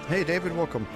Hey, David, welcome.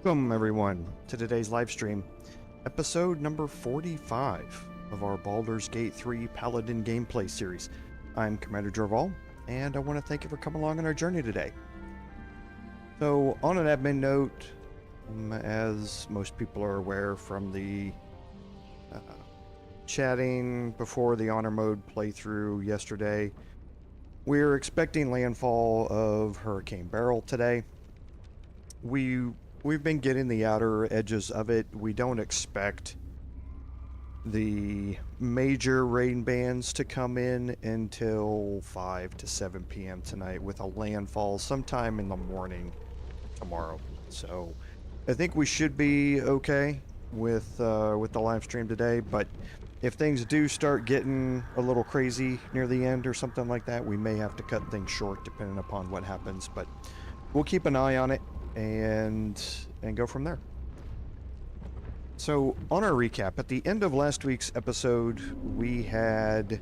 Welcome everyone to today's live stream, episode number 45 of our Baldur's Gate 3 Paladin gameplay series. I'm Commander Jorval, and I want to thank you for coming along on our journey today. So, on an admin note, as most people are aware from the chatting before the honor mode playthrough yesterday, we're expecting landfall of Hurricane Beryl today. We've been getting the outer edges of it. We don't expect the major rain bands to come in until 5 to 7 p.m. tonight, with a landfall sometime in the morning tomorrow. So I think we should be okay with the live stream today, but if things do start getting a little crazy near the end or something like that, we may have to cut things short depending upon what happens, but we'll keep an eye on it and go from there. So, on our recap, at the end of last week's episode, we had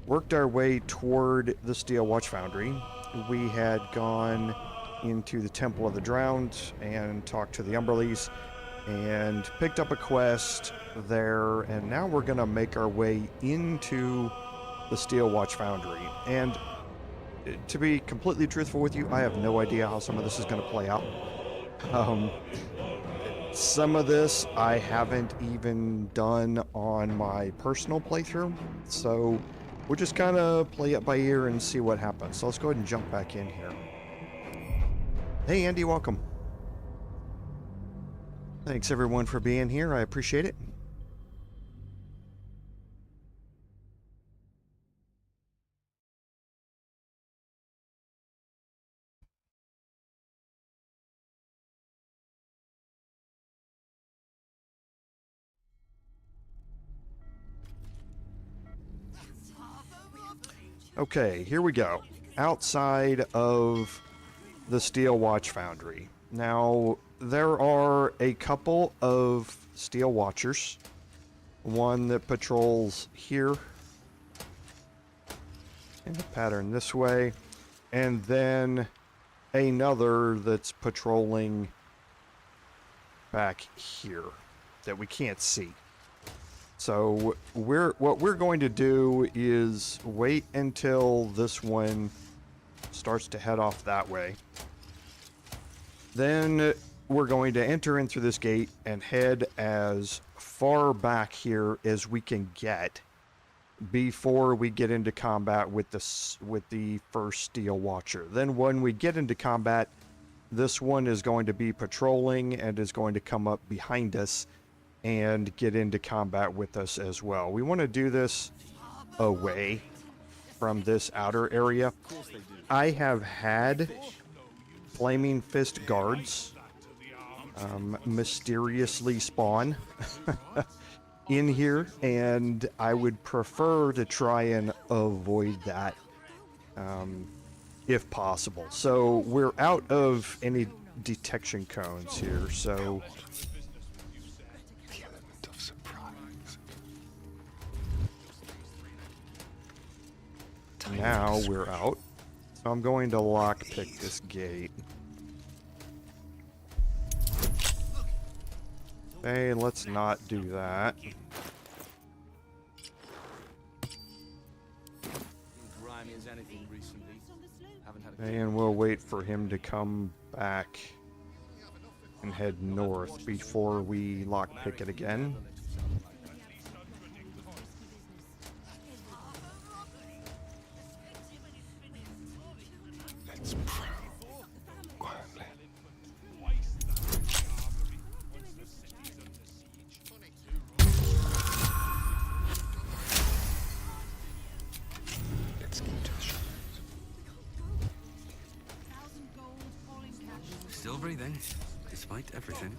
worked our way toward the Steel Watch Foundry. We had gone into the Temple of the Drowned and talked to the Umberleys and picked up a quest there, and now we're going to make our way into the Steel Watch Foundry. And to be completely truthful with you, I have no idea how some of this is going to play out. Some of this I haven't even done on my personal playthrough, so we'll just kind of play it by ear and see what happens. So let's go ahead and jump back in here. Hey Andy, welcome. Thanks everyone for being here, I appreciate it. Okay, here we go. Outside of the Steel Watch Foundry. Now, there are a couple of Steel Watchers. One that patrols here in the pattern this way, and then another that's patrolling back here that we can't see. So what we're going to do is wait until this one starts to head off that way. Then we're going to enter in through this gate and head as far back here as we can get before we get into combat with the first Steel Watcher. Then when we get into combat, this one is going to be patrolling and is going to come up behind us and get into combat with us as well. We want to do this away from this outer area. I have had Flaming Fist guards mysteriously spawn in here, and I would prefer to try and avoid that if possible. So we're out of any detection cones here, so now we're out. So I'm going to lockpick this gate. Okay, let's not do that. And we'll wait for him to come back and head north before we lockpick it again. Still breathing, despite everything.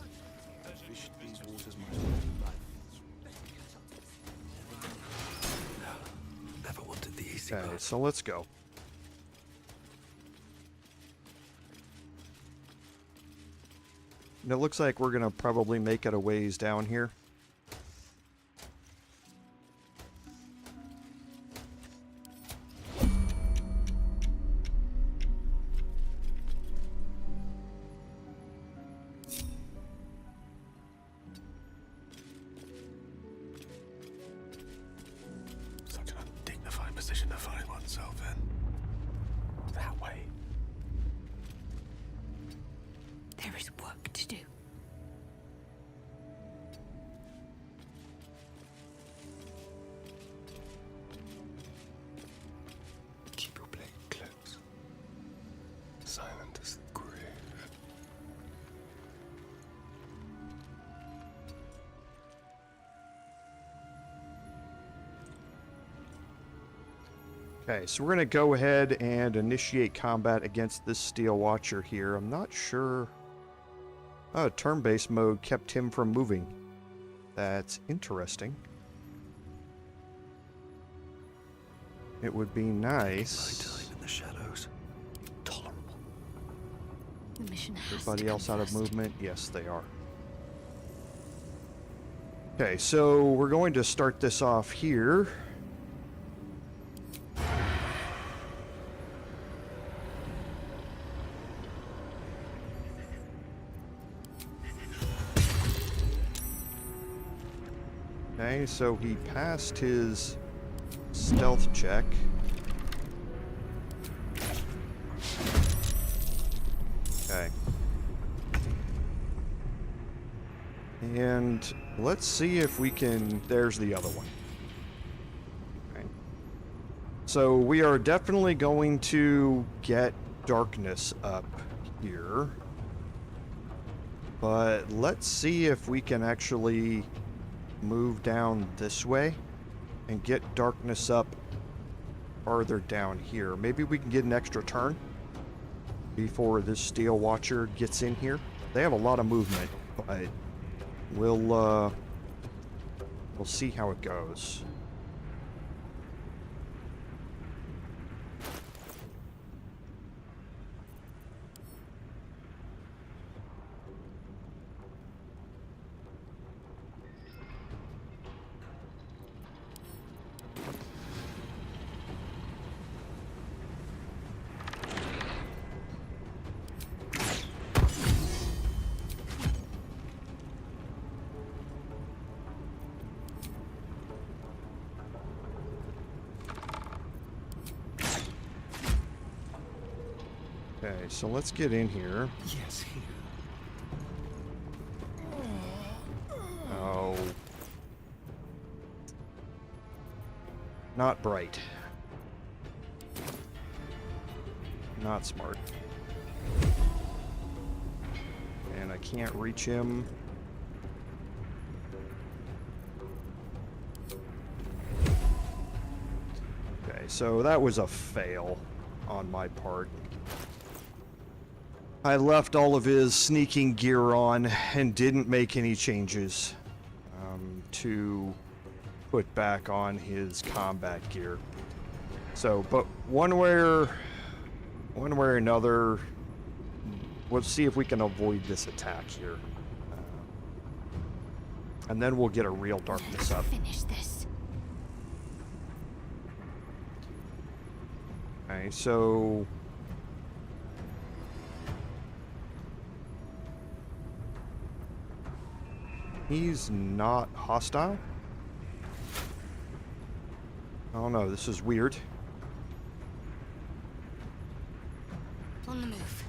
Never wanted the easy part. Okay, so let's go. And it looks like we're gonna probably make it a ways down here. Okay, so we're going to go ahead and initiate combat against this Steel Watcher here. I'm not sure... Oh, turn-based mode kept him from moving. That's interesting. It would be nice... in the shadows. Tolerable. The mission has Everybody to come else out of first. movement? Yes, they are. Okay, so we're going to start this off here. Okay, so he passed his stealth check. Okay. And let's see if we can... There's the other one. Okay. So we are definitely going to get darkness up here. But let's see if we can actually move down this way and get darkness up farther down here. Maybe we can get an extra turn before this Steel Watcher gets in here. They have a lot of movement, but we'll see how it goes. Okay, so let's get in here. Yes, here. Oh. Not bright. Not smart. And I can't reach him. Okay, so that was a fail on my part. I left all of his sneaking gear on and didn't make any changes to put back on his combat gear. So, but one way or another, we'll see if we can avoid this attack here. And then we'll get a real darkness up. Finish this. Okay, so... He's not hostile? Oh no, this is weird. On the move.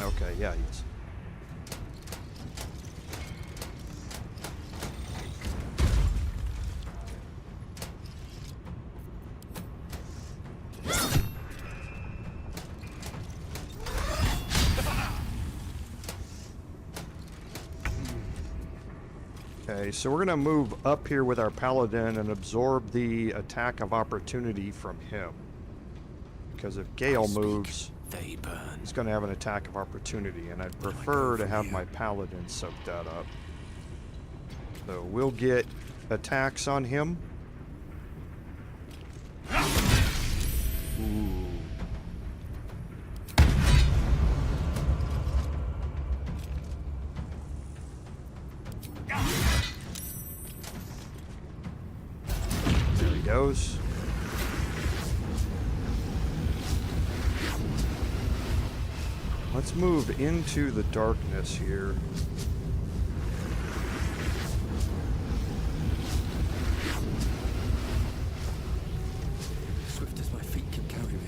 Okay, yeah, he is. Okay, so we're going to move up here with our Paladin and absorb the attack of opportunity from him. Because if Gale moves, They burn. he's going to have an attack of opportunity, and I'd prefer to have my Paladin soak that up. So we'll get attacks on him. Ooh. There he goes. Let's move into the darkness here. Swift as my feet can carry me.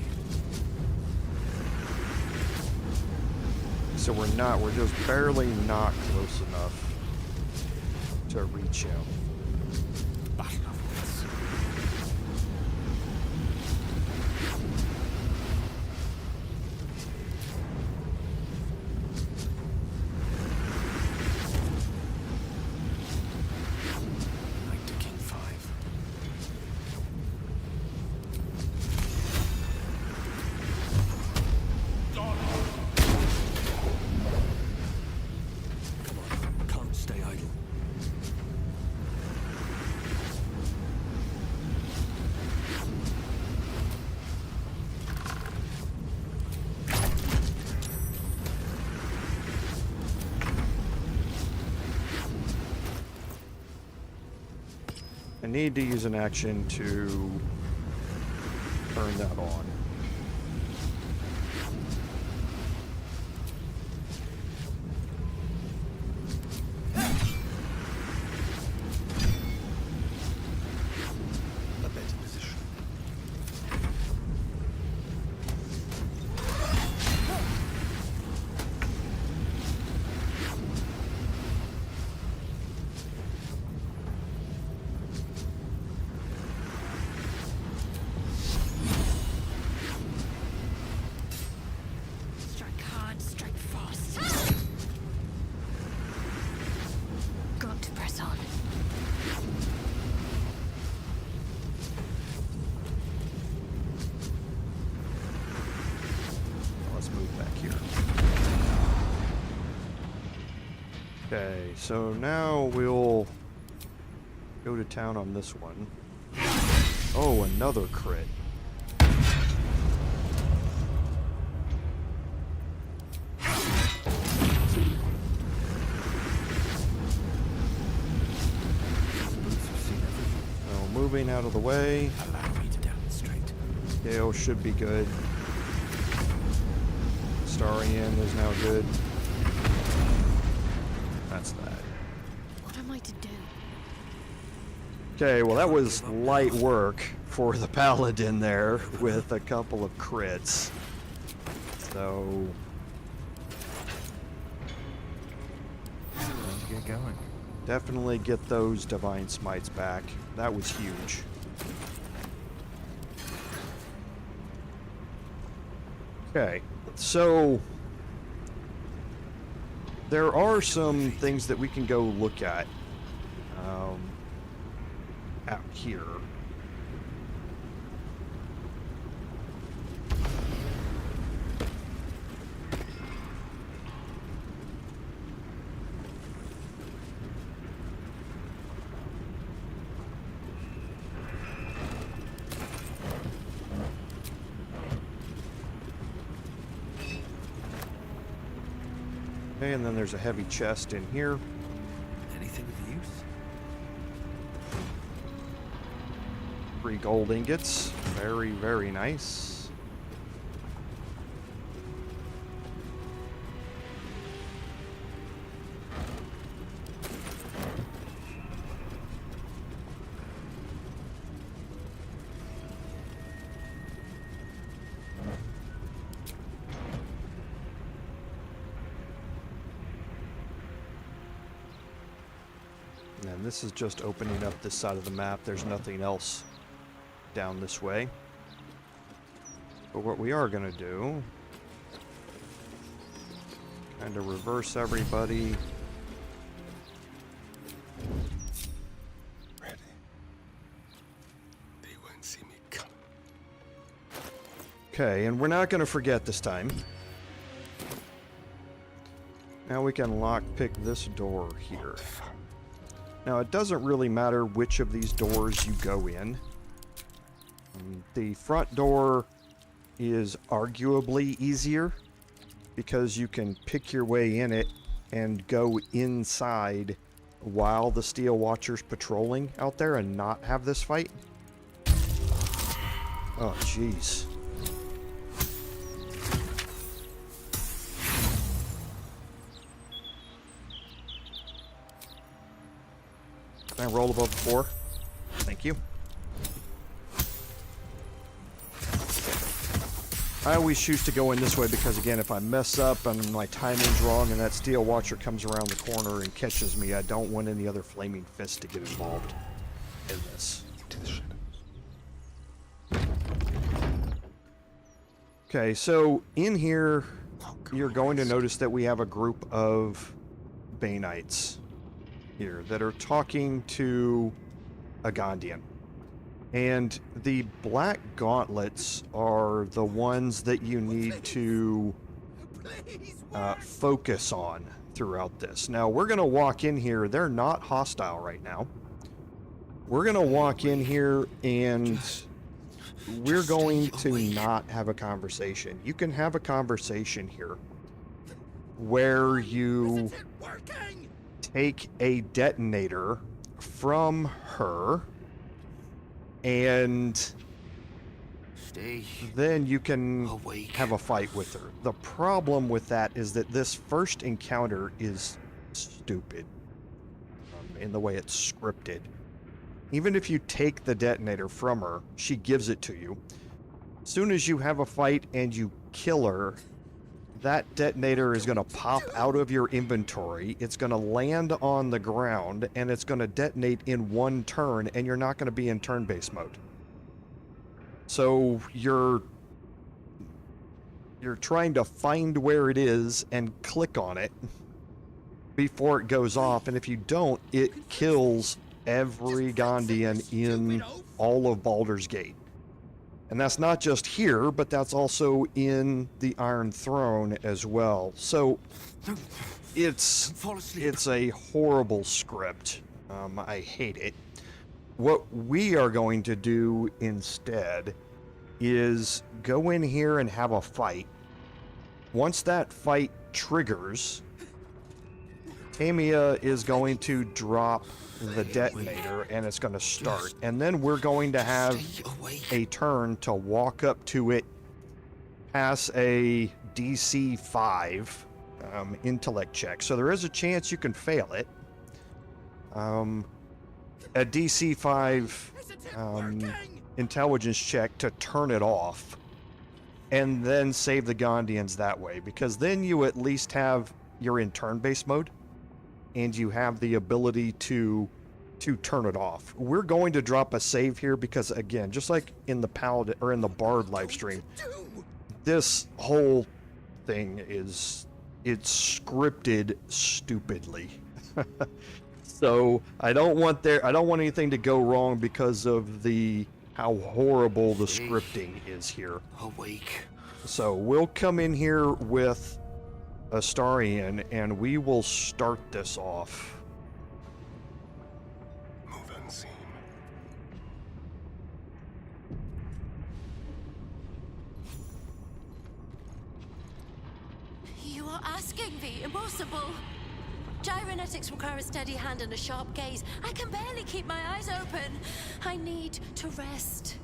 So we're just barely not close enough to reach him. Battle of wits. I need to use an action to turn that on. A better position. Strike hard, strike fast. Got to press on. Let's move back here. Okay, so now we'll go to town on this one. Oh, another crit. Boots have seen everything. So moving out of the way. Allow me to demonstrate. Gale should be good. Starian is now good. That's that. What am I to do? Okay, well that was light work for the Paladin there with a couple of crits. So Time to get going. definitely get those Divine Smites back. That was huge. Okay, so there are some things that we can go look at out here. Okay, and then there's a heavy chest in here. Anything of use? 3 gold ingots. Very, very nice. And this is just opening up this side of the map. There's nothing else down this way. But what we are going to do, kind of reverse everybody. Ready. They won't see me come. Okay, and we're not going to forget this time. Now we can lockpick this door here. Now it doesn't really matter which of these doors you go in. The front door is arguably easier because you can pick your way in it and go inside while the Steel Watcher's patrolling out there and not have this fight. Oh, jeez. Can I roll above 4? Thank you. I always choose to go in this way because, again, if I mess up and my timing's wrong and that Steel Watcher comes around the corner and catches me, I don't want any other flaming fists to get involved in this. Into the shadows. Okay, so in here, you're going to notice that we have a group of Banites here that are talking to a Gondian. And the black gauntlets are the ones that you need to focus on throughout this. Now, we're going to walk in here. They're not hostile right now. We're going to walk in here and we're going to not have a conversation. You can have a conversation here where you take a detonator from her and Stay then you can awake. have a fight with her. The problem with that is that this first encounter is stupid in the way it's scripted. Even if you take the detonator from her, she gives it to you. As soon as you have a fight and you kill her, that detonator is going to pop out of your inventory, it's going to land on the ground, and it's going to detonate in one turn, and you're not going to be in turn-based mode. So you're trying to find where it is and click on it before it goes off, and if you don't, it kills every Gondian in all of Baldur's Gate. And that's not just here, but that's also in the Iron Throne as well. So it's a horrible script. I hate it. What we are going to do instead is go in here and have a fight. Once that fight triggers, Tamia is going to drop the detonator and it's going to start. And then we're going to have a turn to walk up to it, pass a DC 5 intellect check. So there is a chance you can fail it. A DC 5 intelligence check to turn it off, and then save the Gondians that way, because then you at least have, you're in turn-based mode, and you have the ability to turn it off. We're going to drop a save here because, again, just like in the Paladin or in the Bard livestream, this whole thing it's scripted stupidly. So I don't want anything to go wrong because of how horrible the scripting is here. Awake. So we'll come in here with Astarion and we will start this off. Move unseen. You are asking the impossible. Gyrometics require a steady hand and a sharp gaze. I can barely keep my eyes open. I need to rest.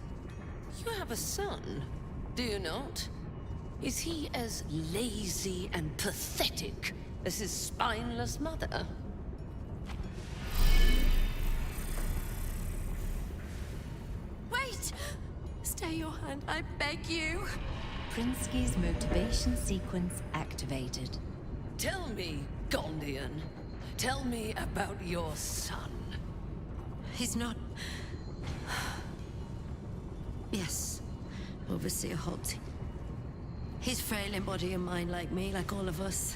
You have a son, do you not? Is he as lazy and pathetic as his spineless mother? Wait! Stay your hand, I beg you. Prinsky's motivation sequence activated. Tell me, Gondian. Tell me about your son. He's not... Yes, Overseer Holt. He's frail in body and mind like me, like all of us.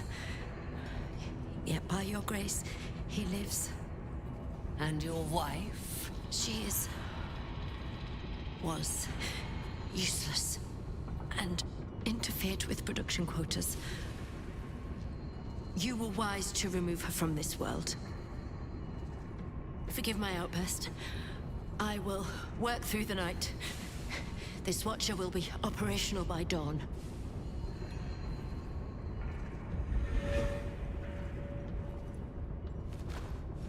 Yet by your grace, he lives. And your wife? She was useless and interfered with production quotas. You were wise to remove her from this world. Forgive my outburst. I will work through the night. This Watcher will be operational by dawn.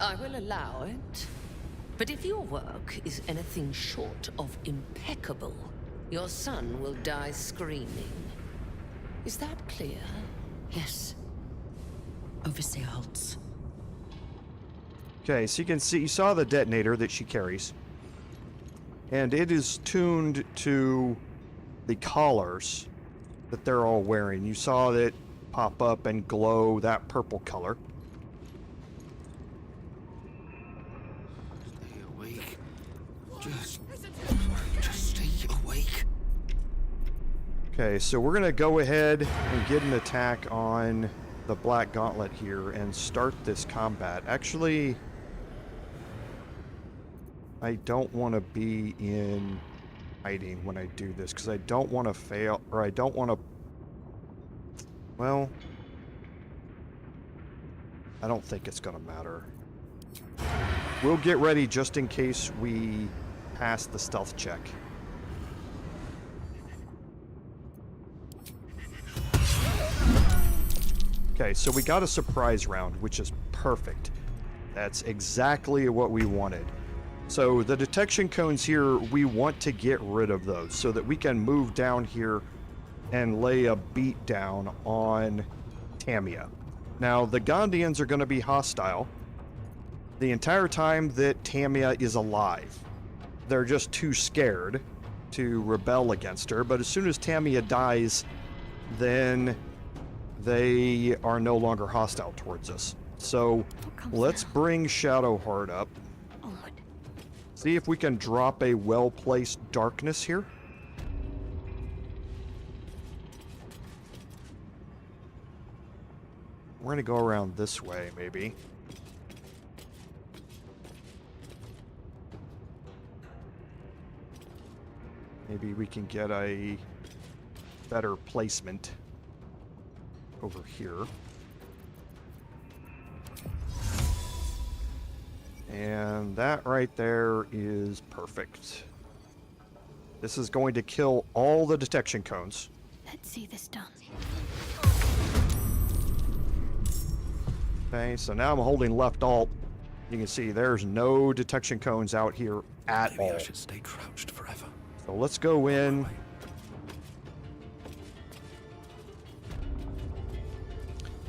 I will allow it. But if your work is anything short of impeccable, your son will die screaming. Is that clear? Yes. Overseer Holtz. Okay, so you saw the detonator that she carries. And it is tuned to the collars that they're all wearing. You saw it pop up and glow that purple color. Stay awake. Just stay awake. Okay, so we're going to go ahead and get an attack on the Black Gauntlet here and start this combat. Actually, I don't want to be in hiding when I do this because I don't want to fail, or I don't want to... Well, I don't think it's going to matter. We'll get ready just in case we pass the stealth check. Okay, so we got a surprise round, which is perfect. That's exactly what we wanted. So the detection cones here, we want to get rid of those so that we can move down here and lay a beat down on Tamia. Now, the Gondians are going to be hostile the entire time that Tamia is alive. They're just too scared to rebel against her, but as soon as Tamia dies, then they are no longer hostile towards us. So let's bring Shadowheart up. See if we can drop a well-placed darkness here. We're gonna go around this way, maybe. Maybe we can get a better placement over here. And that right there is perfect. This is going to kill all the detection cones. Let's see this done. Okay, so now I'm holding left alt. You can see there's no detection cones out here at all. Maybe I should stay crouched forever. So let's go in.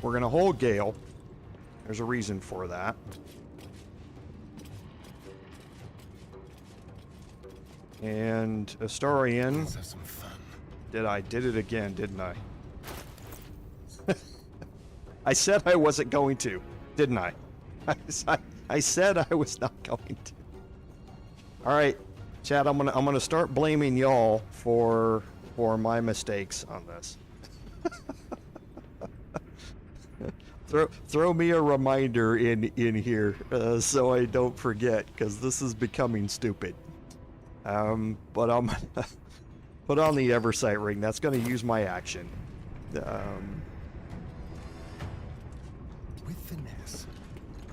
We're gonna hold Gale. There's a reason for that. And Astarian. Let's have some fun. Did it again, didn't I? I said I wasn't going to, didn't I? I said I was not going to. All right, Chad, I'm gonna start blaming y'all for my mistakes on this. Throw me a reminder in here so I don't forget, because this is becoming stupid. But I'm put on the Eversight ring. That's going to use my action. With finesse.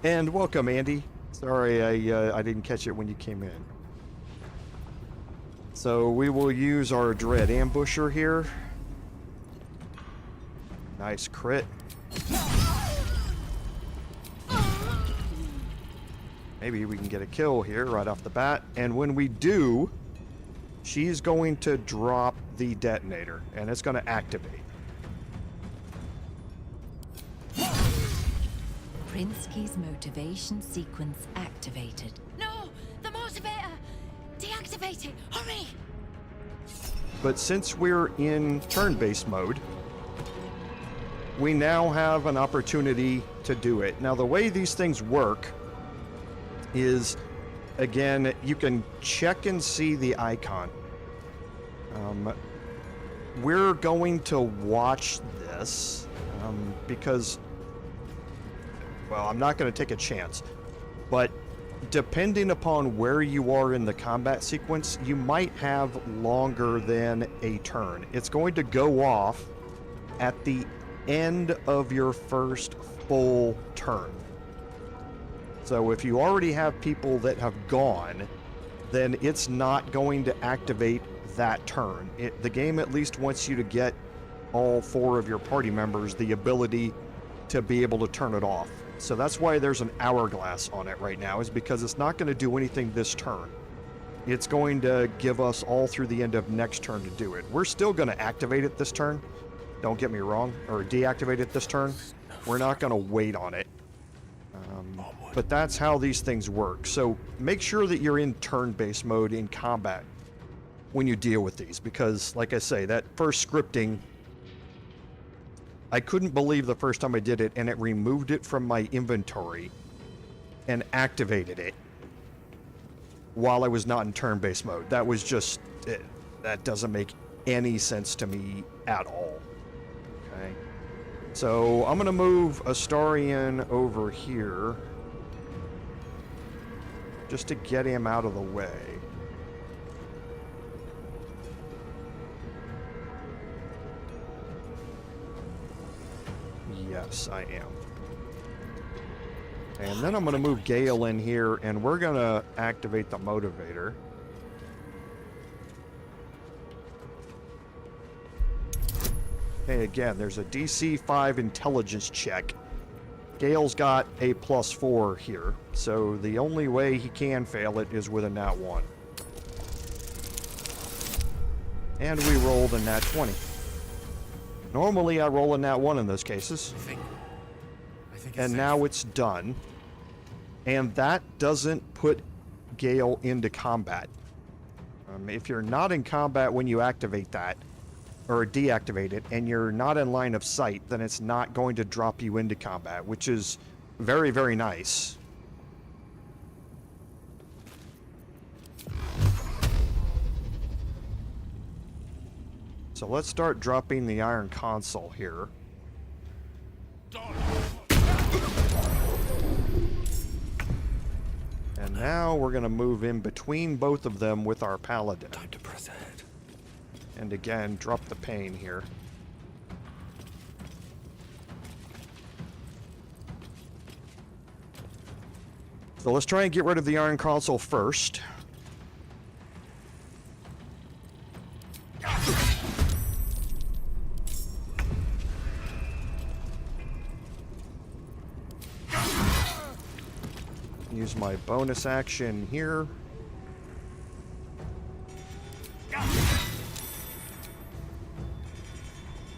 And welcome, Andy. Sorry, I didn't catch it when you came in. So we will use our Dread Ambusher here. Nice crit. Maybe we can get a kill here right off the bat. And when we do, she's going to drop the detonator, and it's going to activate. Prinsky's motivation sequence activated. No! The motivator! Deactivate it! Hurry! But since we're in turn-based mode, we now have an opportunity to do it. Now, the way these things work is, again, you can check and see the icon. We're going to watch this because, well, I'm not going to take a chance, but depending upon where you are in the combat sequence, you might have longer than a turn. It's going to go off at the end of your first full turn. So if you already have people that have gone, then it's not going to activate that turn. The game at least wants you to get all 4 of your party members the ability to be able to turn it off. So that's why there's an hourglass on it right now, is because it's not going to do anything this turn. It's going to give us all through the end of next turn to do it. We're still going to activate it this turn, don't get me wrong, or deactivate it this turn. We're not going to wait on it. But that's how these things work. So make sure that you're in turn-based mode in combat when you deal with these, because like I say, that first scripting, I couldn't believe the first time I did it, and it removed it from my inventory and activated it while I was not in turn-based mode. That was just, that doesn't make any sense to me at all. Okay. So I'm gonna move Astarian over here just to get him out of the way. Yes, I am. And then I'm going to move Gale in here, and we're going to activate the motivator. Okay, again, there's a DC 5 intelligence check Gale's got a +4 here, so the only way he can fail it is with a nat 1. And we rolled a nat 20. Normally I roll a nat 1 in those cases. I think And now it's done. And that doesn't put Gale into combat. If you're not in combat when you activate that, or deactivate it, and you're not in line of sight, then it's not going to drop you into combat, which is very, very nice. So let's start dropping the iron console here. And now we're going to move in between both of them with our Paladin. Time to press ahead. And again, drop the pain here. So let's try and get rid of the iron console first. Use my bonus action here.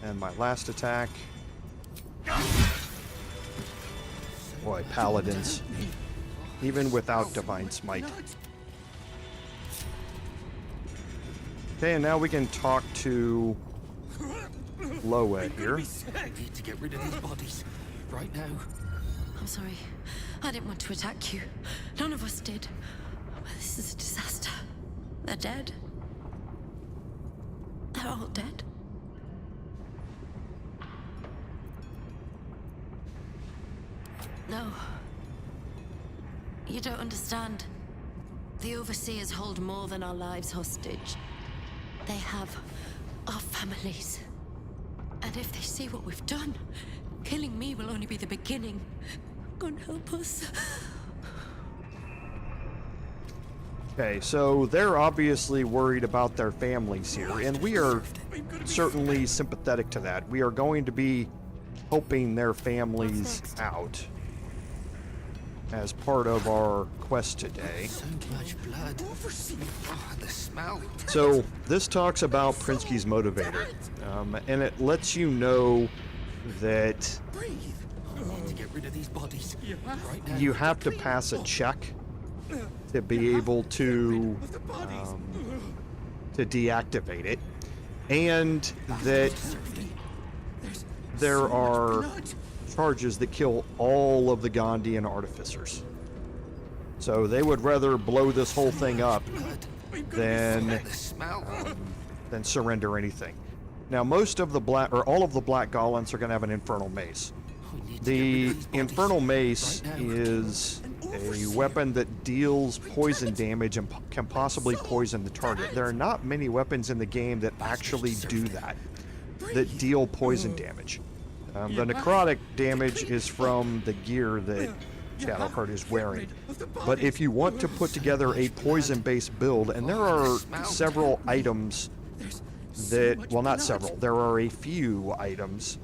And my last attack. Boy, Paladins. Even without Divine Smite. Okay, and now we can talk to Loa here. We need to get rid of these bodies. Right now. I'm sorry. I didn't want to attack you. None of us did. This is a disaster. They're dead. They're all dead. No. You don't understand. The Overseers hold more than our lives hostage. They have our families. And if they see what we've done, killing me will only be the beginning. God help us. Okay, so they're obviously worried about their families here, and we are certainly sympathetic to that. We are going to be helping their families out as part of our quest today. So much blood. Oh, the smell. So this talks about Prinsky's motivator, and it lets you know that We need to get rid of these bodies. Right now. you have to pass a check to be able to deactivate it, and that there are charges that kill all of the Gondian artificers. So they would rather blow this whole thing up than The smell. surrender anything. Now, most of the black, or all of the black golems are going to have an infernal mace. We need to get rid The of these bodies. infernal mace Right now. is a weapon that deals poison damage and can possibly poison the target. There are not many weapons in the game that actually do that, that deal poison damage. The necrotic damage is from the gear that Shadowheart is wearing. But if you want to put together a poison-based build, and there are several items that, well, not several, there are a few items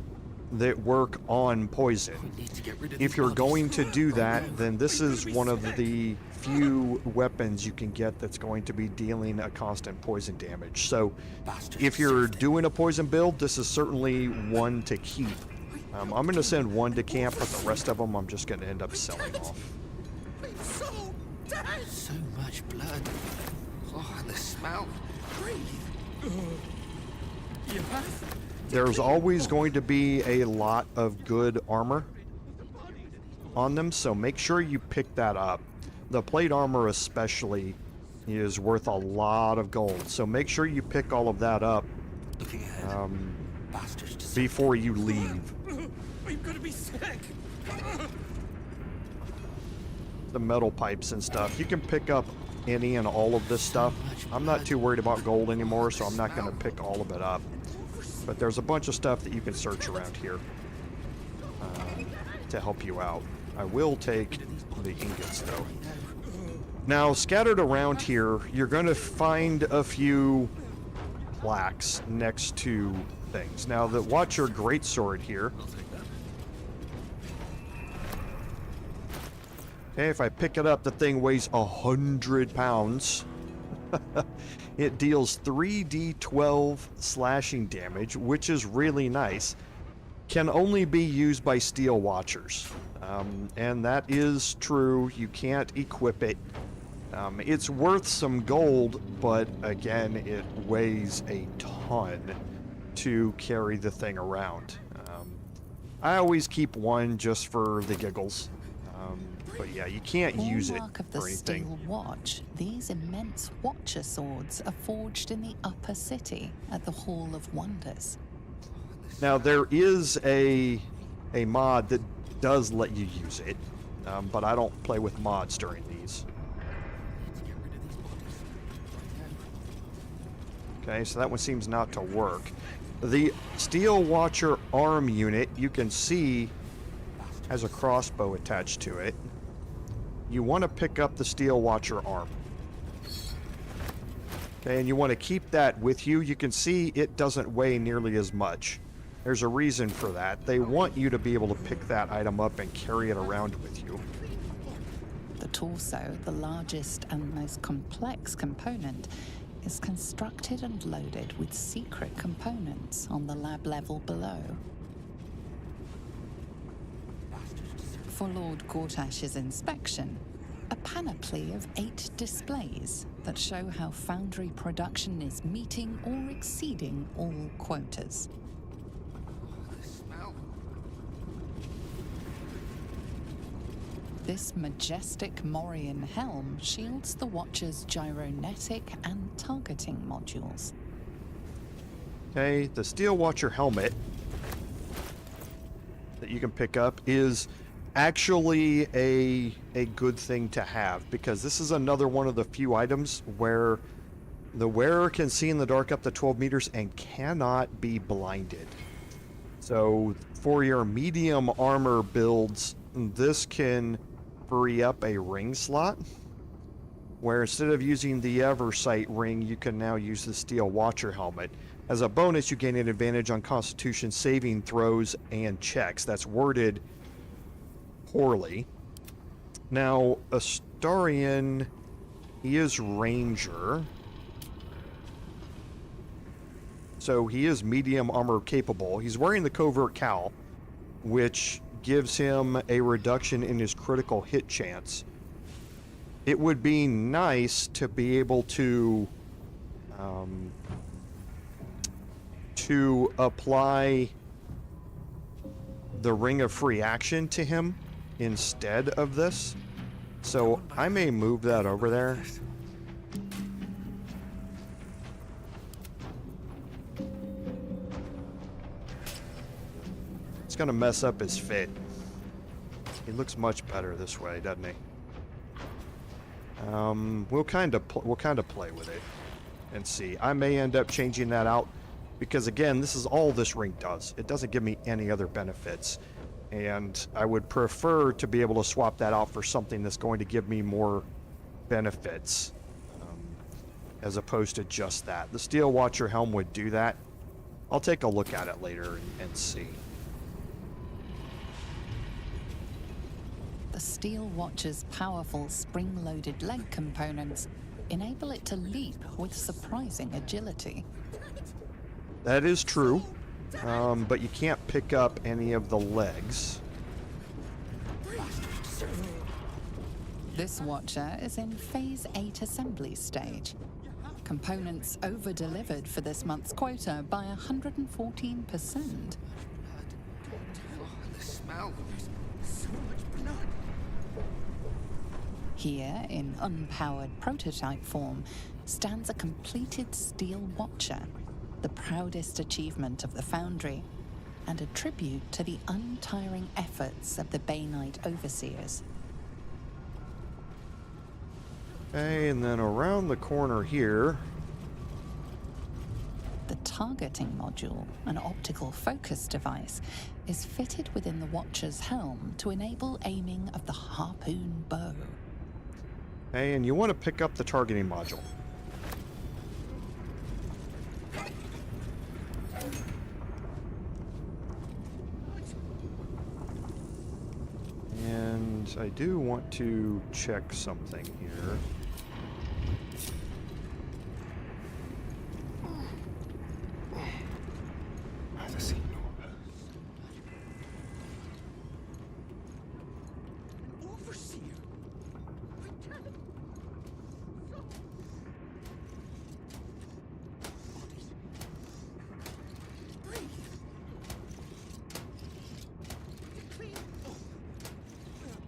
that work on poison. We need to get rid of If these you're bodies. going to do that, then this is one of the few weapons you can get that's going to be dealing a constant poison damage. So if you're doing a poison build, this is certainly one to keep. I'm going to send one to camp, but the rest of them I'm just going to end up selling off. So much blood. Oh, the smell. There's always going to be a lot of good armor on them, so make sure you pick that up. The plate armor especially is worth a lot of gold, so make sure you pick all of that up Looking ahead. Bastards to before you leave. I'm gonna be sick. The metal pipes and stuff, you can pick up any and all of this stuff. I'm not too worried about gold anymore, so I'm not going to pick all of it up. But there's a bunch of stuff that you can search around here to help you out. I will take the ingots though. Now, scattered around here, you're going to find a few plaques next to things. Now, the Watcher Greatsword here Okay, if I pick it up, the thing weighs 100 pounds. It deals 3d12 slashing damage, which is really nice. Can only be used by Steel Watchers. And that is true. You can't equip it. It's worth some gold, but again, it weighs a ton to carry the thing around. I always keep one just for the giggles. But yeah, you can't use it Hallmark of the for anything. Steel Watch, these immense Watcher swords are forged in the upper city at the Hall of Wonders. Now there is a mod that does let you use it, but I don't play with mods during these. Okay, so that one seems not to work. The Steel Watcher arm unit, you can see, has a crossbow attached to it. You want to pick up the Steel Watcher arm. Okay, and you want to keep that with you. You can see it doesn't weigh nearly as much. There's a reason for that. They want you to be able to pick that item up and carry it around with you. The torso, the largest and most complex component, is constructed and loaded with secret components on the lab level below. For Lord Gortash's inspection, a panoply of 8 displays that show how Foundry production is meeting or exceeding all quotas. The smell. This majestic Morian helm shields the Watcher's gyronetic and targeting modules. Okay, the Steel Watcher helmet that you can pick up is actually a good thing to have, because this is another one of the few items where the wearer can see in the dark up to 12 meters and cannot be blinded. So for your medium armor builds, this can free up a ring slot, where instead of using the Eversight ring, you can now use the Steel Watcher helmet. As a bonus, you gain an advantage on Constitution saving throws and checks. That's worded poorly. Now, Astarion, he is Ranger. So he is medium armor capable. He's wearing the Covert Cowl, which gives him a reduction in his critical hit chance. It would be nice to be able to apply the Ring of Free Action to him instead of this. So I may move that over there. It's gonna mess up his fit. He looks much better this way, doesn't he? We'll kind of play with it and see. I may end up changing that out because, again, this is all this ring does. It doesn't give me any other benefits, and I would prefer to be able to swap that out for something that's going to give me more benefits, as opposed to just that. The Steel Watcher helm would do that. I'll take a look at it later and see. The Steel Watcher's powerful spring-loaded leg components enable it to leap with surprising agility. That is true, but you can't pick up any of the legs. This Watcher is in Phase 8 assembly stage. Components over-delivered for this month's quota by 114%. Oh, the smell. So much blood. Here, in unpowered prototype form, stands a completed Steel Watcher, the proudest achievement of the Foundry, and a tribute to the untiring efforts of the Banite overseers. Okay, and then around the corner here, The targeting module, an optical focus device, is fitted within the Watcher's helm to enable aiming of the harpoon bow. okay, and you want to pick up the targeting module. And So I do want to check something here.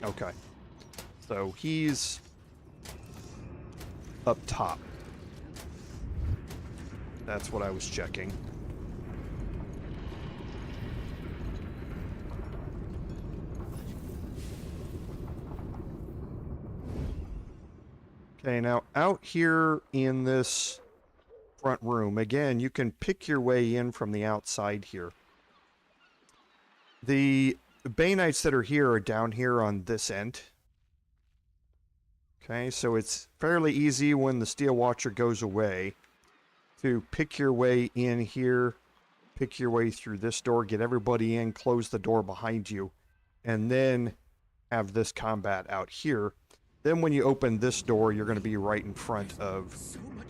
Okay. So he's up top. That's what I was checking. Okay, now out here in this front room, again, you can pick your way in from the outside here. The Banites that are here are down here on this end. Okay, so it's fairly easy when the Steel Watcher goes away to pick your way in here, pick your way through this door, get everybody in, close the door behind you, and then have this combat out here. Then when you open this door, you're going to be right in front of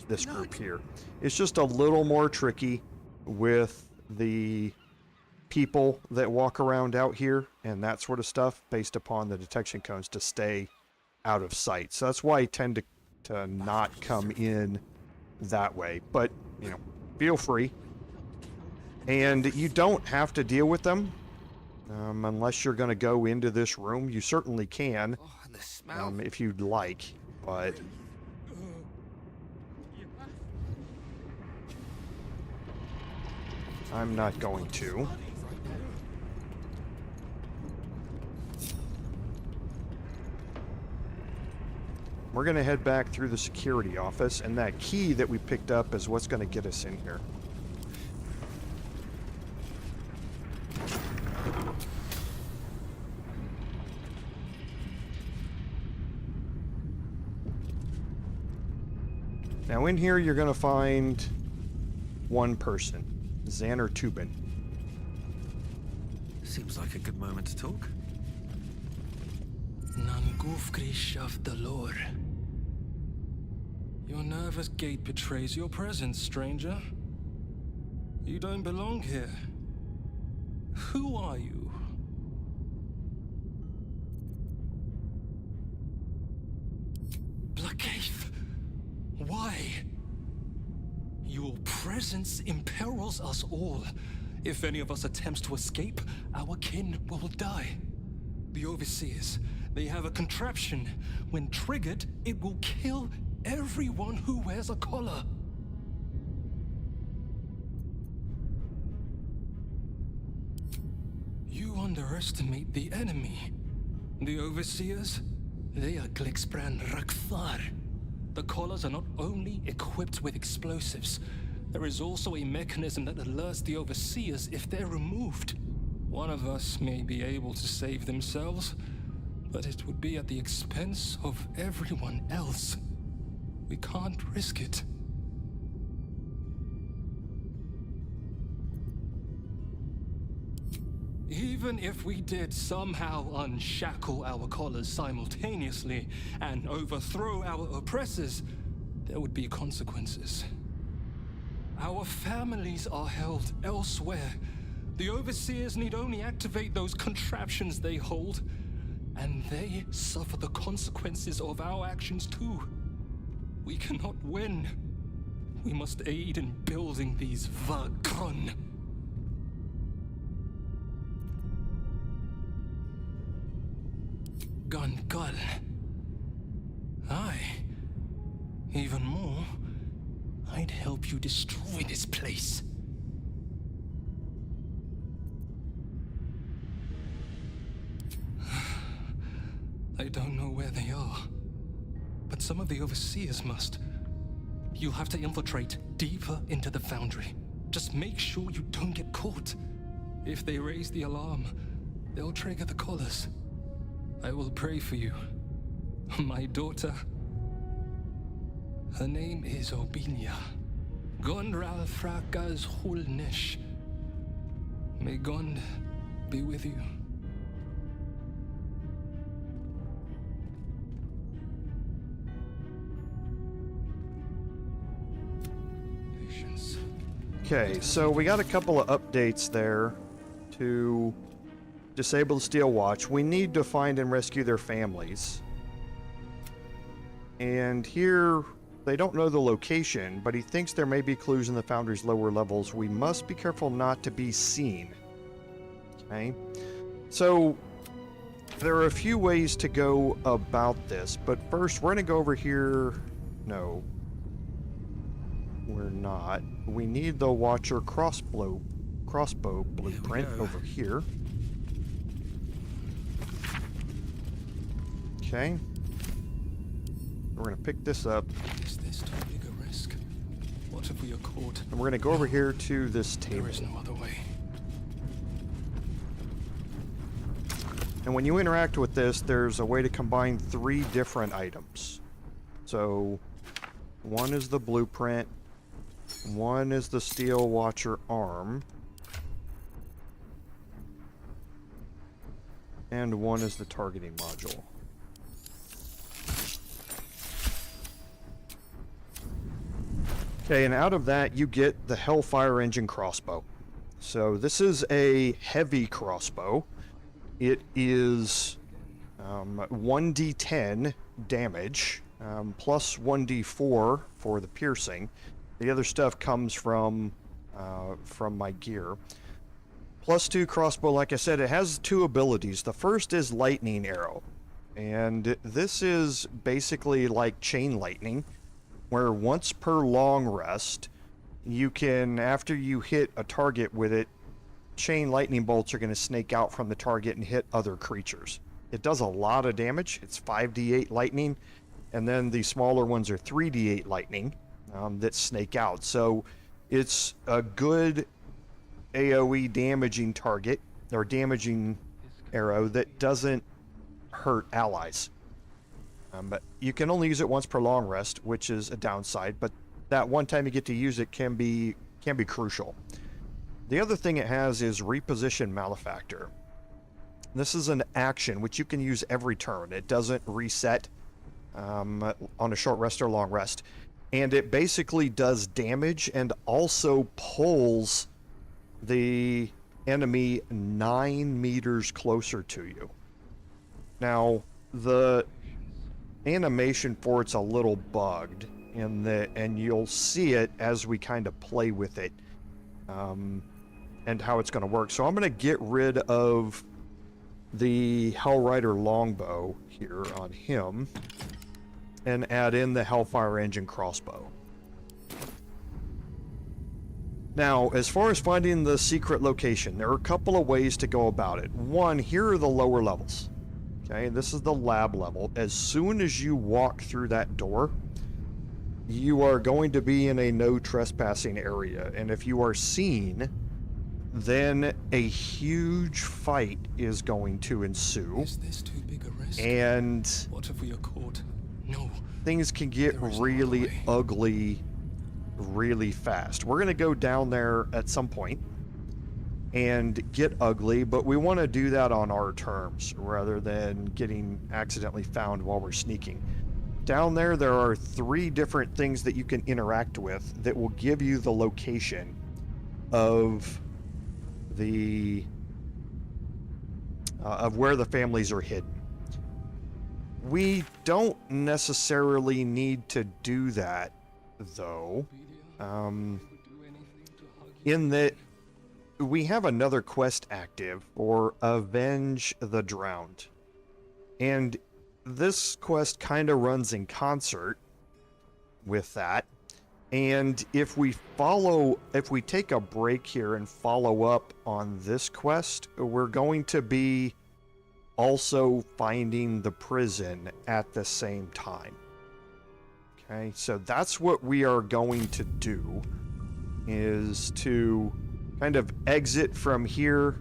this group here. It's just a little more tricky with the people that walk around out here and that sort of stuff based upon the detection cones to stay out of sight. So that's why I tend to not come in that way. But, you know, feel free. And you don't have to deal with them unless you're going to go into this room. You certainly can if you'd like, but I'm not going to. We're going to head back through the security office, and that key that we picked up is what's going to get us in here. Now in here you're going to find one person, Zander Toobin. Seems like a good moment to talk. Nangufgrish of the Lord. Your nervous gait betrays your presence, stranger. You don't belong here. Who are you? Blackaith! Why? Your presence imperils us all. If any of us attempts to escape, our kin will die. The Overseers, they have a contraption. When triggered, it will kill everyone who wears a collar. You underestimate the enemy. The Overseers, they are Glixbrand Rakthar. The collars are not only equipped with explosives, there is also a mechanism that alerts the Overseers if they're removed. One of us may be able to save themselves, but it would be at the expense of everyone else. We can't risk it. Even if we did somehow unshackle our collars simultaneously and overthrow our oppressors, there would be consequences. Our families are held elsewhere. The Overseers need only activate those contraptions they hold, and they suffer the consequences of our actions too. We cannot win. We must aid in building these Vagron. Gungull. Aye. Even more, I'd help you destroy this place. I don't know where they are, but some of the Overseers must. You'll have to infiltrate deeper into the Foundry. Just make sure you don't get caught. If they raise the alarm, they'll trigger the collars. I will pray for you. My daughter. Her name is Obinia. Gondral Frakas Hulnish. May God be with you. Okay, so we got a couple of updates there to disable the Steel Watch. We need to find and rescue their families. And here, they don't know the location, but he thinks there may be clues in the Foundry's lower levels. We must be careful not to be seen. Okay, so there are a few ways to go about this, but first we're going to go over here. No, we're not. We need the Watcher crossbow blueprint over here. Okay. We're going to pick this up. Is this too big a risk? What if we are caught? And we're going to go over here to this table. There is no other way. And when you interact with this, there's a way to combine 3 different items. So, one is the blueprint, one is the Steel Watcher arm, and one is the targeting module. Okay, and out of that you get the Hellfire Engine crossbow. So this is a heavy crossbow. It is 1d10 damage, plus 1d4 for the piercing. The other stuff comes from my gear. Plus 2 crossbow, like I said, it has 2 abilities. The first is lightning arrow. And this is basically like chain lightning, where once per long rest, you can, after you hit a target with it, chain lightning bolts are going to snake out from the target and hit other creatures. It does a lot of damage. It's 5d8 lightning, and then the smaller ones are 3d8 lightning that snake out. So it's a good AoE damaging target, or damaging arrow that doesn't hurt allies. But you can only use it once per long rest, which is a downside, but that one time you get to use it can be crucial. The other thing it has is Reposition Malefactor. This is an action which you can use every turn. It doesn't reset on a short rest or long rest. And it basically does damage and also pulls the enemy 9 meters closer to you. Now, the animation for it's a little bugged, and you'll see it as we kind of play with it. And how it's going to work. So I'm going to get rid of the Hellrider longbow here on him and add in the Hellfire Engine crossbow. Now, as far as finding the secret location, there are a couple of ways to go about it. One, here are the lower levels. Okay, this is the lab level. As soon as you walk through that door, you are going to be in a no trespassing area, and if you are seen, then a huge fight is going to ensue. Is this too big a risk? And what if we are caught? No. Things can get really ugly really fast. We're going to go down there at some point and get ugly, but we want to do that on our terms rather than getting accidentally found while we're sneaking. Down there are 3 different things that you can interact with that will give you the location of the of where the families are hidden. We don't necessarily need to do that, though, in that we have another quest active for Avenge the Drowned, and this quest kind of runs in concert with that. And if we take a break here and follow up on this quest, we're going to be also finding the prison at the same time. Okay, so that's what we are going to do, is to kind of exit from here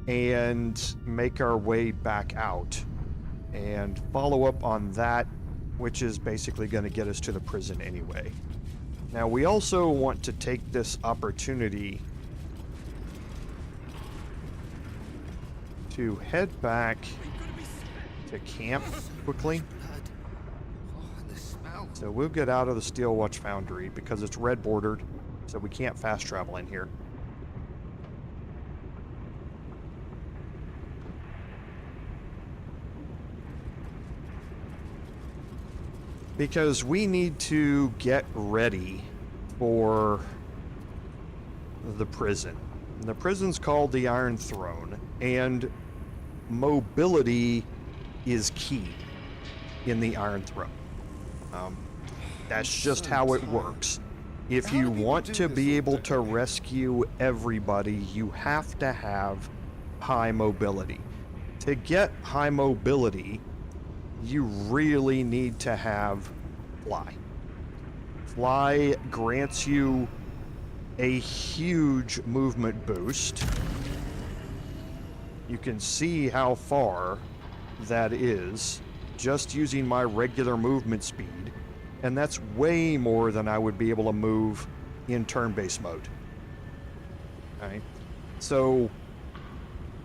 and make our way back out and follow up on that, which is basically going to get us to the prison anyway. Now, we also want to take this opportunity to head back to camp quickly. So we'll get out of the Steel Watch Foundry because it's red bordered. So we can't fast travel in here. Because we need to get ready for the prison. The prison's called the Iron Throne, and mobility is key in the Iron Throne. That's just how it works. If you want to be able to rescue everybody, you have to have high mobility. To get high mobility, you really need to have Fly. Fly grants you a huge movement boost. You can see how far that is just using my regular movement speed, and that's way more than I would be able to move in turn-based mode. Okay, so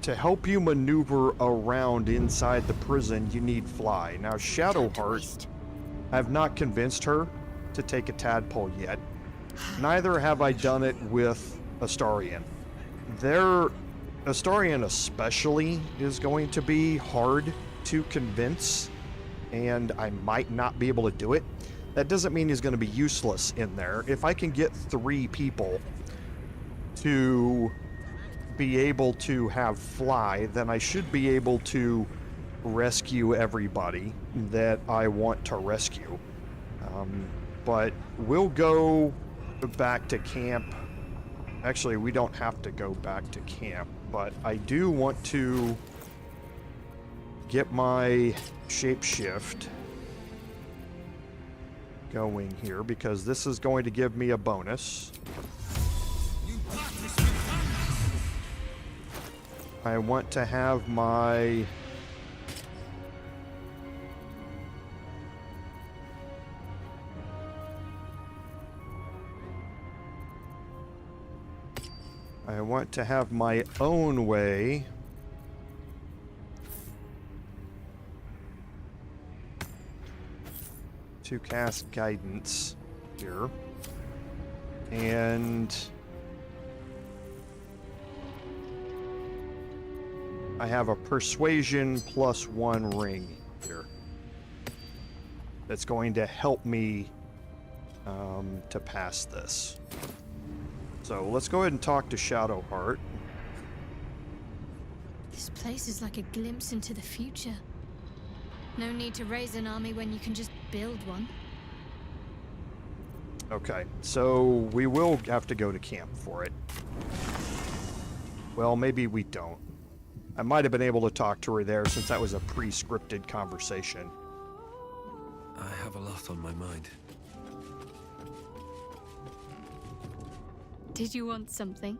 to help you maneuver around inside the prison, you need Fly. Now, Shadowheart, I've not convinced her to take a tadpole yet. Neither have I done it with Astarion. Astarion especially is going to be hard to convince, and I might not be able to do it. That doesn't mean he's going to be useless in there. If I can get 3 people to be able to have Fly, then I should be able to rescue everybody that I want to rescue. But we'll go back to camp. Actually, we don't have to go back to camp, but I do want to get my shapeshift going here, because this is going to give me a bonus. I want to have my own way to cast guidance here, and I have a persuasion +1 ring here that's going to help me to pass this. So let's go ahead and talk to Shadowheart. This place is like a glimpse into the future. No need to raise an army when you can just build one. Okay, so we will have to go to camp for it. Well, maybe we don't. I might have been able to talk to her there, since that was a pre-scripted conversation. I have a lot on my mind. Did you want something?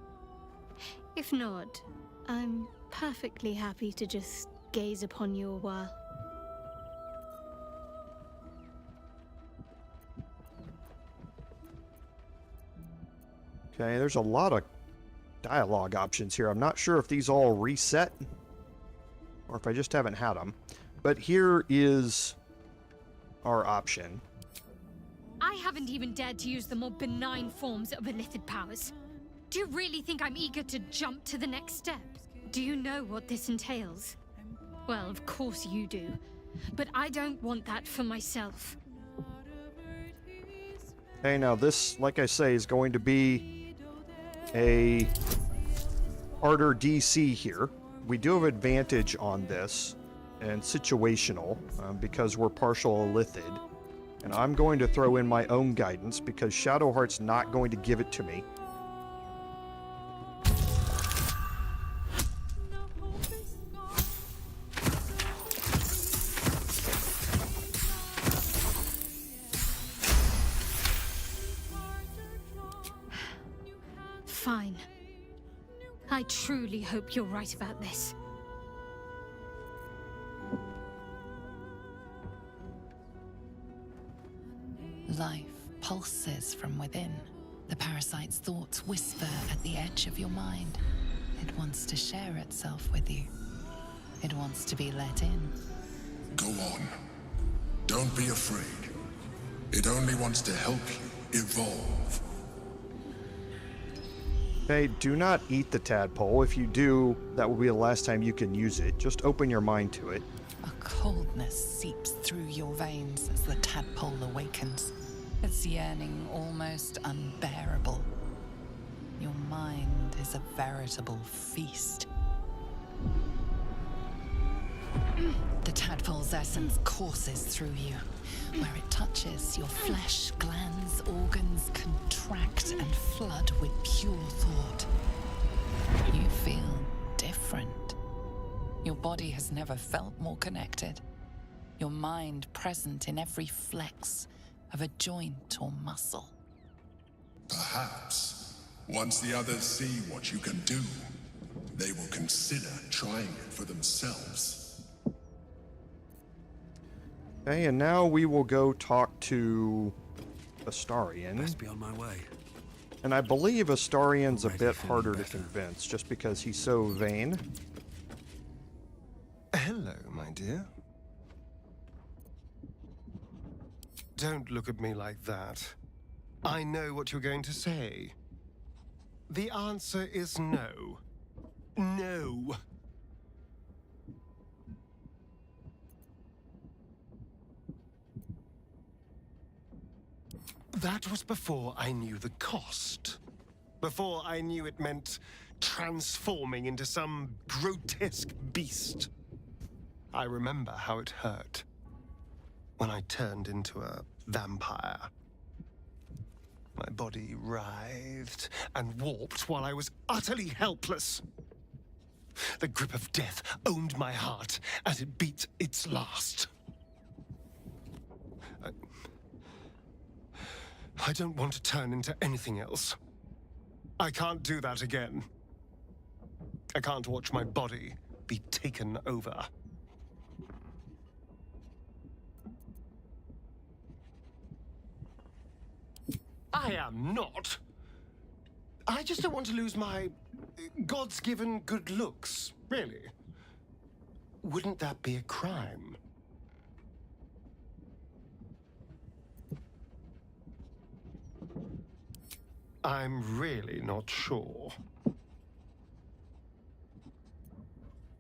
If not, I'm perfectly happy to just gaze upon you a while. Okay, there's a lot of dialogue options here. I'm not sure if these all reset or if I just haven't had them. But here is our option. I haven't even dared to use the more benign forms of illithid powers. Do you really think I'm eager to jump to the next step? Do you know what this entails? Well, of course you do. But I don't want that for myself. Okay, now this, like I say, is going to be a harder DC here. We do have advantage on this, and situational, because we're partial illithid. And I'm going to throw in my own guidance, because Shadowheart's not going to give it to me. Fine. I truly hope you're right about this. Life pulses from within. The parasite's thoughts whisper at the edge of your mind. It wants to share itself with you. It wants to be let in. Go on. Don't be afraid. It only wants to help you evolve. Okay, do not eat the tadpole. If you do, that will be the last time you can use it. Just open your mind to it. A coldness seeps through your veins as the tadpole awakens, its yearning almost unbearable. Your mind is a veritable feast. The tadpole's essence courses through you. Where it touches, your flesh, glands, organs contract and flood with pure thought. You feel different. Your body has never felt more connected. Your mind present in every flex of a joint or muscle. Perhaps, once the others see what you can do, they will consider trying it for themselves. Okay, and now we will go talk to Astarion. Best be on my way. And I believe Astarion's a Already bit feeling harder to better. convince, just because he's so vain. Hello, my dear. Don't look at me like that. I know what you're going to say. The answer is no. No. That was before I knew the cost. Before I knew it meant transforming into some grotesque beast. I remember how it hurt when I turned into a vampire. My body writhed and warped while I was utterly helpless. The grip of death owned my heart as it beat its last. I don't want to turn into anything else. I can't do that again. I can't watch my body be taken over. I am not. I just don't want to lose my God's given good looks, really. Wouldn't that be a crime? I'm really not sure.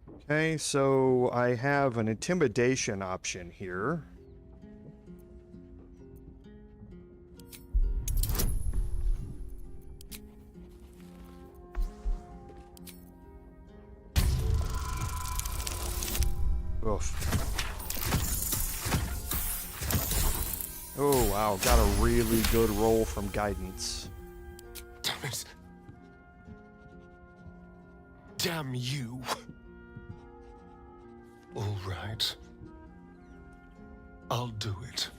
Okay, so I have an intimidation option here. Oof. Oh wow, got a really good roll from guidance. Damn it. Damn you. All right. I'll do it.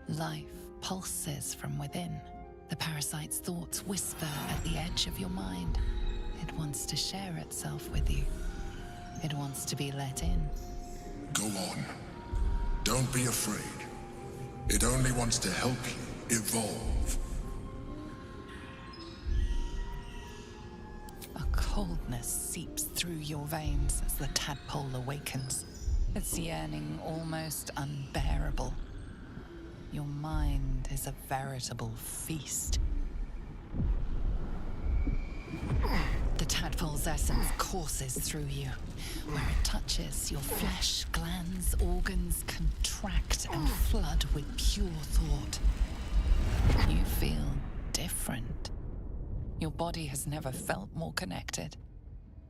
Life pulses from within. The parasite's thoughts whisper at the edge of your mind. It wants to share itself with you. It wants to be let in. Go on. Don't be afraid. It only wants to help you evolve. A coldness seeps through your veins as the tadpole awakens, its yearning almost unbearable. Your mind is a veritable feast. The tadpole's essence courses through you. Where it touches, your flesh, glands, organs contract and flood with pure thought. You feel different. Your body has never felt more connected.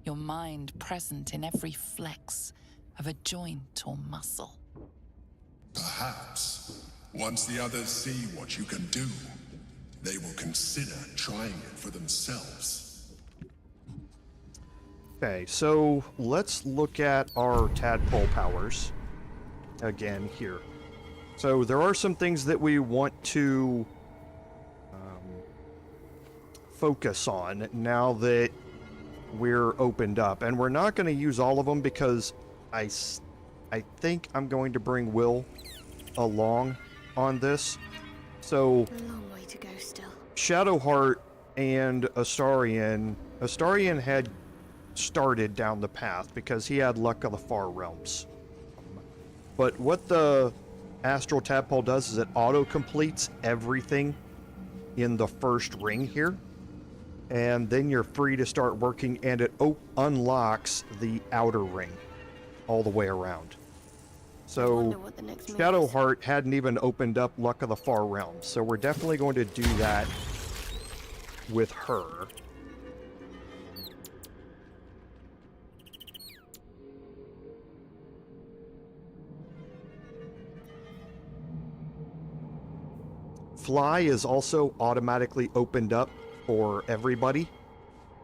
Your mind present in every flex of a joint or muscle. Perhaps, once the others see what you can do, they will consider trying it for themselves. Okay, so let's look at our tadpole powers again here. So there are some things that we want to focus on now that we're opened up, and we're not going to use all of them because I think I'm going to bring Will along on this. So A long way to go still. Shadowheart and Astarion had started down the path because he had luck of the far realms. But what the Astral Tadpole does is it auto-completes everything in the first ring here. And then you're free to start working, and it unlocks the outer ring all the way around. So Shadowheart hadn't even opened up Luck of the Far Realms, so we're definitely going to do that with her. Fly is also automatically opened up for everybody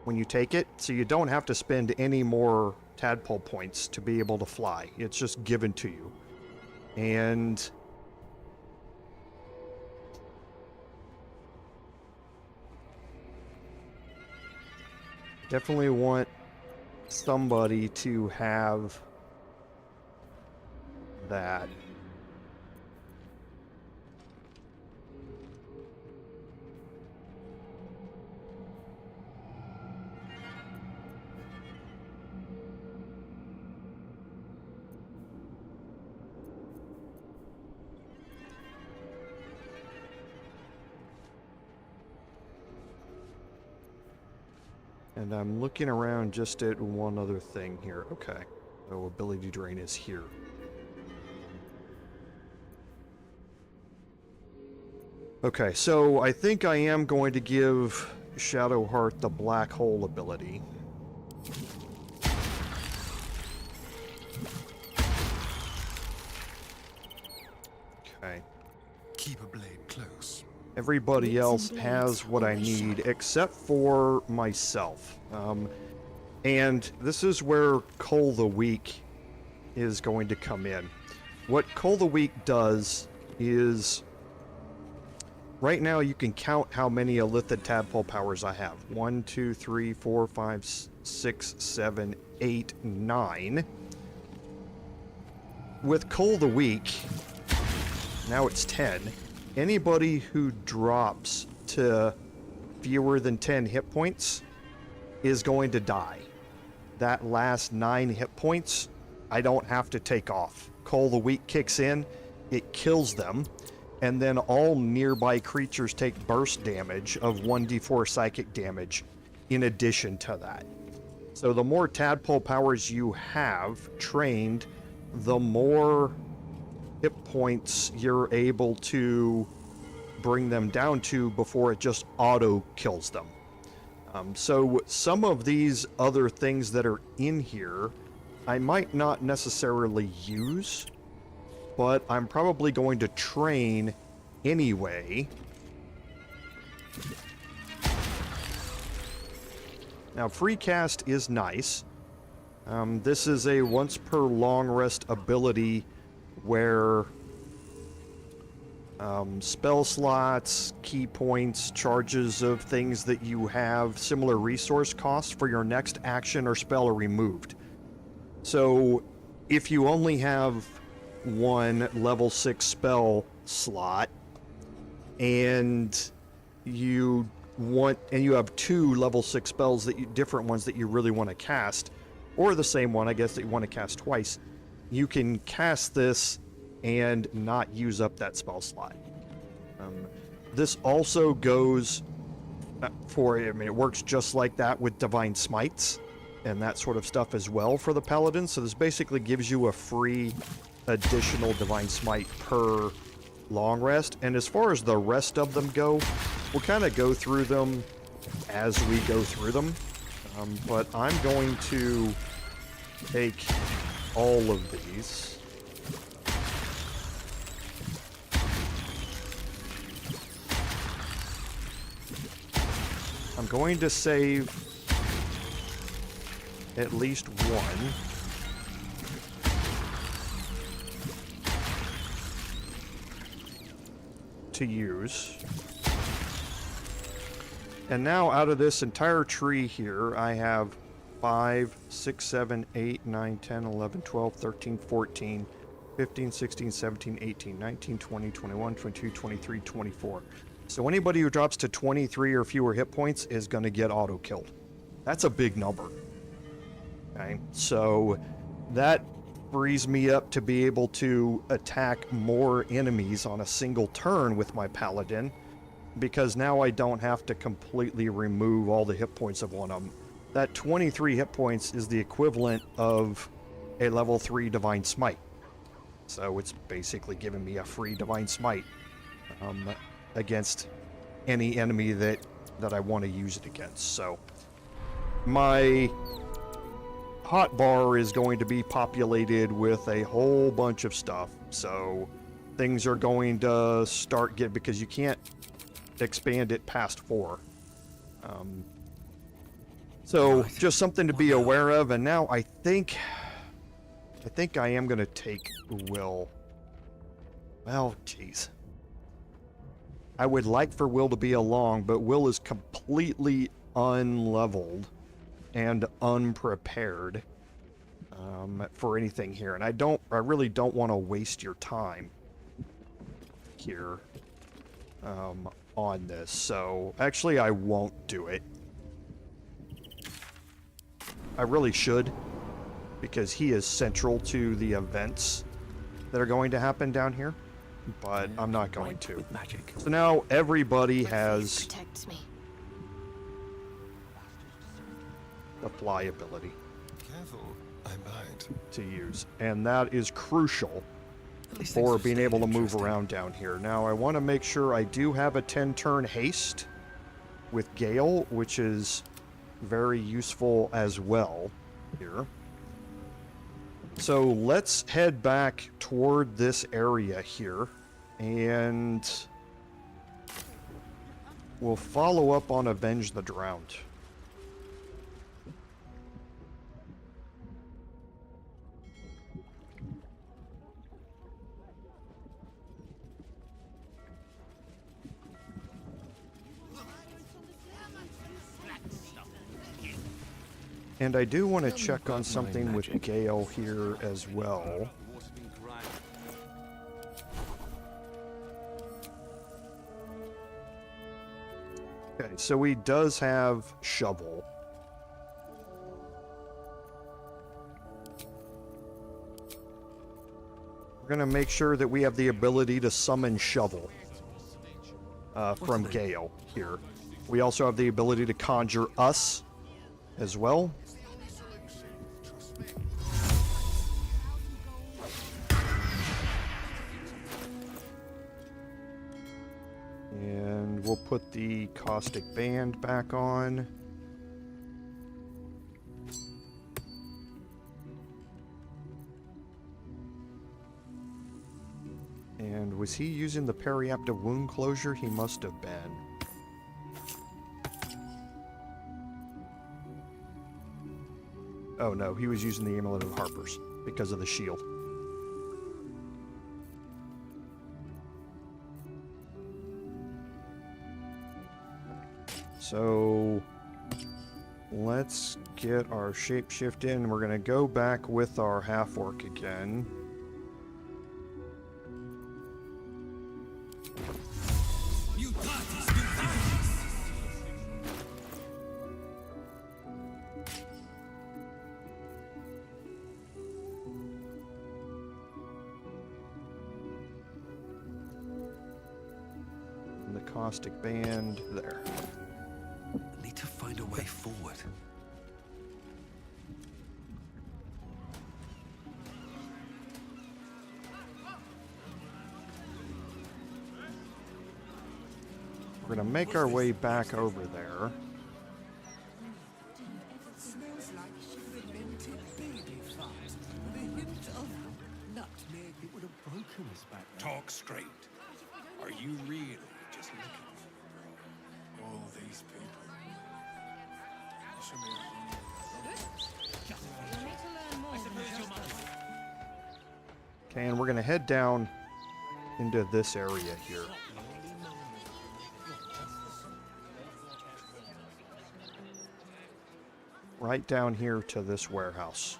when you take it, so you don't have to spend any more tadpole points to be able to fly. It's just given to you. And definitely want somebody to have that. And I'm looking around just at one other thing here. Okay. So ability drain is here. Okay, so I think I am going to give Shadowheart the black hole ability. Okay. Keep a blade close. Everybody else has what I need, except for myself. And this is where Cull the Weak is going to come in. What Cull the Weak does is, right now you can count how many Illithid Tadpole powers I have. 1, 2, 3, 4, 5, 6, 7, 8, 9. With Cull the Weak, now it's 10. Anybody who drops to fewer than 10 hit points is going to die. That last 9 hit points, I don't have to take off. Cull the Weak kicks in, it kills them, and then all nearby creatures take burst damage of 1d4 psychic damage in addition to that. So the more tadpole powers you have trained, the more hit points you're able to bring them down to before it just auto kills them. So some of these other things that are in here I might not necessarily use, but I'm probably going to train anyway. Now, free cast is nice. This is a once per long rest ability where spell slots, key points, charges of things that you have, similar resource costs for your next action or spell are removed. So if you only have one level 6 spell slot and you have 2 level 6 spells that different ones that you really want to cast, or the same one I guess that you want to cast twice, you can cast this and not use up that spell slot. This also goes it works just like that with Divine Smites and that sort of stuff as well for the Paladin. So this basically gives you a free additional Divine Smite per long rest. And as far as the rest of them go, we'll kind of go through them as we go through them. But I'm going to take all of these. I'm going to save at least one. To use. And now out of this entire tree here, I have 5, 6, 7, 8, 9, 10, 11, 12, 13, 14, 15, 16, 17, 18, 19, 20, 21, 22, 23, 24. So anybody who drops to 23 or fewer hit points is going to get auto-killed. That's a big number. Okay, so that frees me up to be able to attack more enemies on a single turn with my Paladin, because now I don't have to completely remove all the hit points of one of them. That 23 hit points is the equivalent of a level 3 Divine Smite. So it's basically giving me a free Divine Smite against any enemy that I want to use it against. So my hotbar is going to be populated with a whole bunch of stuff. So things are going to start because you can't expand it past 4. So just something to be aware of. And now I think I am going to take Will. Well, jeez. I would like for Will to be along, but Will is completely unleveled and unprepared for anything here. And I really don't want to waste your time here on this. So actually I won't do it. I really should, because he is central to the events that are going to happen down here, but I'm not going to. So now everybody has the fly ability to use, and that is crucial for being able to move around down here. Now I want to make sure I do have a 10-turn haste with Gale, which is very useful as well here. So let's head back toward this area here, and we'll follow up on Avenge the Drowned. And I do want to check on something with Gale here as well. Okay, so he does have Shovel. We're going to make sure that we have the ability to summon Shovel from Gale here. We also have the ability to conjure us as well. And we'll put the caustic band back on. And was he using the periaptive wound closure? He must have been. Oh no, he was using the Amulet of Harpers because of the shield. So let's get our shapeshift in. We're gonna go back with our half-orc again. And the caustic band there. Need to find a way forward. We're gonna make our way back over there. Talk straight. Are you really just looking for all these people? Okay, and we're gonna head down into this area here. Right down here to this warehouse.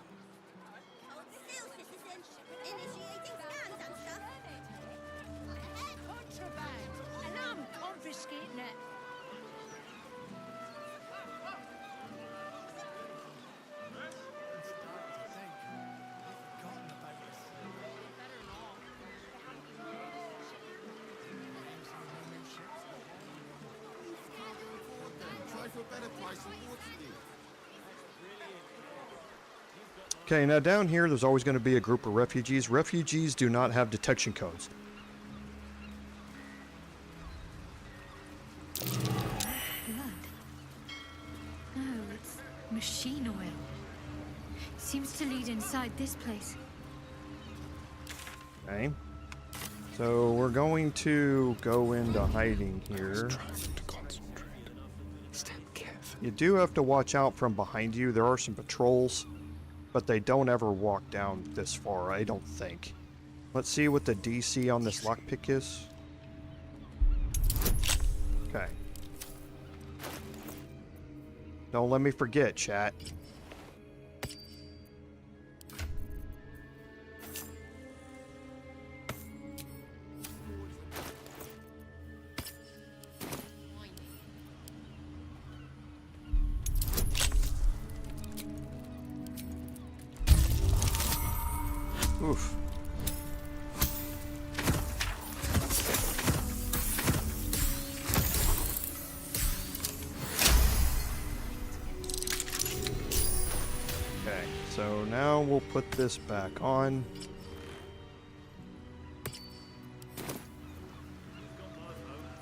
Okay, now down here, there's always going to be a group of refugees. Refugees do not have detection codes. Blood. No, it's machine oil. Seems to lead inside this place. Okay. So we're going to go into hiding here. You do have to watch out from behind you. There are some patrols, but they don't ever walk down this far, I don't think. Let's see what the DC on this lockpick is. Okay. Don't let me forget, chat. Oof. Okay, so now we'll put this back on.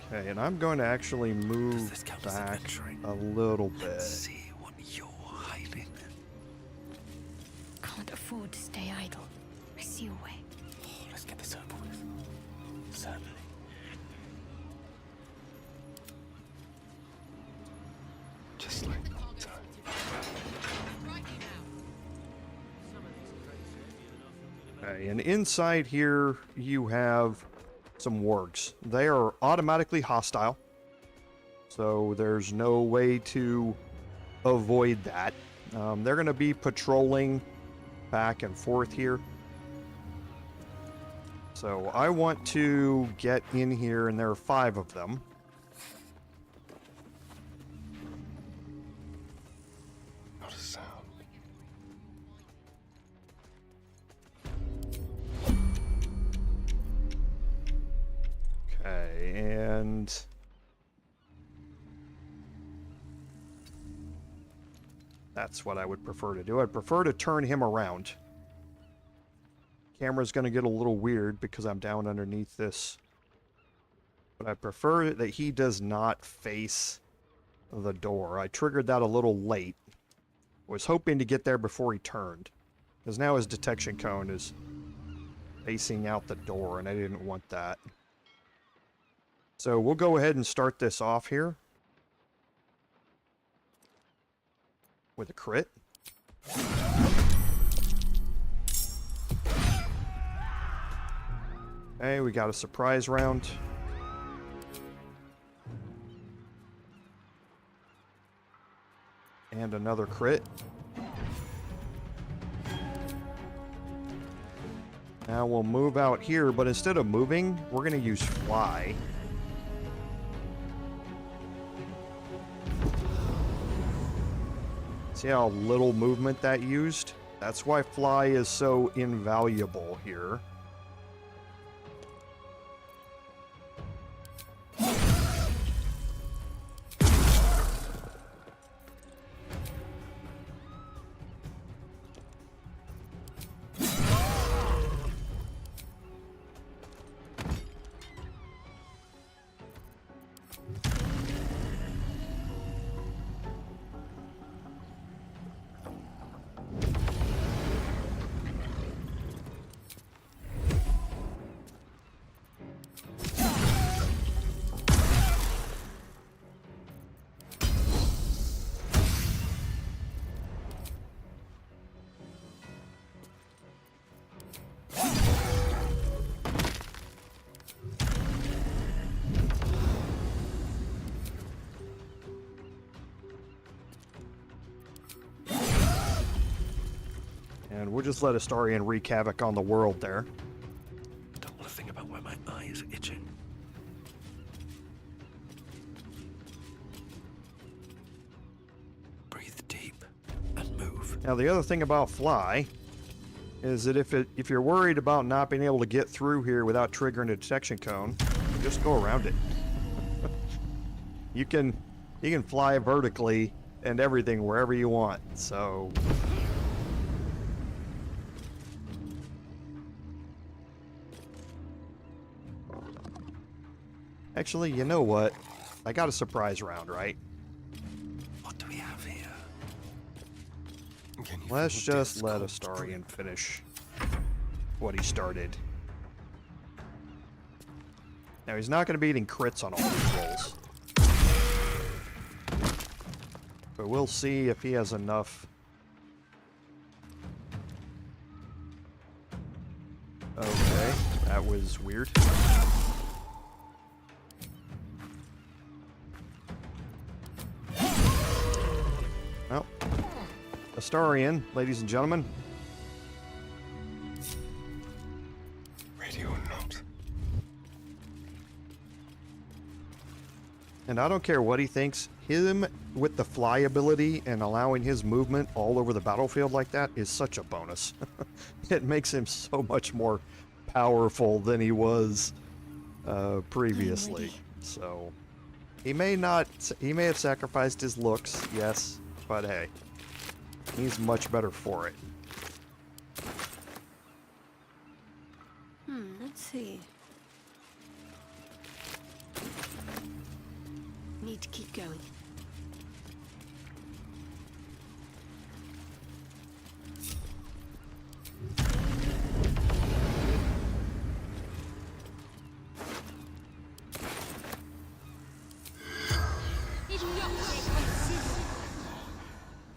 Okay, and I'm going to actually move back a little bit. See what you're hiding. Can't afford to stay idle. I see a way. Oh, let's get this over with. Certainly. Just like old time. Okay, and inside here you have some wargs. They are automatically hostile, so there's no way to avoid that. They're going to be patrolling back and forth here. So I want to get in here, and there are 5 of them. Not a sound. Okay, and that's what I would prefer to do. I'd prefer to turn him around. Camera's going to get a little weird because I'm down underneath this. But I prefer that he does not face the door. I triggered that a little late. Was hoping to get there before he turned. Because now his detection cone is facing out the door, and I didn't want that. So we'll go ahead and start this off here. With a crit. Okay, we got a surprise round. And another crit. Now we'll move out here, but instead of moving, we're going to use fly. See how little movement that used? That's why fly is so invaluable here. And we'll just let Astarion wreak havoc on the world there. Don't want to think about where my eye is itching. Breathe deep and move. Now the other thing about fly is that if you're worried about not being able to get through here without triggering a detection cone, just go around it. You can You can fly vertically and everything wherever you want, so... Actually, you know what? I got a surprise round, right? What do we have here? Let's just let Astarion finish what he started. Now, he's not going to be eating crits on all these rolls. But we'll see if he has enough. Okay, that was weird. Well, Astarion, ladies and gentlemen. Ready or not. And I don't care what he thinks, him with the fly ability and allowing his movement all over the battlefield like that is such a bonus. It makes him so much more powerful than he was previously. So he may have sacrificed his looks, yes, but hey, he's much better for it. Let's see. Need to keep going.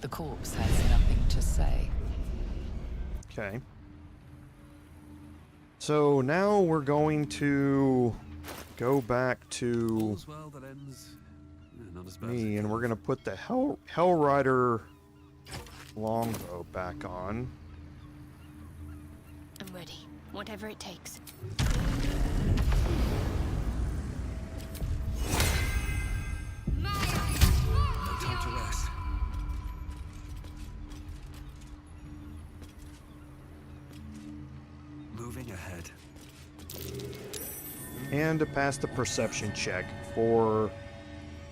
The corpse has nothing to say. Okay. So now we're going to go back to me, and we're going to put the Hellrider longbow back on. I'm ready. Whatever it takes. No time to rest. Moving ahead. And to pass the perception check for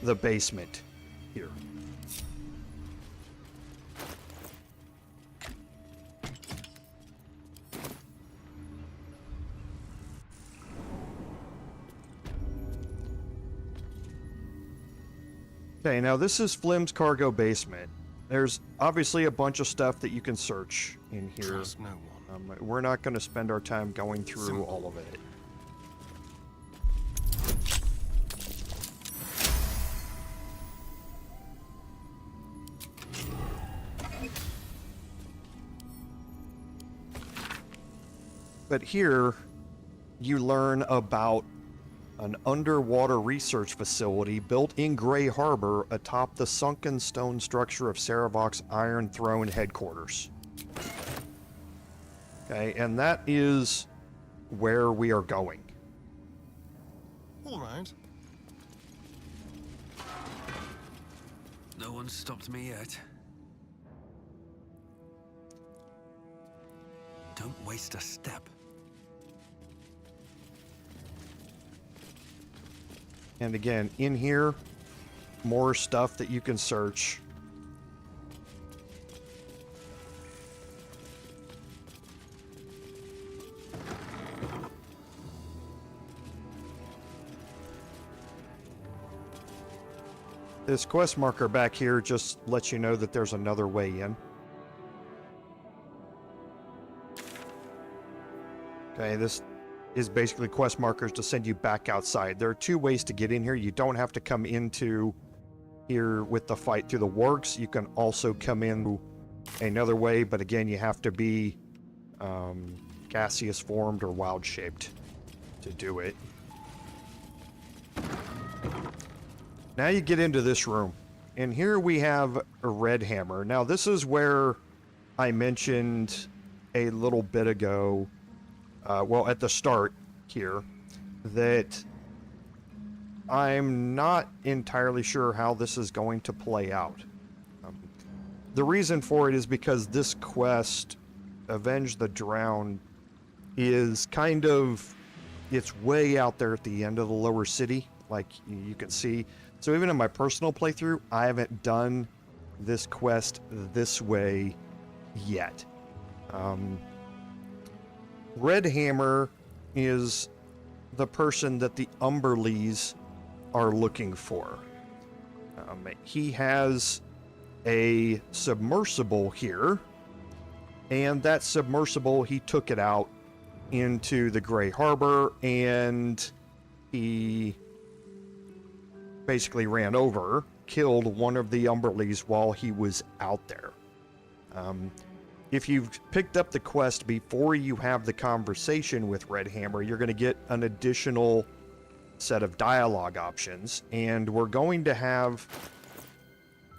the basement here. Okay, now this is Flymm's cargo basement. There's obviously a bunch of stuff that you can search in here. Trust no one. We're not going to spend our time going through all of it. But here, you learn about an underwater research facility built in Grey Harbor atop the sunken stone structure of Saravok's Iron Throne headquarters. Okay, and that is where we are going. All right. No one's stopped me yet. Don't waste a step. And again, in here, more stuff that you can search. This quest marker back here just lets you know that there's another way in. Okay, this is basically quest markers to send you back outside. There are two ways to get in here. You don't have to come into here with the fight through the works. You can also come in another way, but again, you have to be gaseous formed or wild shaped to do it. Now you get into this room, and here we have a Redhammer. Now this is where I mentioned a little bit ago, well, at the start here, that I'm not entirely sure how this is going to play out. The reason for it is because this quest, Avenge the Drowned, is kind of, it's way out there at the end of the lower city. like you can see. So even in my personal playthrough, I haven't done this quest this way yet. Redhammer is the person that the Umberlees are looking for. He has a submersible here, and that submersible, he took it out into the Grey Harbor, and he basically ran over, killed one of the Umberlees while he was out there. If you've picked up the quest before you have the conversation with Redhammer, you're going to get an additional set of dialogue options, and we're going to have,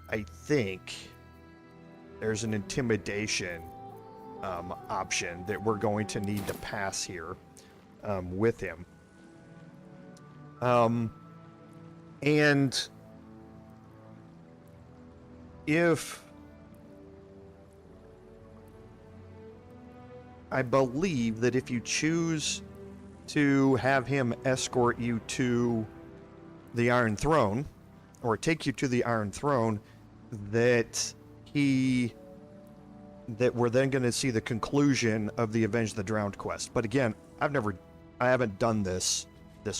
I think, there's an intimidation option that we're going to need to pass here with him. And if I believe that if you choose to have him escort you to the Iron Throne, or take you to the Iron Throne, that we're then going to see the conclusion of the Avenge the Drowned quest. But again, I haven't done this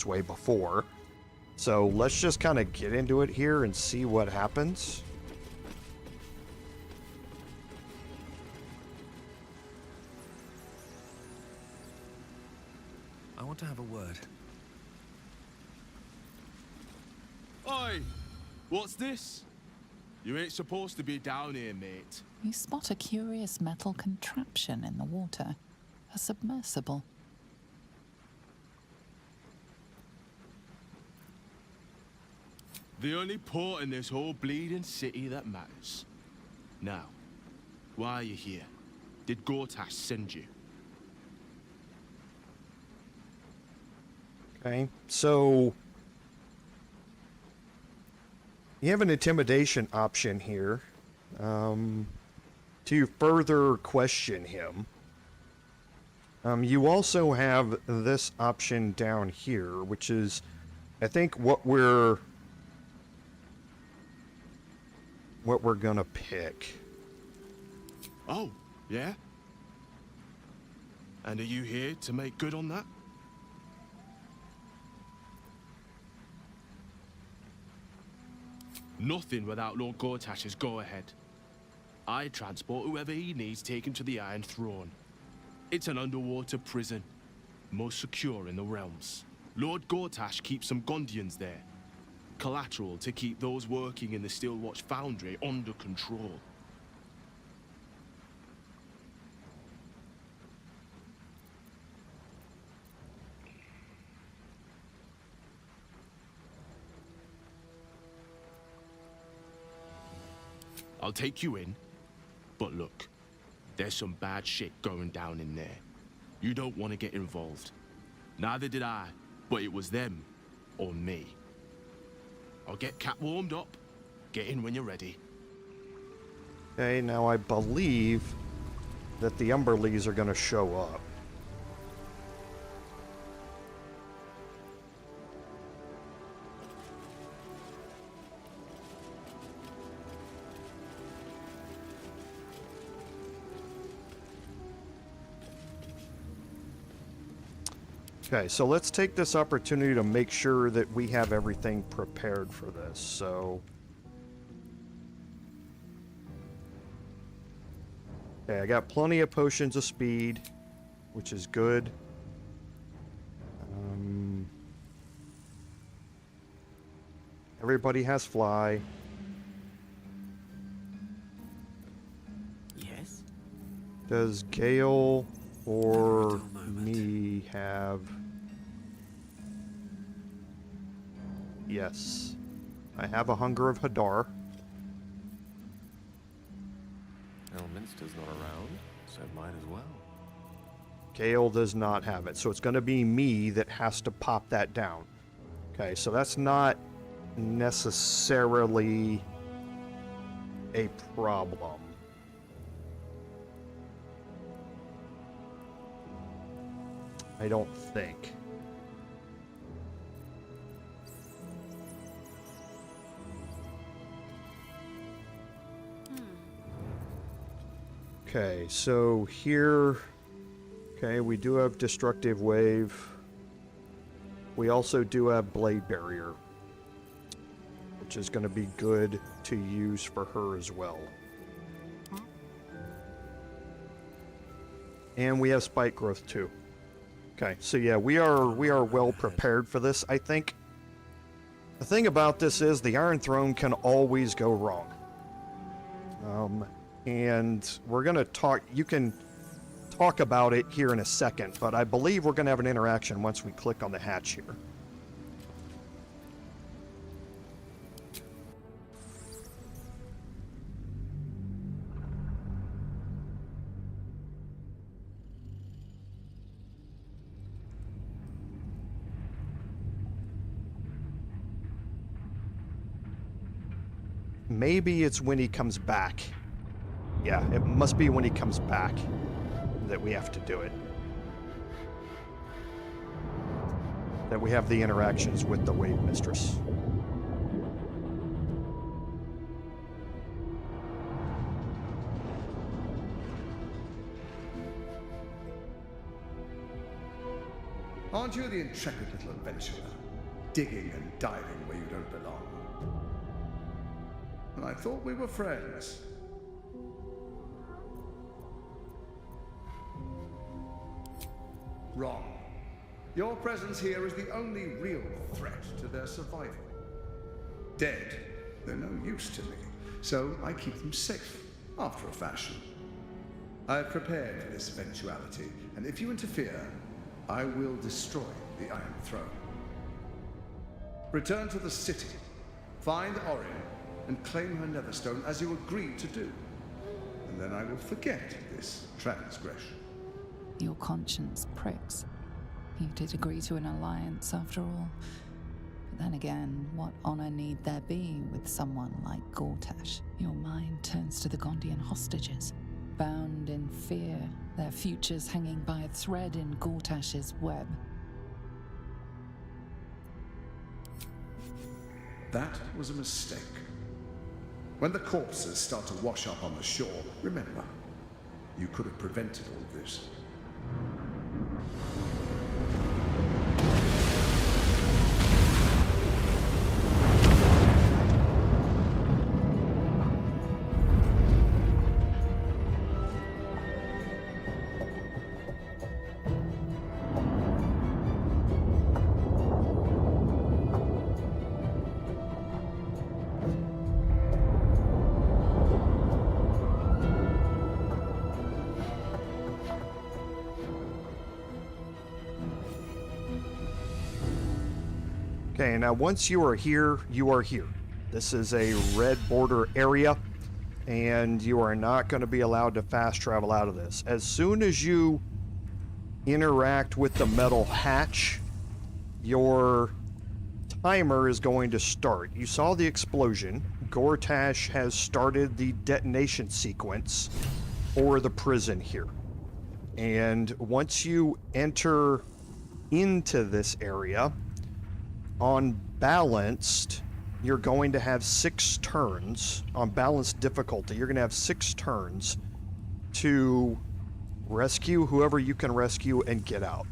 way before. So let's just kind of get into it here and see what happens. I want to have a word. Oi! What's this? You ain't supposed to be down here, mate. You spot a curious metal contraption in the water. A submersible. The only port in this whole bleeding city that matters. Now, why are you here? Did Gortash send you? Okay, so you have an intimidation option here to further question him. You also have this option down here, which is, I think, what we're gonna pick. Oh, yeah? And are you here to make good on that? Nothing without Lord Gortash's go-ahead. I transport whoever he needs, take him to the Iron Throne. It's an underwater prison, most secure in the realms. Lord Gortash keeps some Gondians there. Collateral to keep those working in the Steel Watch Foundry under control. I'll take you in, but look, there's some bad shit going down in there. You don't want to get involved. Neither did I, but it was them or me. I'll get Cat warmed up. Get in when you're ready. Okay, now I believe that the Umberlees are going to show up. Okay, so let's take this opportunity to make sure that we have everything prepared for this. So, okay, I got plenty of potions of speed, which is good. Everybody has fly. Yes? Does Gale or me have... Yes. I have a Hunger of Hadar. Elminster's not around, so might as well. Gale does not have it, so it's going to be me that has to pop that down. Okay, so that's not necessarily a problem. I don't think. Okay, so here... Okay, we do have Destructive Wave. We also do have Blade Barrier, which is going to be good to use for her as well. And we have Spike Growth too. Okay, so yeah, we are well prepared for this. I think the thing about this is the Iron Throne can always go wrong. And we're going to talk... You can talk about it here in a second, but I believe we're going to have an interaction once we click on the hatch here. Maybe it's when he comes back. Yeah, it must be when he comes back that we have to do it. That we have the interactions with the Wave Mistress. Aren't you the intrepid little adventurer, digging and diving where you don't belong? And I thought we were friends. Wrong. Your presence here is the only real threat to their survival. Dead, they're no use to me, so I keep them safe, after a fashion. I've prepared for this eventuality, and if you interfere, I will destroy the Iron Throne. Return to the city, find Orin, and claim her Netherstone as you agreed to do. And then I will forget this transgression. Your conscience pricks. You did agree to an alliance after all. But then again, what honor need there be with someone like Gortash? Your mind turns to the Gondian hostages, bound in fear, their futures hanging by a thread in Gortash's web. That was a mistake. When the corpses start to wash up on the shore, remember, you could have prevented all of this. Okay, now once you are here, you are here. This is a red border area, and you are not going to be allowed to fast travel out of this. As soon as you interact with the metal hatch, your timer is going to start. You saw the explosion. Gortash has started the detonation sequence for the prison here. And once you enter into this area, on balanced, you're going to have 6 turns. On balanced difficulty, you're going to have 6 turns to rescue whoever you can rescue and get out.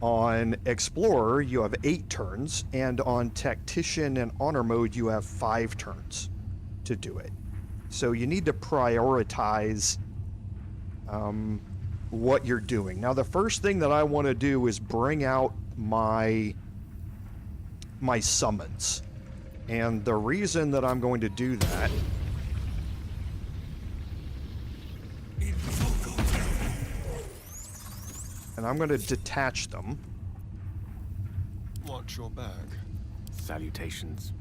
On Explorer, you have 8 turns, and on Tactician and Honor Mode, you have 5 turns to do it. So you need to prioritize what you're doing. Now, the first thing that I want to do is bring out my summons. And the reason that I'm going to do that and I'm going to detach them. Watch your bag. Salutations.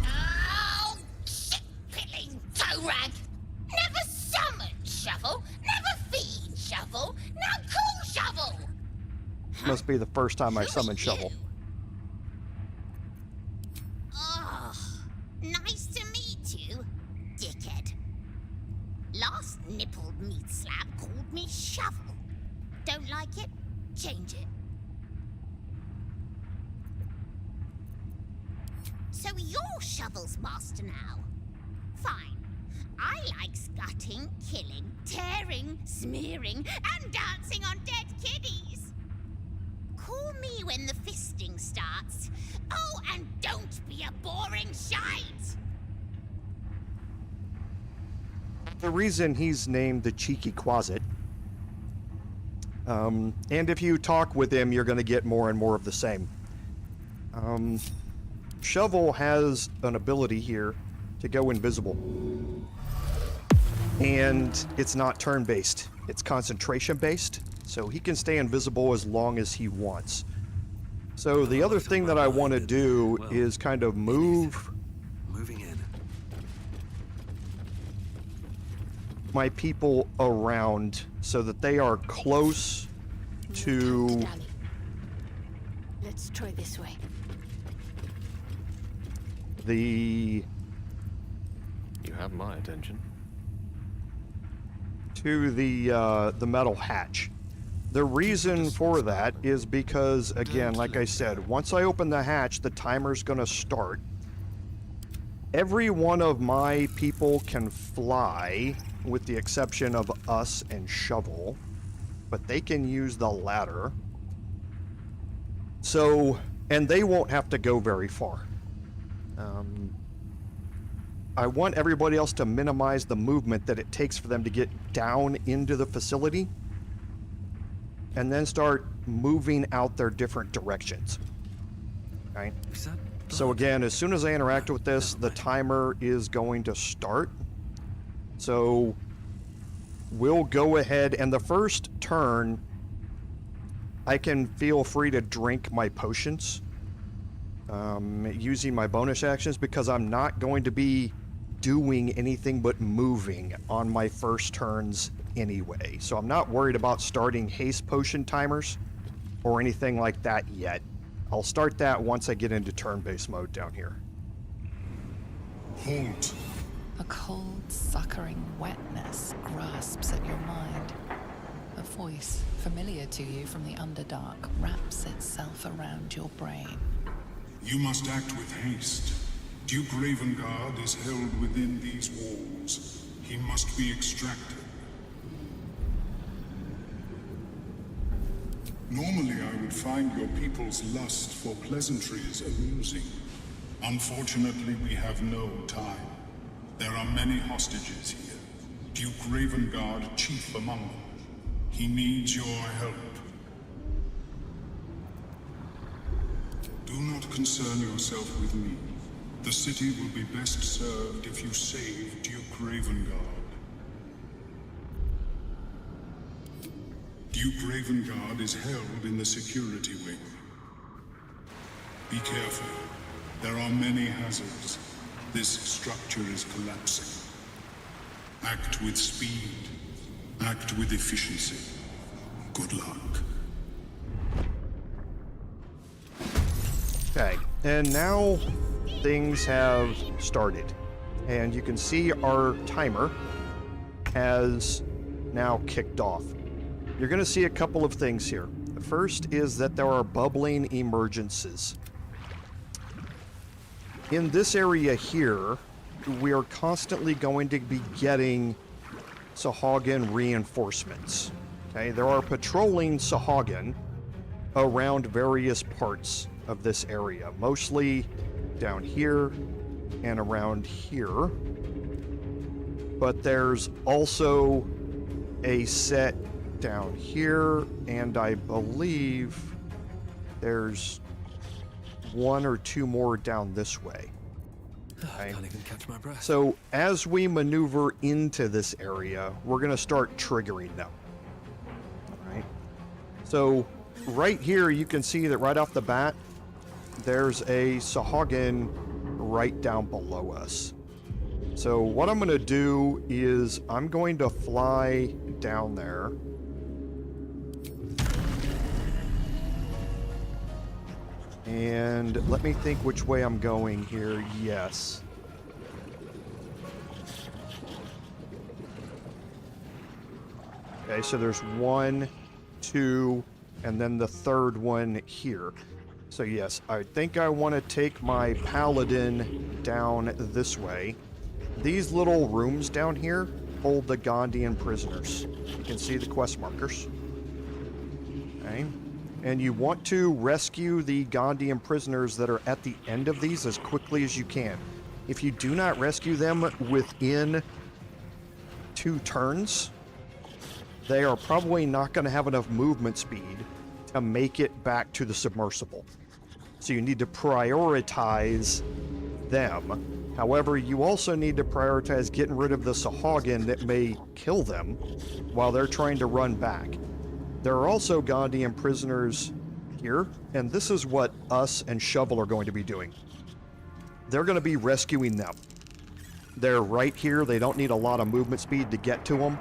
Oh, shit-pilling toe rag! Never summon shovel, never feed shovel, now call shovel! Must be the first time I summoned Shovel. Oh, nice to meet you, dickhead. Last nippled meat slab called me shovel. Don't like it? Change it. So you're Shovel's master now. Fine. I like scutting, killing, tearing, smearing, and dancing on dead kiddies. Call me when the fisting starts. Oh, and don't be a boring shite! The reason he's named the Cheeky Quasit, and if you talk with him, you're going to get more and more of the same. Shovel has an ability here to go invisible. And it's not turn-based, it's concentration-based, so he can stay invisible as long as he wants. So the other thing that I want to do is kind of moving in. My people around so that they are close to... Let's try this way. The... You have my attention. To the metal hatch. The reason for that is because, again, like I said, once I open the hatch, the timer's gonna start. Every one of my people can fly, with the exception of us and Shovel, but they can use the ladder. So, and they won't have to go very far. I want everybody else to minimize the movement that it takes for them to get down into the facility and then start moving out their different directions. Okay? So again, as soon as I interact with this, the timer is going to start. So we'll go ahead, and the first turn, I can feel free to drink my potions using my bonus actions, because I'm not going to be doing anything but moving on my first turns anyway. So I'm not worried about starting haste potion timers or anything like that yet. I'll start that once I get into turn-based mode down here. Halt. A cold, suckering wetness grasps at your mind. A voice, familiar to you from the Underdark, wraps itself around your brain. You must act with haste. Duke Ravengard is held within these walls. He must be extracted. Normally, I would find your people's lust for pleasantries amusing. Unfortunately, we have no time. There are many hostages here. Duke Ravengard, chief among them. He needs your help. Do not concern yourself with me. The city will be best served if you save Duke Ravengard. Duke Ravengard is held in the security wing. Be careful. There are many hazards. This structure is collapsing. Act with speed. Act with efficiency. Good luck. Okay, and now things have started. And you can see our timer has now kicked off. You're going to see a couple of things here. The first is that there are bubbling emergencies. In this area here, we are constantly going to be getting Sahagin reinforcements. Okay, there are patrolling Sahagin around various parts of this area, mostly down here and around here. But there's also a set down here, and I believe there's one or two more down this way. Okay. I can't even catch my breath. So as we maneuver into this area, we're going to start triggering them. All right. So right here, you can see that right off the bat, there's a Sahagin right down below us. So what I'm going to do is I'm going to fly down there. And let me think which way I'm going here. Yes. Okay, so there's 1, 2, and then the third one here. So yes, I think I want to take my Paladin down this way. These little rooms down here hold the Gondian prisoners. You can see the quest markers. Okay. And you want to rescue the Gondian prisoners that are at the end of these as quickly as you can. If you do not rescue them within 2 turns, they are probably not going to have enough movement speed to make it back to the submersible. So you need to prioritize them. However, you also need to prioritize getting rid of the Sahagin that may kill them while they're trying to run back. There are also Gondian prisoners here, and this is what us and Shovel are going to be doing. They're going to be rescuing them. They're right here. They don't need a lot of movement speed to get to them,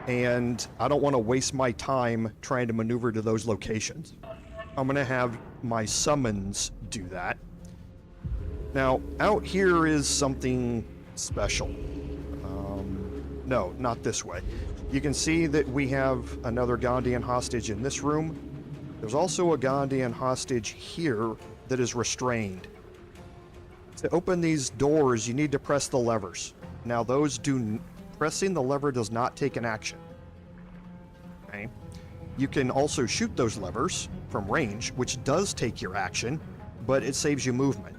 and I don't want to waste my time trying to maneuver to those locations. I'm going to have my summons do that. Now, out here is something special. No, not this way. You can see that we have another Gondian hostage in this room. There's also a Gondian hostage here that is restrained. To open these doors, you need to press the levers. Now, pressing the lever does not take an action. Okay. You can also shoot those levers from range, which does take your action, but it saves you movement.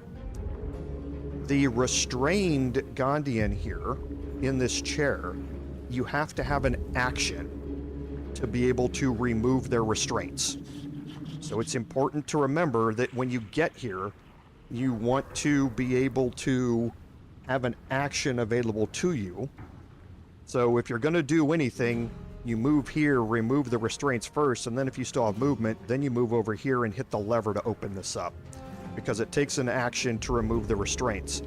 The restrained Gondian here in this chair, you have to have an action to be able to remove their restraints. So it's important to remember that when you get here, you want to be able to have an action available to you. So if you're going to do anything, you move here, remove the restraints first, and then if you still have movement, then you move over here and hit the lever to open this up, because it takes an action to remove the restraints.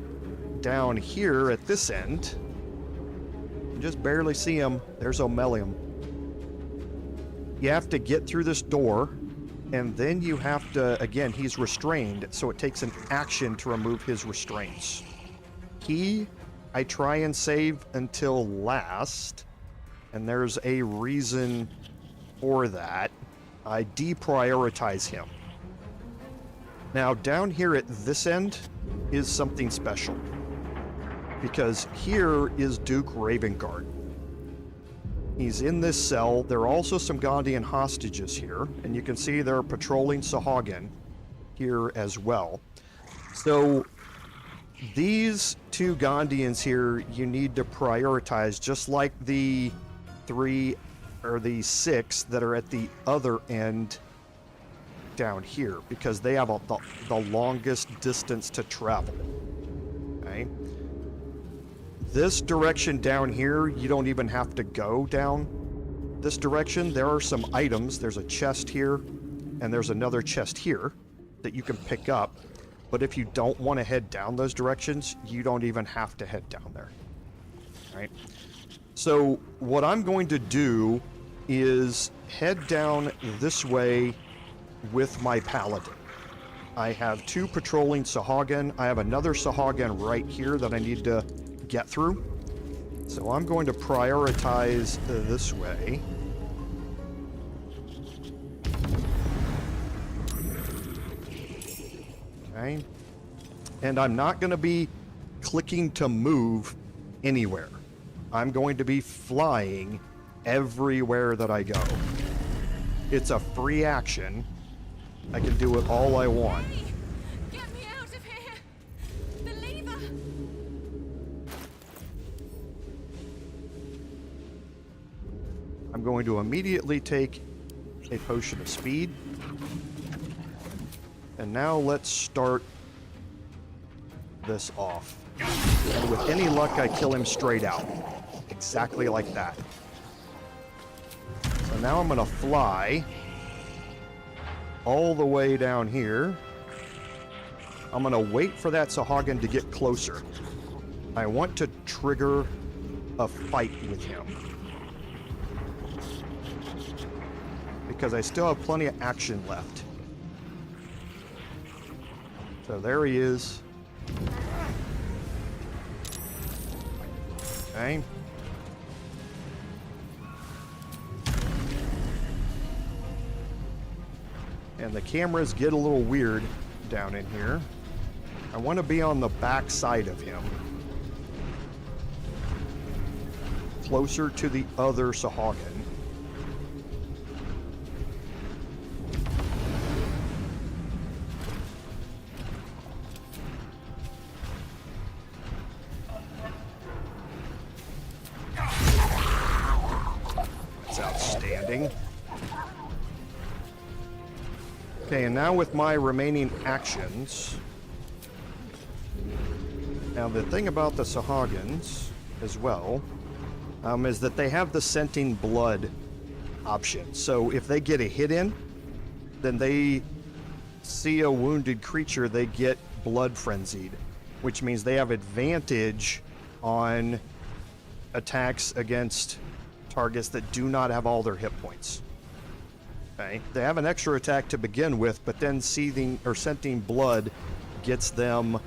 Down here at this end, you just barely see him. There's Omelium. You have to get through this door, and then you have to, again, he's restrained, so it takes an action to remove his restraints. I try and save until last, and there's a reason for that. I deprioritize him. Now, down here at this end is something special, because here is Duke Ravengard. He's in this cell. There are also some Gondian hostages here, and you can see they're patrolling Sahagin here as well. So these 2 Gondians here, you need to prioritize, just like the 3 or the 6 that are at the other end down here, because they have the longest distance to travel. Okay. This direction down here, you don't even have to go down this direction. There are some items. There's a chest here, and there's another chest here that you can pick up. But if you don't want to head down those directions, you don't even have to head down there. All right. So what I'm going to do is head down this way with my Paladin. I have 2 patrolling Sahagin. I have another Sahagin right here that I need to get through. So I'm going to prioritize this way. Okay. And I'm not going to be clicking to move anywhere. I'm going to be flying everywhere that I go. It's a free action. I can do it all I want. Get me out of here! The lever! I'm going to immediately take a potion of speed. And now let's start this off. And with any luck, I kill him straight out. Exactly like that. So now I'm going to fly all the way down here. I'm going to wait for that Sahagin to get closer. I want to trigger a fight with him, because I still have plenty of action left. So there he is. Okay. And the cameras get a little weird down in here. I want to be on the back side of him. Closer to the other Sahagin. That's outstanding. Okay, and now with my remaining actions. Now the thing about the Sahagins as well is that they have the scenting blood option. So if they get a hit in, then they see a wounded creature, they get blood frenzied, which means they have advantage on attacks against targets that do not have all their hit points. Okay, they have an extra attack to begin with, but then seething or scenting blood gets them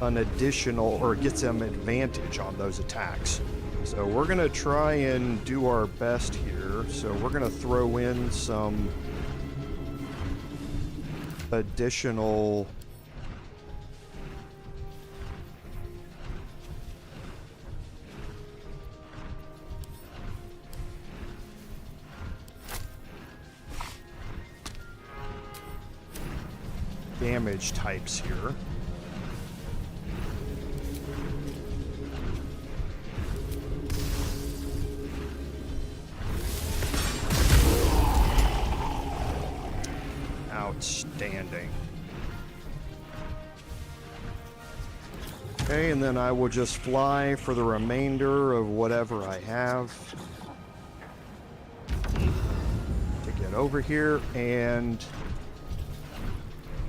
an additional, or gets them advantage on those attacks. So we're gonna try and do our best here. So we're gonna throw in some additional damage types here. Outstanding. Okay, and then I will just fly for the remainder of whatever I have to get over here, and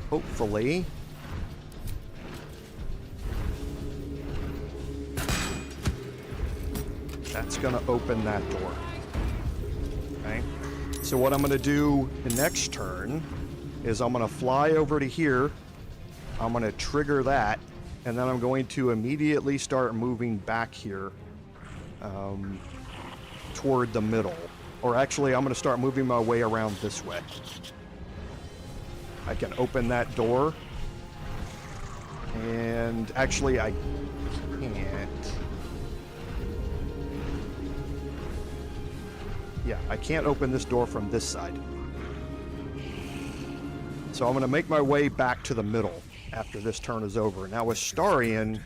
hopefully that's gonna open that door. Okay, so what I'm gonna do the next turn is I'm gonna fly over to here, I'm gonna trigger that, and then I'm going to immediately start moving back here toward the middle. Or actually, I'm gonna start moving my way around this way. I can open that door, and actually I can't. Yeah, I can't open this door from this side. So I'm going to make my way back to the middle after this turn is over. Now with Starian,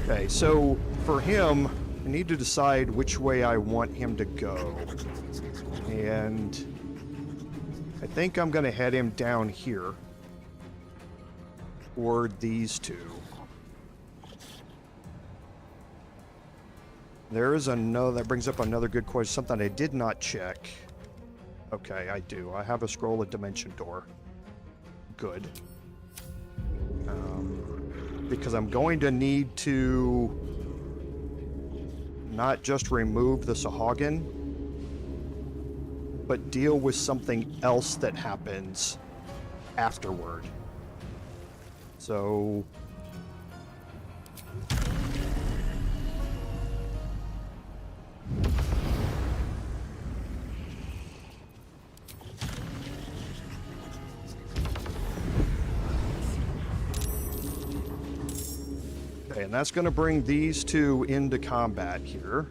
okay, so for him, I need to decide which way I want him to go. And I think I'm going to head him down here toward these two. There is another, that brings up another good question, something I did not check. Okay, I do. I have a scroll of dimension door. Good. Because I'm going to need to not just remove the Sahagin, but deal with something else that happens afterward. So okay, and that's going to bring these two into combat here.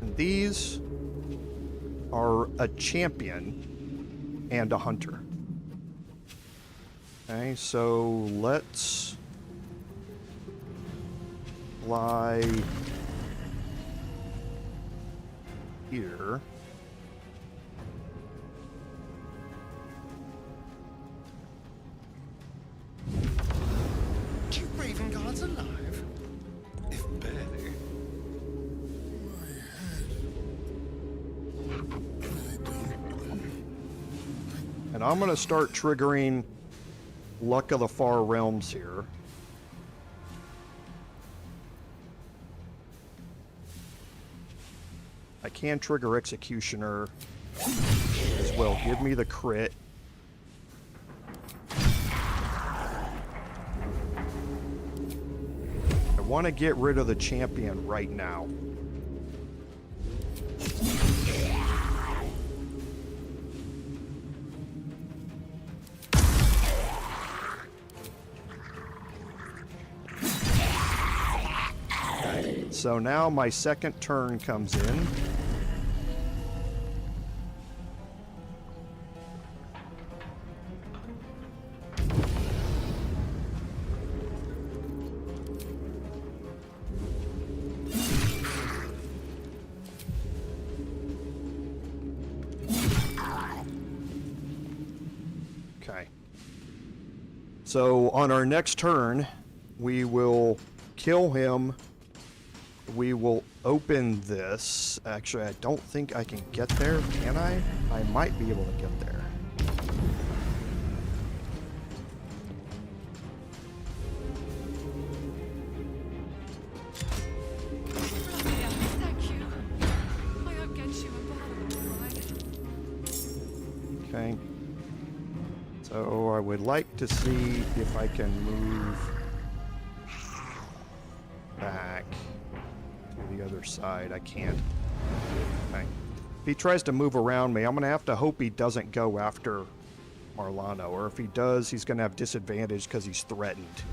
And these are a champion and a hunter. Okay, so let's fly here. Two Raven Guards alive? If barely. And I'm going to start triggering Luck of the Far Realms here. I can trigger Executioner as will give me the crit. I want to get rid of the champion right now. Okay, so now my second turn comes in. So on our next turn, we will kill him. We will open this. Actually, I don't think I can get there, can I? I might be able to get there. Thank you. I hope get you a bottle, right? Okay. So I would like to see if I can move back to the other side. I can't. Okay. If he tries to move around me, I'm going to have to hope he doesn't go after Marlano, or if he does, he's going to have disadvantage because he's threatened.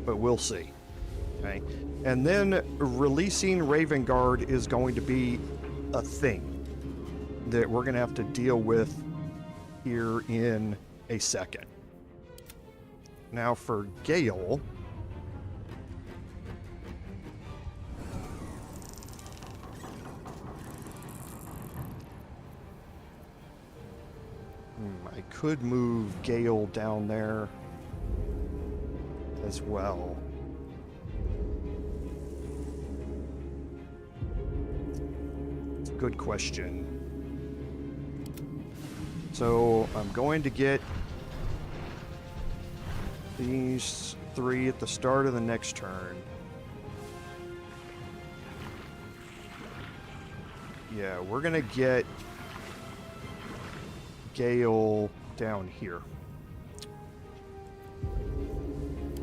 But we'll see. Okay. And then releasing Raven Guard is going to be a thing that we're going to have to deal with here in a second. Now for Gale, I could move Gale down there as well. It's a good question. So I'm going to get these three at the start of the next turn. Yeah, we're going to get Gale down here.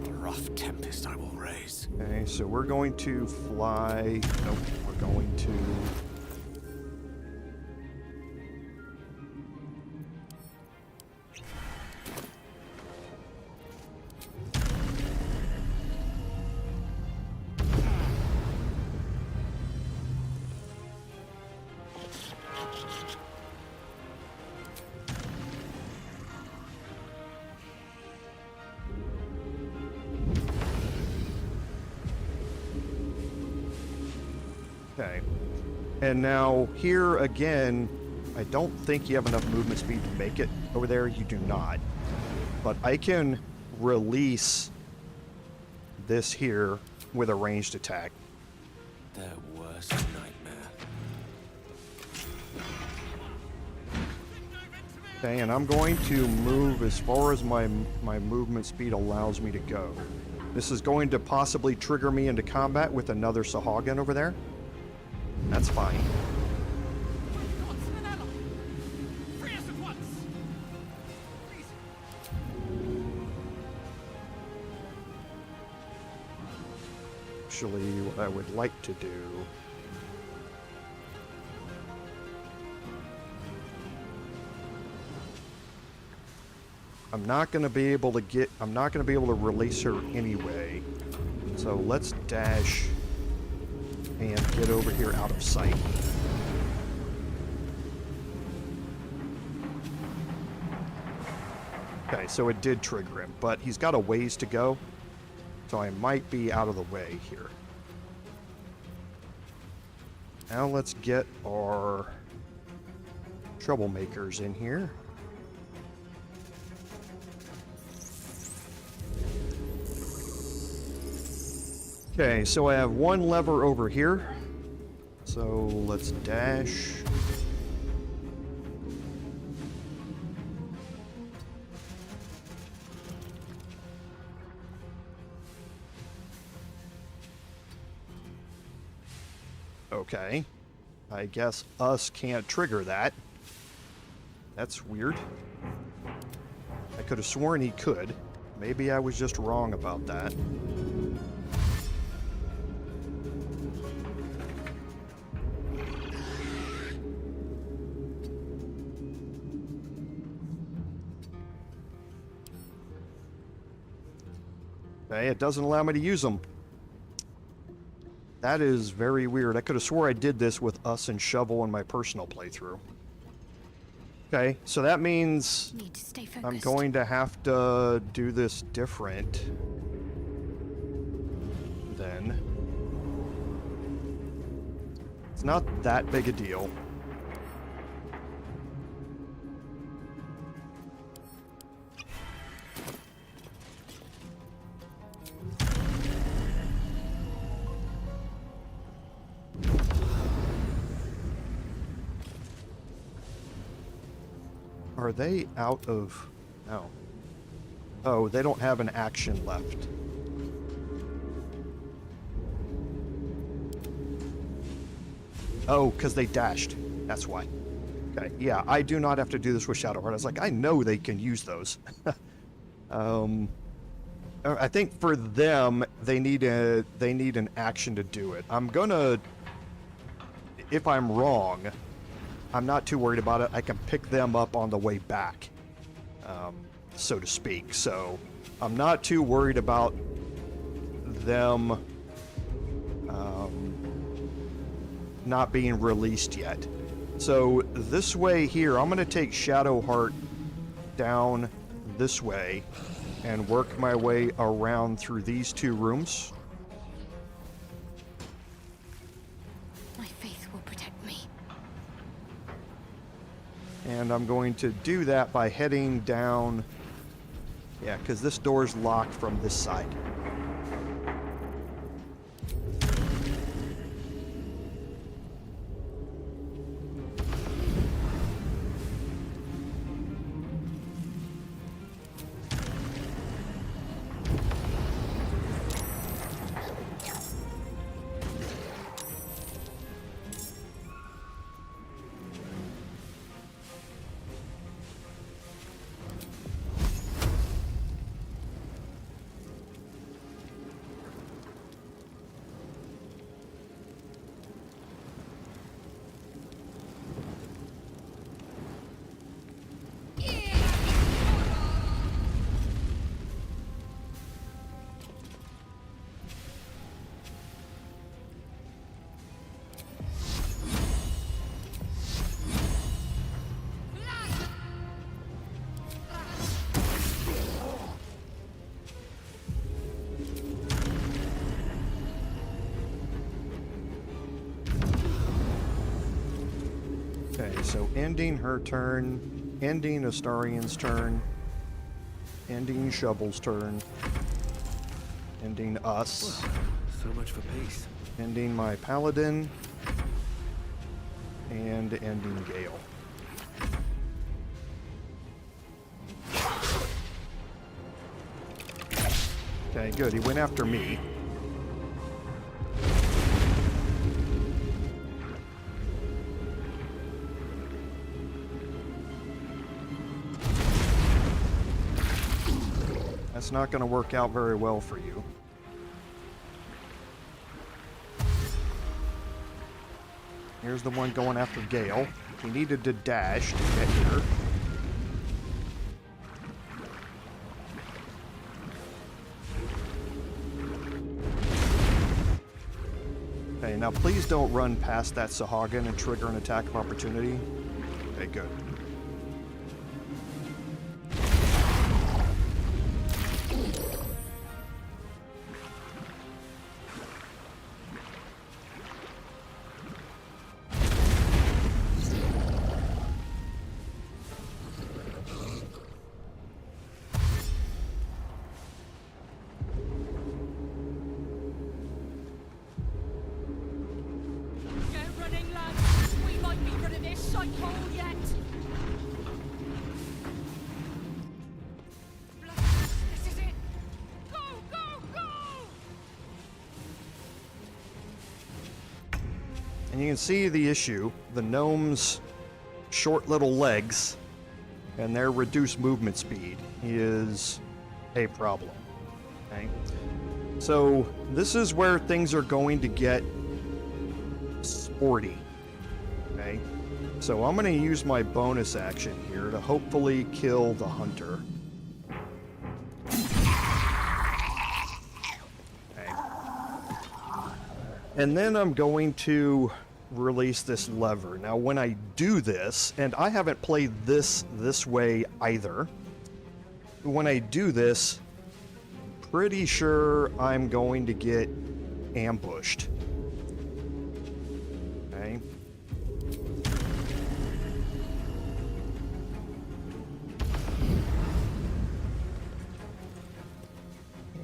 A rough tempest I will raise. Okay, so we're going to fly. Nope, we're going to... Okay. And now here again, I don't think you have enough movement speed to make it over there. You do not. But I can release this here with a ranged attack. Their worst nightmare. Okay, and I'm going to move as far as my movement speed allows me to go. This is going to possibly trigger me into combat with another Sahagin over there. That's fine. Actually, what I would like to do... I'm not going to be able to release her anyway. So let's dash and get over here out of sight. Okay, so it did trigger him, but he's got a ways to go, so I might be out of the way here. Now let's get our troublemakers in here. Okay, so I have one lever over here. So let's dash. Okay. I guess us can't trigger that. That's weird. I could have sworn he could. Maybe I was just wrong about that. Okay, it doesn't allow me to use them. That is very weird. I could have swore I did this with us and Shovel in my personal playthrough. Okay, so that means Need to stay focused. I'm going to have to do this different. Then. It's not that big a deal. Are they out of... No. Oh, they don't have an action left. Oh, because they dashed. That's why. Okay, yeah, I do not have to do this with Shadowheart. I was like, I know they can use those. I think for them, they need an action to do it. I'm gonna... If I'm wrong... I'm not too worried about it. I can pick them up on the way back, so to speak. So I'm not too worried about them not being released yet. So this way here, I'm going to take Shadowheart down this way and work my way around through these two rooms. And I'm going to do that by heading down... Yeah, because this door's locked from this side. Okay, so ending her turn, ending Astarian's turn, ending Shovel's turn, ending us. So much for peace. Ending my Paladin, and ending Gale. Okay, good. He went after me. That's not going to work out very well for you. Here's the one going after Gale. He needed to dash to get here. Okay, now please don't run past that Sahagin and trigger an attack of opportunity. Okay, good. And you can see the issue. The gnome's short little legs and their reduced movement speed is a problem. Okay? So this is where things are going to get sporty. Okay? So I'm going to use my bonus action here to hopefully kill the hunter. Okay. And then I'm going to release this lever. Now when I do this, and I haven't played this way either, when I do this, pretty sure I'm going to get ambushed. Okay.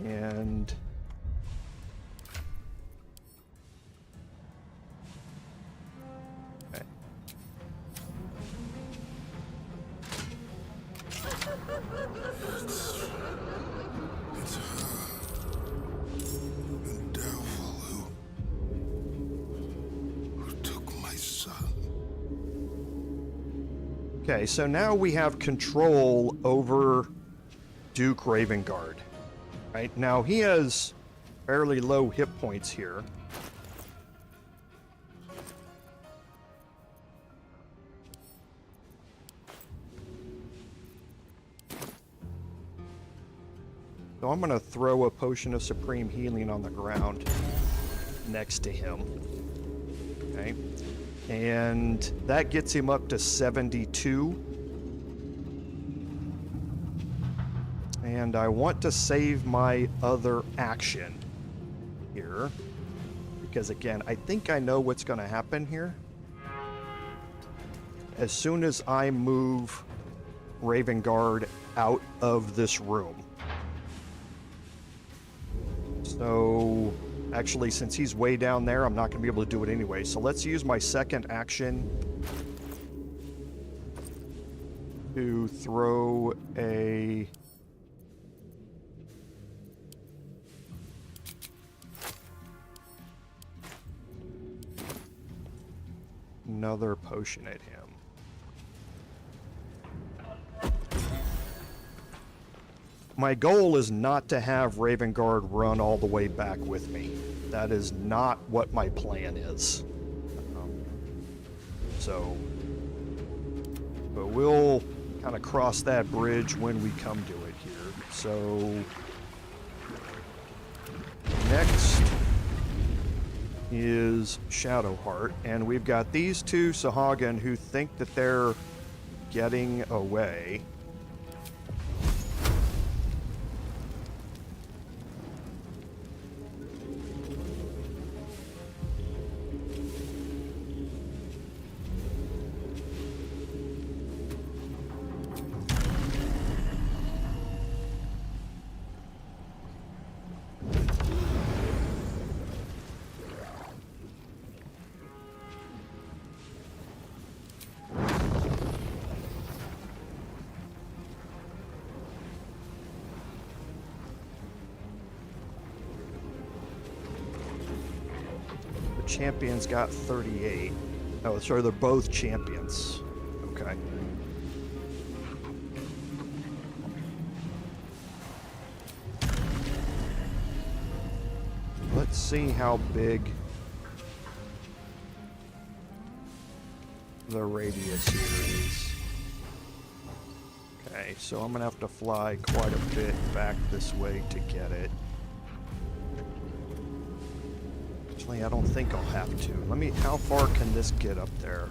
And okay. It's her. The devil who took my son. Okay, so now we have control over Duke Ravengard. Right, now he has fairly low hit points here. So I'm going to throw a potion of supreme healing on the ground next to him. Okay, and that gets him up to 72. And I want to save my other action here, because again, I think I know what's going to happen here. As soon as I move Ravengard out of this room. So, actually, since he's way down there, I'm not going to be able to do it anyway. So let's use my second action to throw a... another potion at him. My goal is not to have Ravengard run all the way back with me. That is not what my plan is. But we'll kind of cross that bridge when we come to it here. So next is Shadowheart, and we've got these two Sahagin who think that they're getting away. Champions got 38. Oh, sorry, they're both champions. Okay. Let's see how big the radius here is. Okay, so I'm gonna have to fly quite a bit back this way to get it. I don't think I'll have to. How far can this get up there?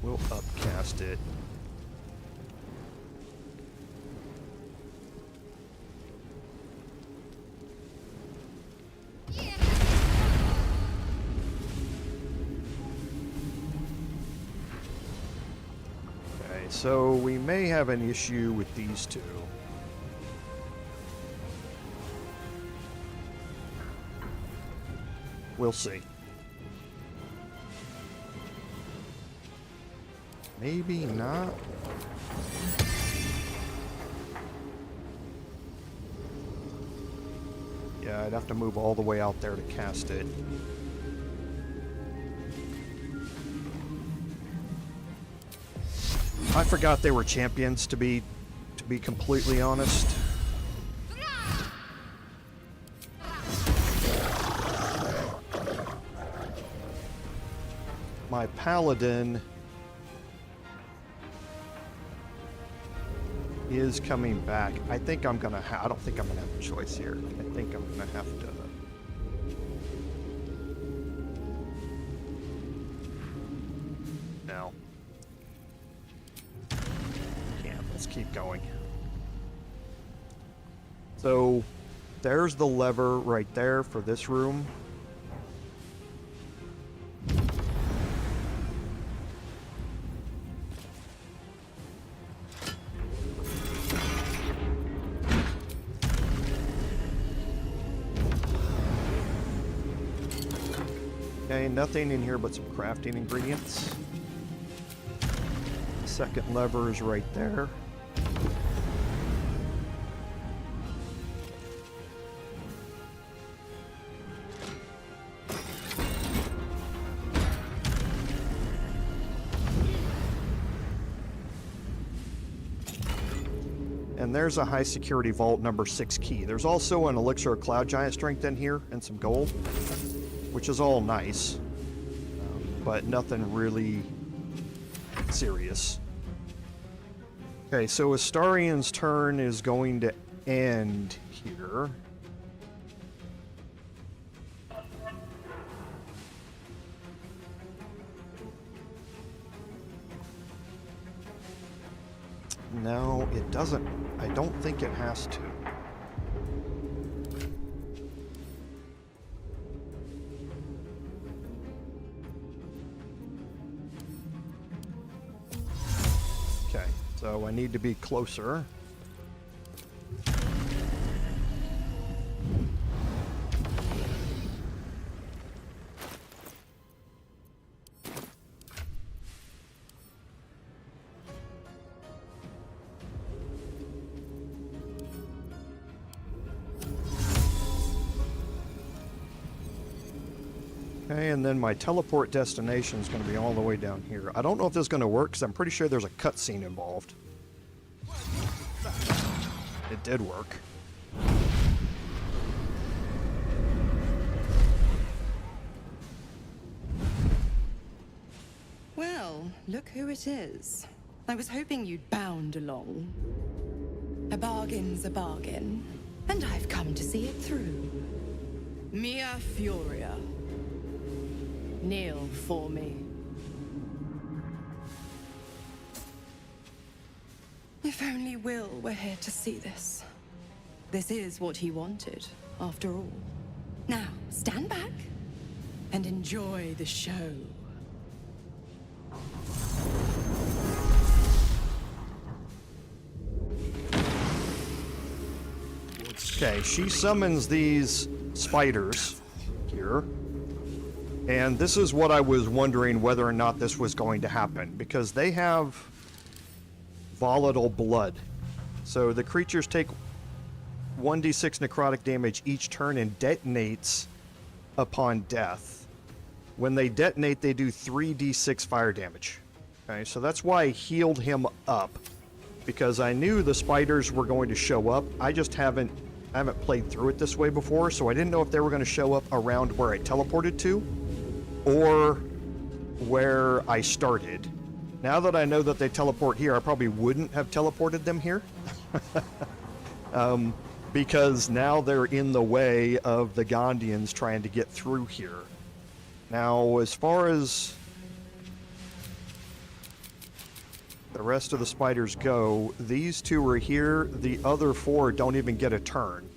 We'll upcast it. So we may have an issue with these two. We'll see. Maybe not. Yeah, I'd have to move all the way out there to cast it. I forgot they were champions, to be completely honest. My Paladin is coming back. I think I'm gonna I don't think I'm gonna have a choice here. I think I'm gonna have to... No. Can't. Let's keep going. So, there's the lever right there for this room. Okay, nothing in here but some crafting ingredients. Second lever is right there. And there's a high security vault number 6 key. There's also an elixir of cloud giant strength in here and some gold, which is all nice, but nothing really serious. Okay, so Astarian's turn is going to end here. No, it doesn't. I don't think it has to. Okay, so I need to be closer. Okay, and then my teleport destination is going to be all the way down here. I don't know if this is going to work because I'm pretty sure there's a cutscene involved. It did work. Well, look who it is. I was hoping you'd bound along. A bargain's a bargain, and I've come to see it through. Mia Furia. Kneel for me. If only Will were here to see this. This is what he wanted, after all. Now, stand back and enjoy the show. Okay, she summons these spiders here. And this is what I was wondering whether or not this was going to happen, because they have volatile blood. So the creatures take 1d6 necrotic damage each turn and detonates upon death. When they detonate, they do 3d6 fire damage. Okay, so that's why I healed him up, because I knew the spiders were going to show up. I just haven't played through it this way before, so I didn't know if they were going to show up around where I teleported to, or where I started. Now that I know that they teleport here, I probably wouldn't have teleported them here. Because now they're in the way of the Gondians trying to get through here. Now, as far as the rest of the spiders go, these two are here. The other 4 don't even get a turn.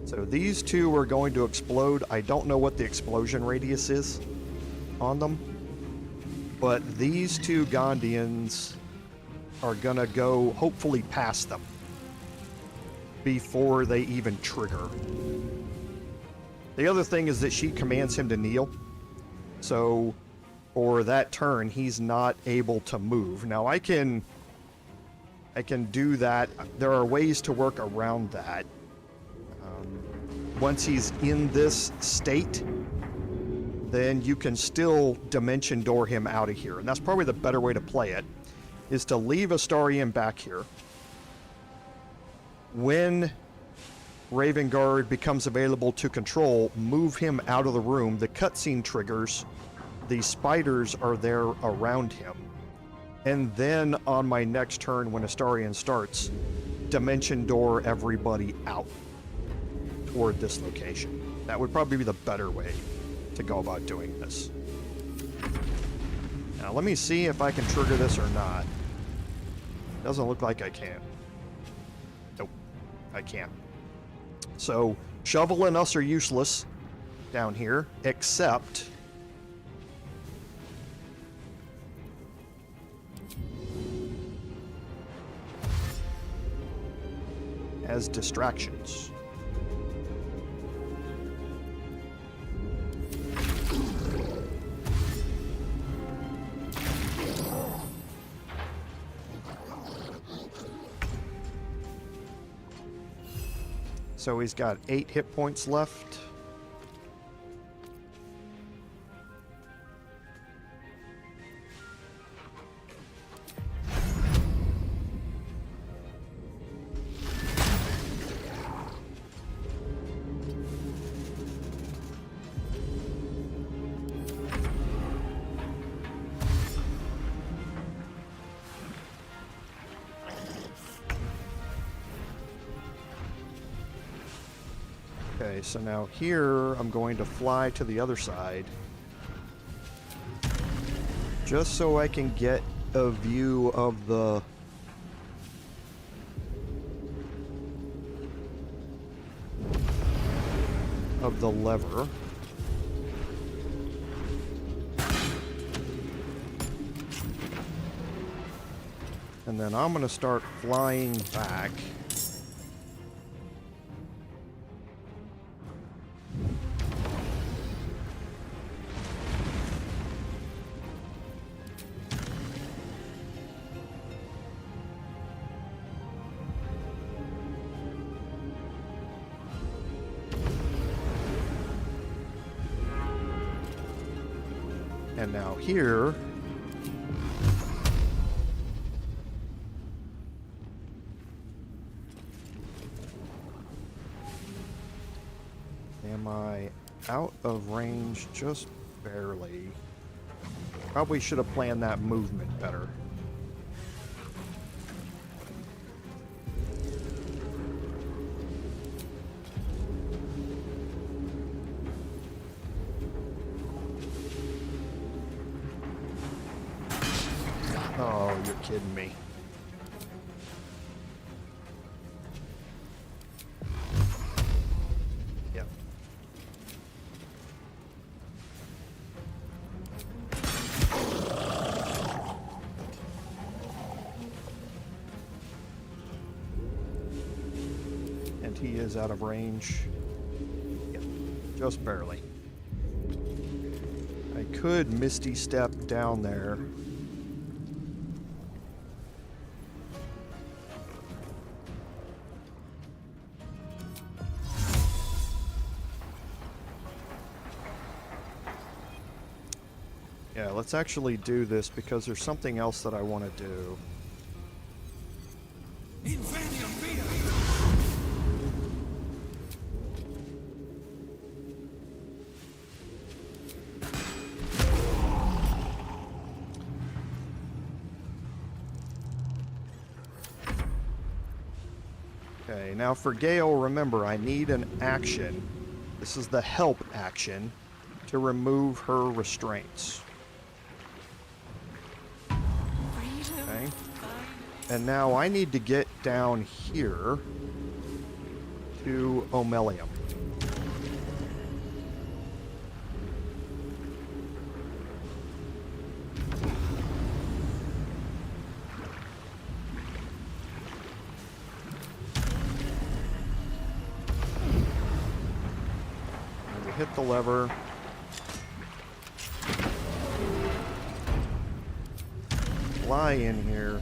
So these 2 are going to explode. I don't know what the explosion radius is on them, but these 2 Gondians are gonna go hopefully past them before they even trigger. The other thing is that she commands him to kneel, so or that turn, he's not able to move. Now I can do that. There are ways to work around that. Once he's in this state, then you can still dimension door him out of here. And that's probably the better way to play it, is to leave Astarion back here. When Raven Guard becomes available to control, move him out of the room. The cutscene triggers. The spiders are there around him. And then on my next turn, when Astarion starts, dimension door everybody out toward this location. That would probably be the better way to go about doing this. Now let me see if I can trigger this or not. Doesn't look like I can. Nope, I can't. So Shovel and us are useless down here, except as distractions. So he's got 8 hit points left. Okay, so now here I'm going to fly to the other side just so I can get a view of the lever. And then I'm going to start flying back. And now here, am I out of range just barely? Probably should have planned that movement better. Oh, you're kidding me. Yep. And he is out of range. Yep. Just barely. I could Misty Step down there. Yeah, let's actually do this because there's something else that I want to do. Okay, now for Gale, remember, I need an action. This is the help action to remove her restraints. Okay. And now I need to get down here to Omelium. And we hit the lever. fly in here.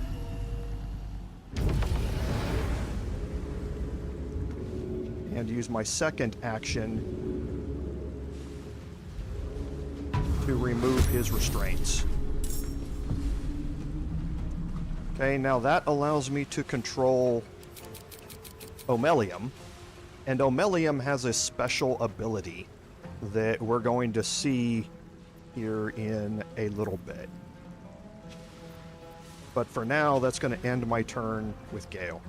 And use my second action to remove his restraints. Okay, now that allows me to control Omelium, and Omelium has a special ability that we're going to see here in a little bit. But for now, that's going to end my turn with Gale.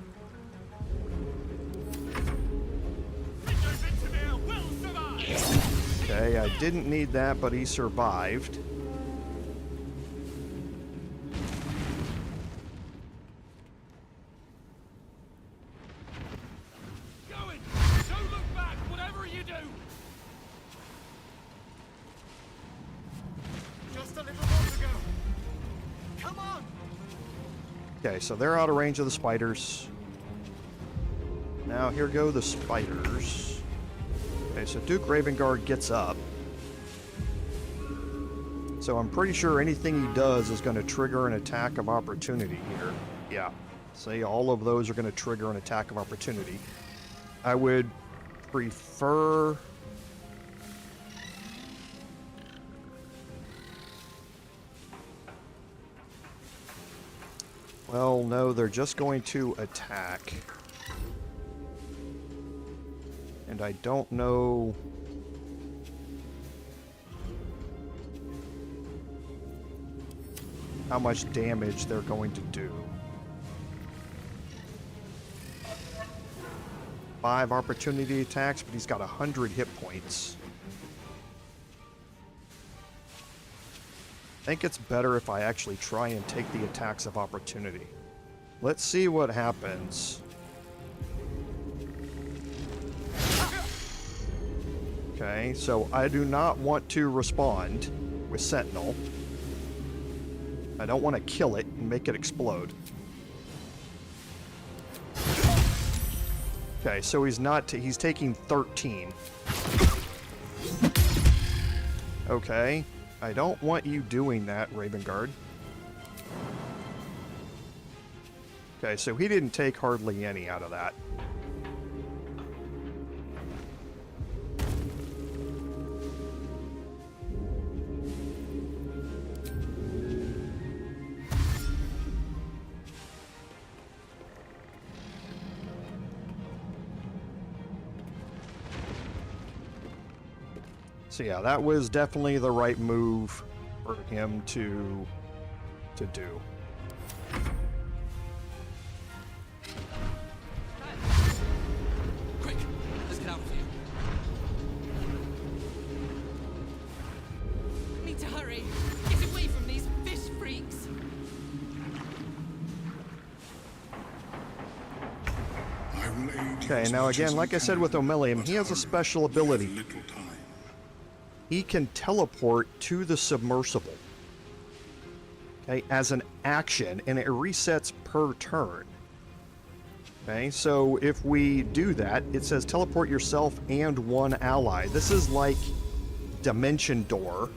Okay, I didn't need that, but he survived. Okay, so they're out of range of the spiders. Now here go the spiders. Okay, so Duke Ravengard gets up. So I'm pretty sure anything he does is going to trigger an attack of opportunity here. Yeah, see, all of those are going to trigger an attack of opportunity. I would prefer... Well, no, they're just going to attack. And I don't know... how much damage they're going to do. 5 opportunity attacks, but he's got 100 hit points. I think it's better if I actually try and take the attacks of opportunity. Let's see what happens. Okay, so I do not want to respond with Sentinel. I don't want to kill it and make it explode. Okay, so he's not... he's taking 13. Okay. I don't want you doing that, Ravengard. Okay, so he didn't take hardly any out of that. So yeah, that was definitely the right move for him to do. Quick, let's get out of here. Need to hurry. Get away from these fish freaks. Okay, now again, like I said with Omelium, he has a special ability. He can teleport to the submersible, okay, as an action, and it resets per turn. Okay, so if we do that, it says teleport yourself and one ally. This is like Dimension Door,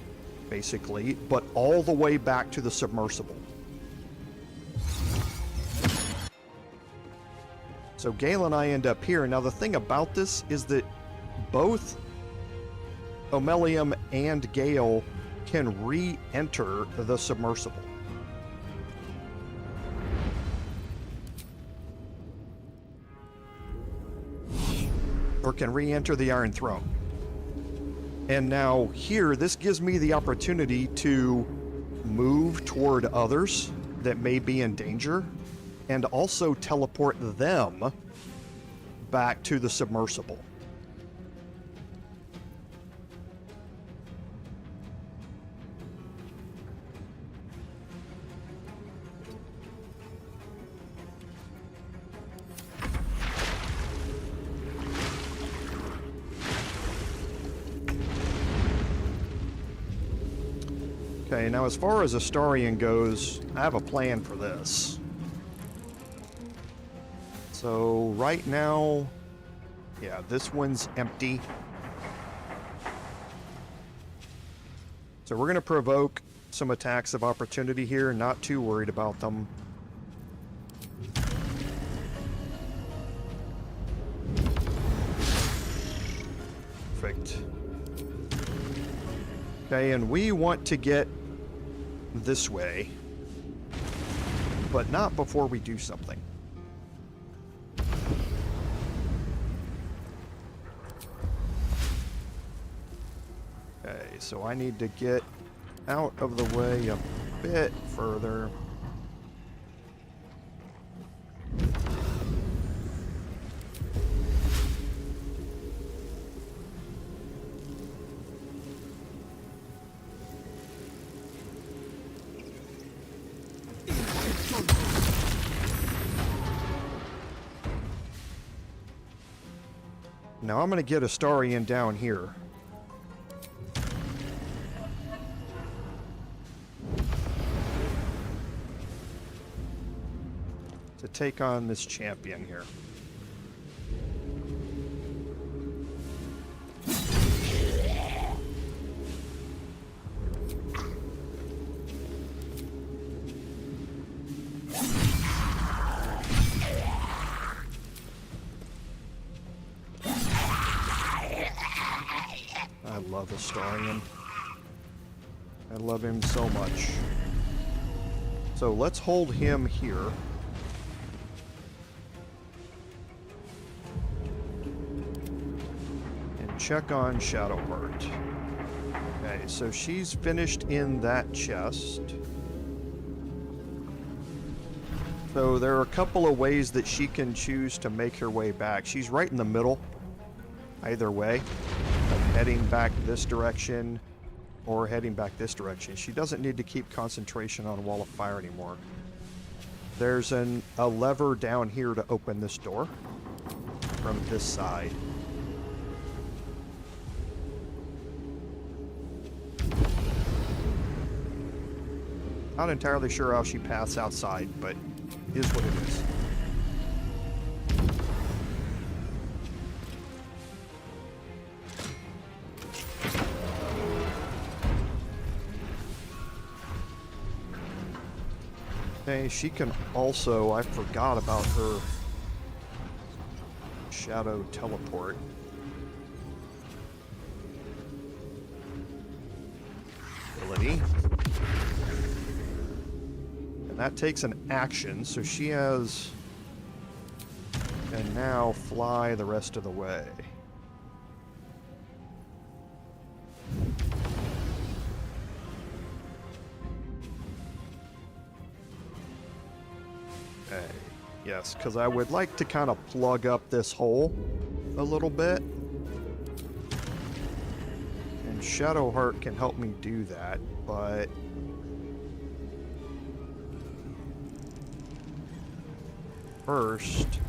basically, but all the way back to the submersible. So Gale and I end up here. Now the thing about this is that both Omelium and Gale can re-enter the submersible. Or can re-enter the Iron Throne. And now here, this gives me the opportunity to move toward others that may be in danger, and also teleport them back to the submersible. Okay, now as far as Astarion goes, I have a plan for this. So right now, yeah, this one's empty. So we're going to provoke some attacks of opportunity here. Not too worried about them. Perfect. Okay, and we want to get this way, but not before we do something. Okay, so I need to get out of the way a bit further. Now I'm going to get Astarion down here. To take on this champion here. I love Astarion. I love him so much. So let's hold him here. And check on Shadowheart. Okay, so she's finished in that chest. So there are a couple of ways that she can choose to make her way back. She's right in the middle, either way. Heading back this direction or heading back this direction. She doesn't need to keep concentration on Wall of Fire anymore. There's a lever down here to open this door from this side. Not entirely sure how she passed outside, but it is what it is. Okay, she can also, I forgot about her shadow teleport. Ability. And that takes an action, so she has... And now fly the rest of the way. Yes, because I would like to kind of plug up this hole a little bit. And Shadowheart can help me do that, but... First...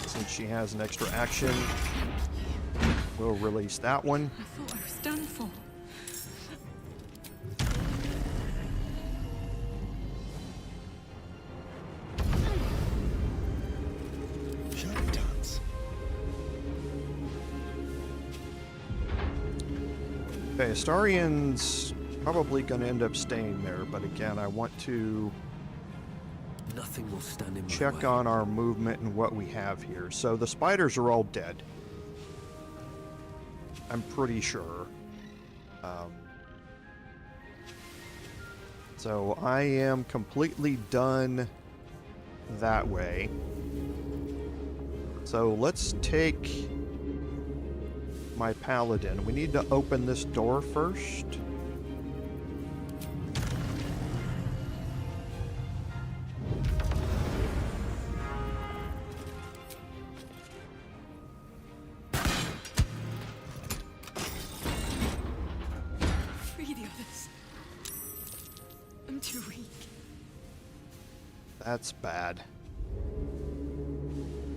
Since she has an extra action, we'll release that one. I thought I was done for. Okay, Astarion's probably going to end up staying there, but again, I want to Nothing will stand in my check way. on our movement and what we have here. So the spiders are all dead. I'm pretty sure. So I am completely done that way. So let's take my Paladin. We need to open this door first. Free the others. I'm too weak. That's bad.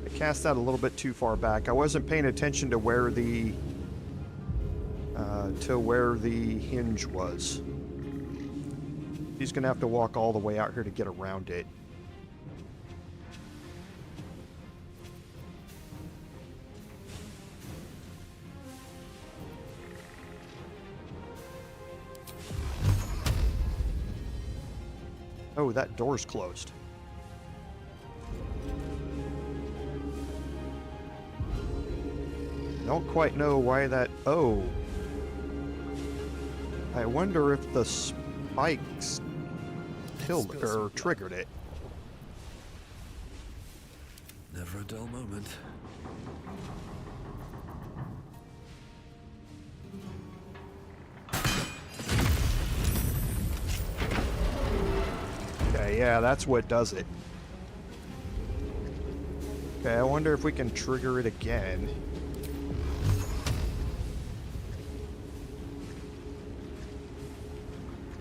I cast that a little bit too far back. I wasn't paying attention to where the hinge was. He's gonna have to walk all the way out here to get around it. Oh, that door's closed. Don't quite know why that... Oh. I wonder if the spikes killed or triggered it. Never a dull moment. Okay, yeah, that's what does it. Okay, I wonder if we can trigger it again.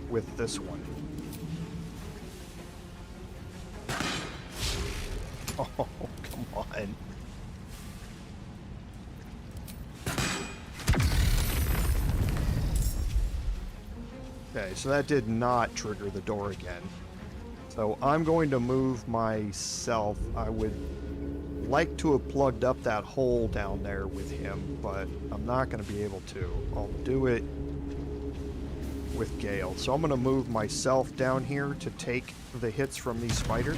With this one. Oh, come on. Okay, so that did not trigger the door again. So I'm going to move myself. I would like to have plugged up that hole down there with him, but I'm not going to be able to. I'll do it with Gale. So I'm going to move myself down here to take the hits from these spiders.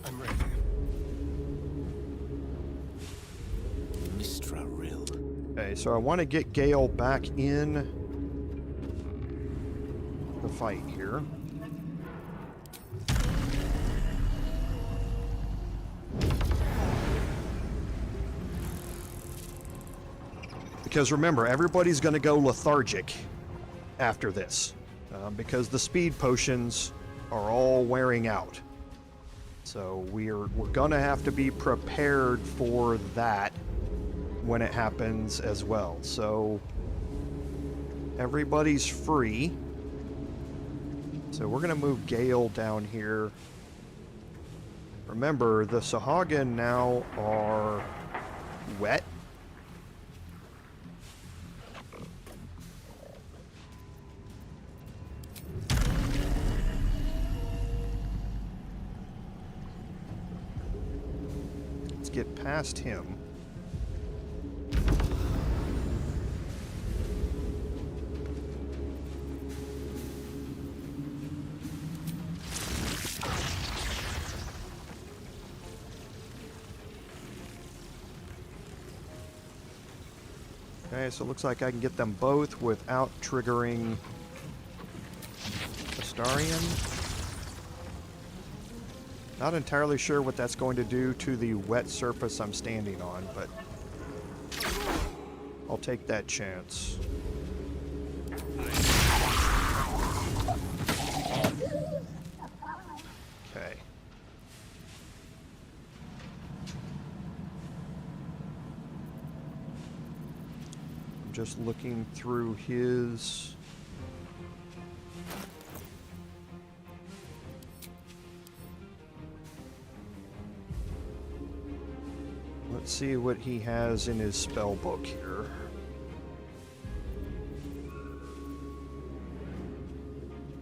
I'm ready. Okay, so I want to get Gale back in the fight here. Because remember, everybody's going to go lethargic after this. Because the speed potions are all wearing out. So we're going to have to be prepared for that when it happens as well. So everybody's free. So we're going to move Gale down here. Remember, the Sahagin now are wet. Let's get past him. Okay, so it looks like I can get them both without triggering Astarion. Not entirely sure what that's going to do to the wet surface I'm standing on, but I'll take that chance. Okay. Just looking through his... Let's see what he has in his spell book here.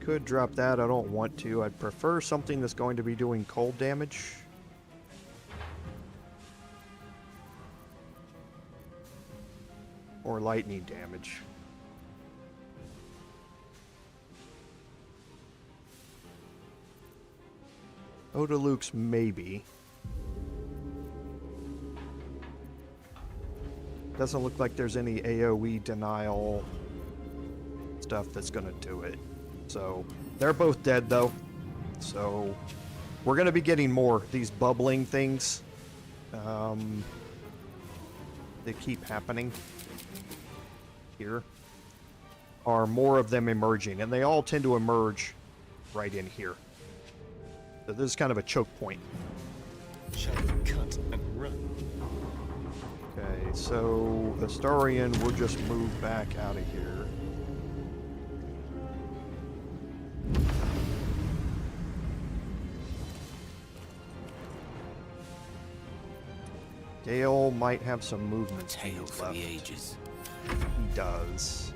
Could drop that, I don't want to. I'd prefer something that's going to be doing cold damage. Or lightning damage. Odalukes, maybe. Doesn't look like there's any AoE denial stuff that's gonna do it. So, they're both dead though. So, we're gonna be getting more. These bubbling things. They keep happening. Here are more of them emerging, and they all tend to emerge right in here. So this is kind of a choke point. Shall we cut and run? Okay, so Astarion will just move back out of here. Gale might have some movement Tale for left. the ages. He does.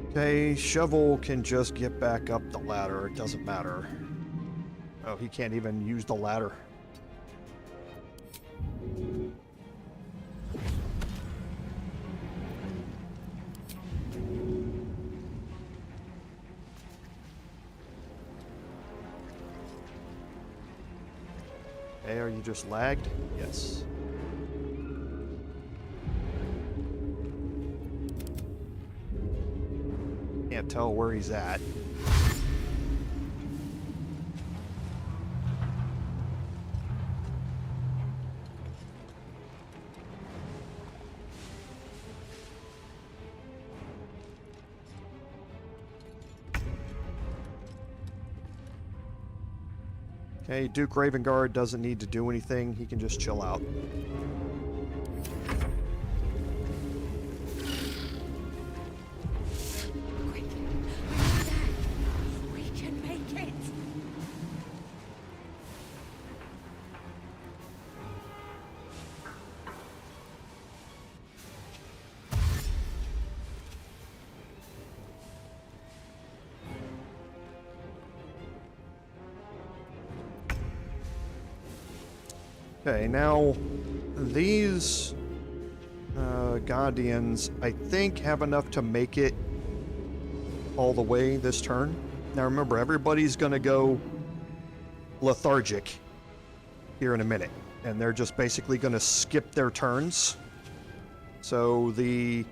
Okay, Shovel can just get back up the ladder. It doesn't matter. Oh, he can't even use the ladder. Hey, are you just lagged? Yes. Can't tell where he's at. Okay, Duke Ravengard doesn't need to do anything. He can just chill out. We can make it. Okay, now these Guardians, I think, have enough to make it all the way this turn. Now remember, everybody's going to go lethargic here in a minute, and they're just basically going to skip their turns. So the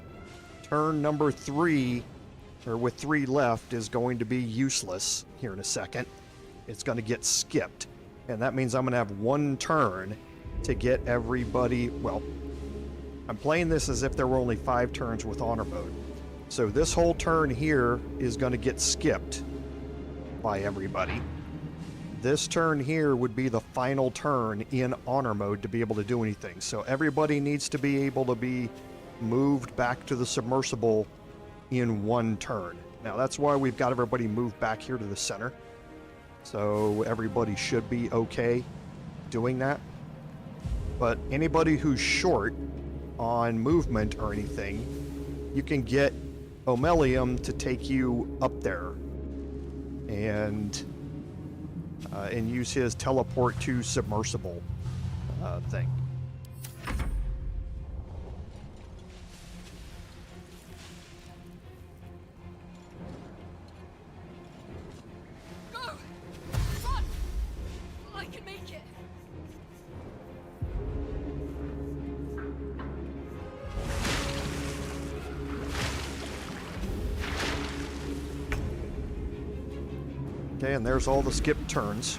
turn number 3, or with 3 left, is going to be useless here in a second. It's going to get skipped. And that means I'm going to have 1 turn to get everybody... Well, I'm playing this as if there were only 5 turns with honor mode. So this whole turn here is going to get skipped by everybody. This turn here would be the final turn in honor mode to be able to do anything. So everybody needs to be able to be moved back to the submersible in 1 turn. Now that's why we've got everybody moved back here to the center. So everybody should be okay doing that. But anybody who's short on movement or anything, you can get Omelium to take you up there and use his teleport to submersible thing. Okay, and there's all the skip turns.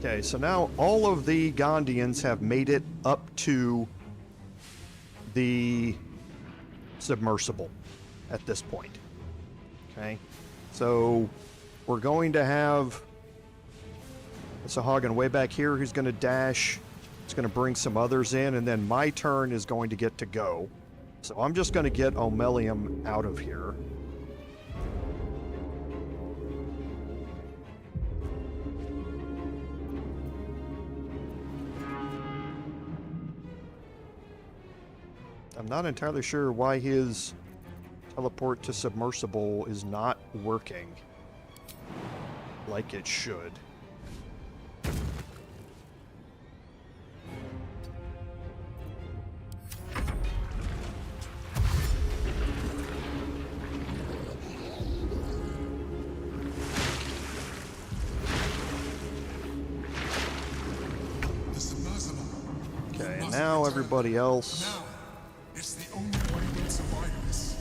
Okay, so now all of the Gondians have made it up to the submersible at this point. Okay, so we're going to have Sahagin way back here who's going to dash. It's going to bring some others in, and then my turn is going to get to go. So I'm just going to get Omelium out of here. I'm not entirely sure why his teleport to submersible is not working like it should. Okay, now everybody else. It's the only way we'll survive this.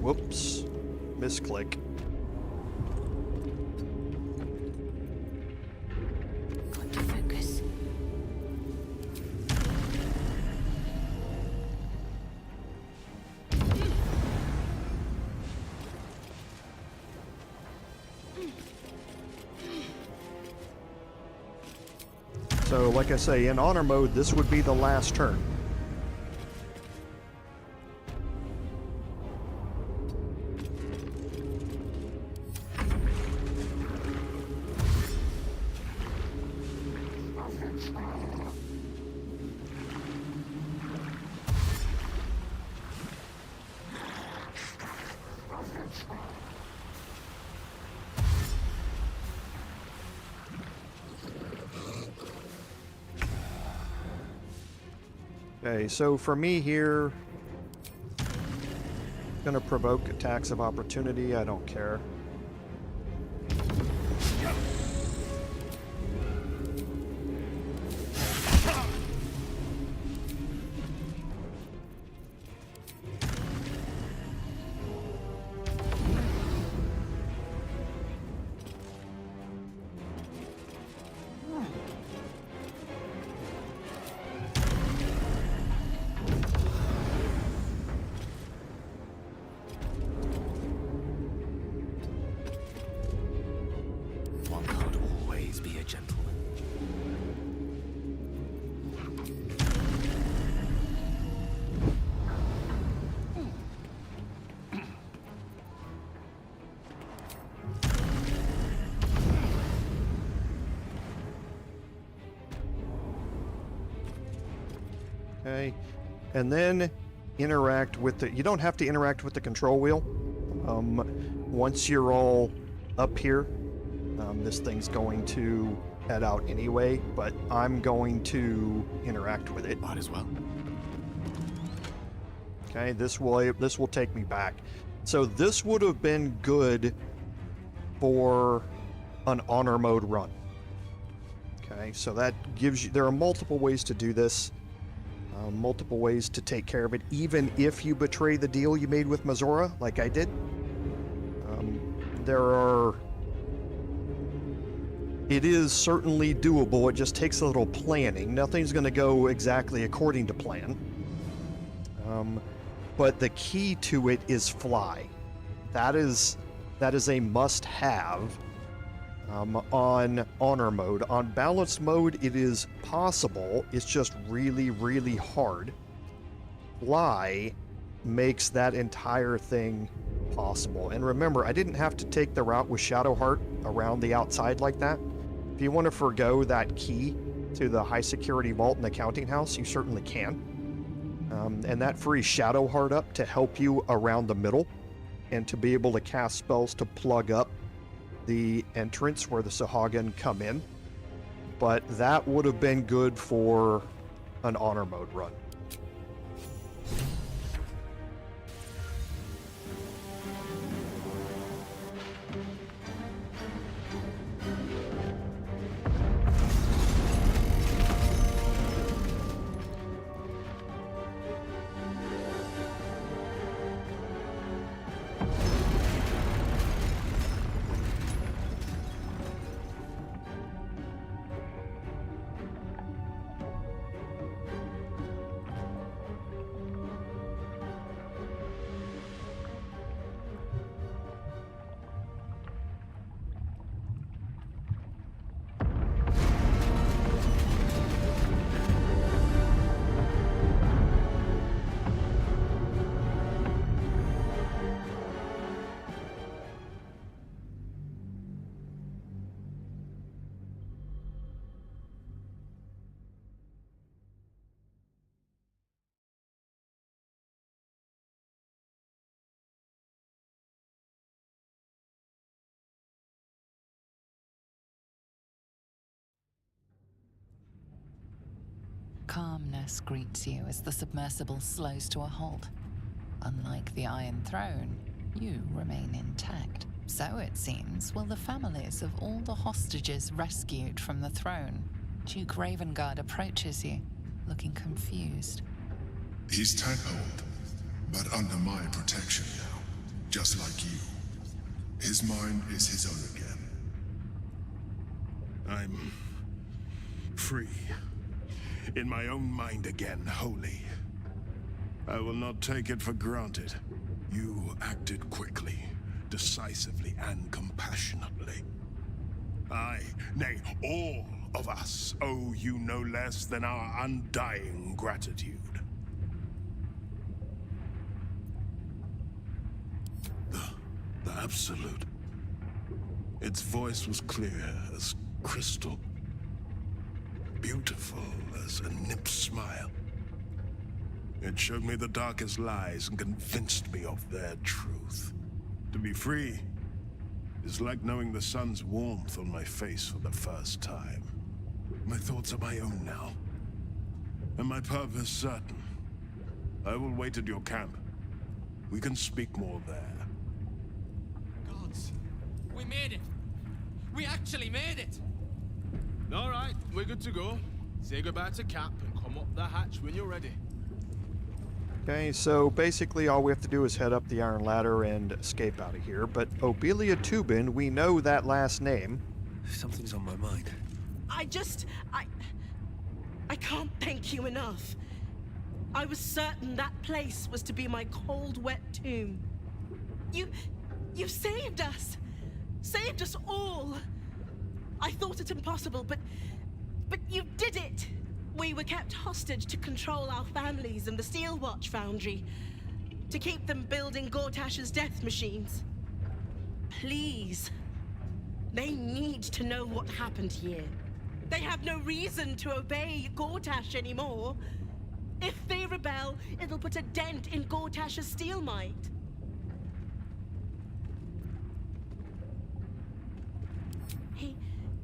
Whoops. Misclick. So, like I say, in honor mode, this would be the last turn. Okay, so for me here, gonna provoke attacks of opportunity, I don't care. Okay, and then interact with the, you don't have to interact with the control wheel. Once you're all up here, this thing's going to head out anyway, but I'm going to interact with it. Might as well. Okay, this will take me back. So this would have been good for an honor mode run. Okay, so that gives you, there are multiple ways to do this. Multiple ways to take care of it, even if you betray the deal you made with Mazora, like I did. It is certainly doable, it just takes a little planning. Nothing's going to go exactly according to plan. But the key to it is fly. That is a must-have on honor mode. On balanced mode, it is possible. It's just really, really hard. Fly makes that entire thing possible. And remember, I didn't have to take the route with Shadowheart around the outside like that. If you want to forgo that key to the high security vault in the counting house, you certainly can. And that frees Shadowheart up to help you around the middle and to be able to cast spells to plug up the entrance where the Sahagin come in. But that would have been good for an honor mode run. Calmness greets you as the submersible slows to a halt. Unlike the Iron Throne, you remain intact. So, it seems, will the families of all the hostages rescued from the throne. Duke Ravengard approaches you, looking confused. He's tadpoled, but under my protection now, just like you. His mind is his own again. I'm free. In my own mind again, wholly. I will not take it for granted. You acted quickly, decisively, and compassionately. I, nay, all of us owe you no less than our undying gratitude. The Absolute. Its voice was clear as crystal, beautiful as a nymph's smile. It showed me the darkest lies and convinced me of their truth. To be free is like knowing the sun's warmth on my face for the first time. My thoughts are my own now, and my purpose certain. I will wait at your camp. We can speak more there. Gods, we made it. We actually made it. All right, we're good to go. Say goodbye to camp and come up the hatch when you're ready. Okay, so basically all we have to do is head up the iron ladder and escape out of here, but Obelia Toobin, we know that last name. Something's on my mind. I can't thank you enough. I was certain that place was to be my cold, wet tomb. You saved us! Saved us all! I thought it impossible, but you did it! We were kept hostage to control our families and the Steel Watch Foundry, to keep them building Gortash's death machines. Please. They need to know what happened here. They have no reason to obey Gortash anymore. If they rebel, it'll put a dent in Gortash's steel might.